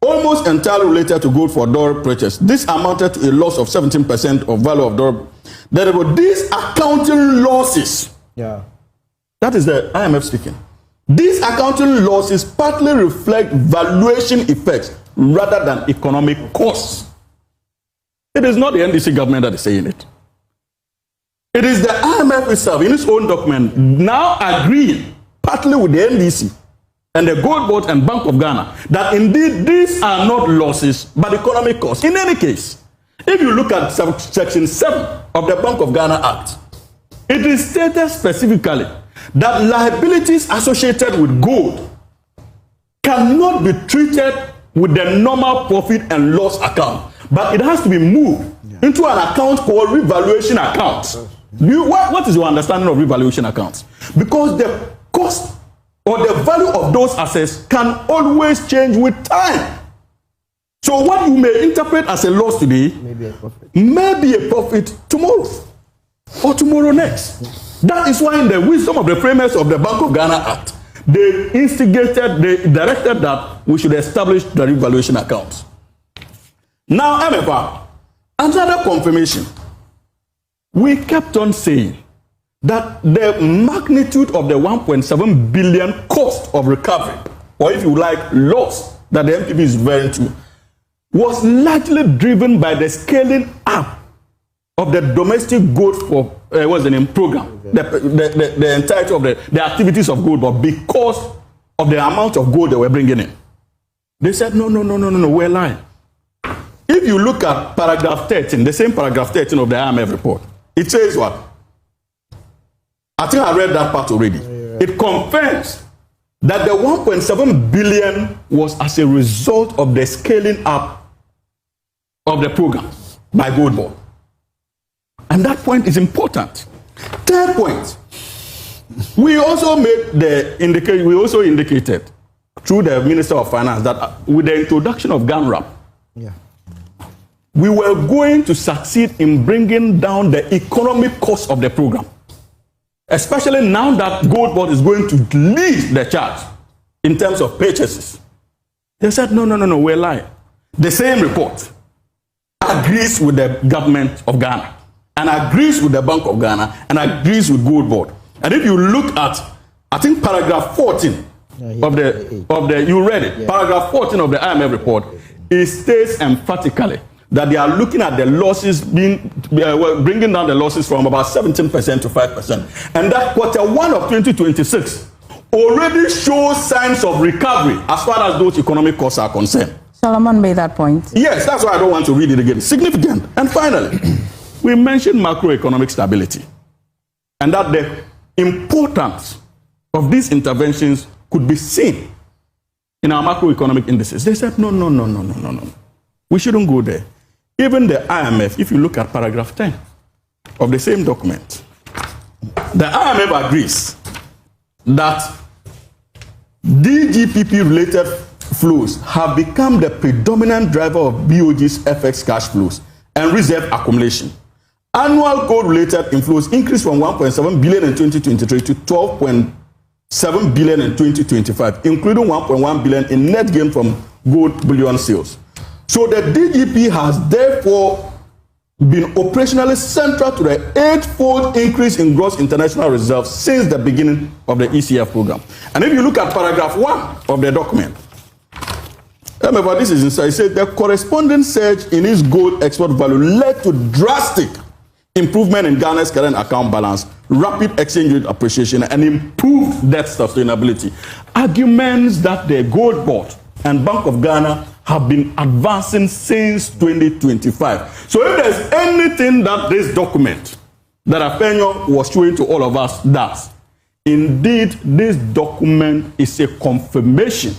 almost entirely related to gold for dollar purchase. This amounted to a loss of 17% of value of dollar. Therefore, these accounting losses, that is the IMF speaking. These accounting losses partly reflect valuation effects rather than economic costs. It is not the NDC government that is saying it. It is the IMF itself, in its own document, now agreeing, partly with the NDC and the Goldbod and Bank of Ghana, that indeed these are not losses, but economic costs. In any case, if you look at Section 7 of the Bank of Ghana Act, it is stated specifically that liabilities associated with gold cannot be treated with the normal profit and loss account, but it has to be moved into an account called revaluation accounts. What is your understanding of revaluation accounts? Because the cost or the value of those assets can always change with time. So what you may interpret as a loss today may be a profit tomorrow or tomorrow next. That is why in the wisdom of the framers of the Bank of Ghana Act, they directed that we should establish the revaluation accounts. Now, MFA, another confirmation. We kept on saying that the magnitude of the 1.7 billion cost of recovery, or if you like, loss that the MPP is referring to, was largely driven by the scaling up of the domestic gold for program, the entirety of the activities of gold, but because of the amount of gold they were bringing in. They said, no, we're lying. If you look at paragraph 13, the same paragraph 13 of the IMF report, it says what? I think I read that part already. It confirms that the 1.7 billion was as a result of the scaling up of the program by Goldbod. And that point is important. Third point, we also indicated through the Minister of Finance that with the introduction of GANRAP, we were going to succeed in bringing down the economic cost of the program. Especially now that Goldbod is going to lead the charge in terms of purchases. They said, no, we're lying. The same report agrees with the government of Ghana, and agrees with the Bank of Ghana, and agrees with Goldbod. And if you look at, I think paragraph 14 of the you read it, paragraph 14 of the IMF report, it states emphatically that they are looking at the losses bringing down the losses from about 17% to 5%. And that quarter 1 of 2026 already shows signs of recovery as far as those economic costs are concerned. Solomon made that point. Yes, that's why I don't want to read it again. Significant. And finally, we mentioned macroeconomic stability and that the importance of these interventions could be seen in our macroeconomic indices. They said, no. We shouldn't go there. Even the IMF, if you look at paragraph 10 of the same document, the IMF agrees that DGPP-related flows have become the predominant driver of BOG's FX cash flows and reserve accumulation. Annual gold-related inflows increased from 1.7 billion in 2023 to 12.7 billion in 2025, including 1.1 billion in net gain from gold bullion sales. So the DGP has therefore been operationally central to the 8-fold increase in gross international reserves since the beginning of the ECF program. And if you look at paragraph 1 of the document, remember this is inside, it says the corresponding surge in its gold export value led to drastic improvement in Ghana's current account balance, rapid exchange rate appreciation, and improved debt sustainability. Arguments that the Goldbod and Bank of Ghana have been advancing since 2025. So if there's anything that this document that Afenyo was showing to all of us does, indeed this document is a confirmation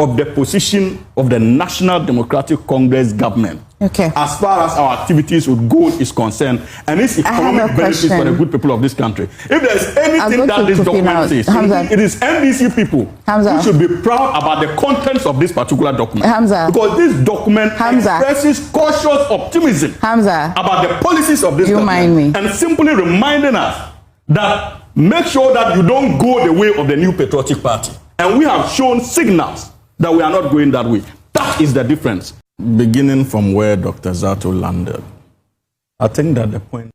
of the position of the National Democratic Congress government as far as our activities with gold is concerned and its economic benefits for the good people of this country. If there's anything that this document says, it is NDC people who should be proud about the contents of this particular document. Because this document expresses cautious optimism about the policies of this government and simply reminding us that make sure that you don't go the way of the New Patriotic Party. And we have shown signals that we are not going that way. That is the difference. Beginning from where Dr. Zato landed, I think that the point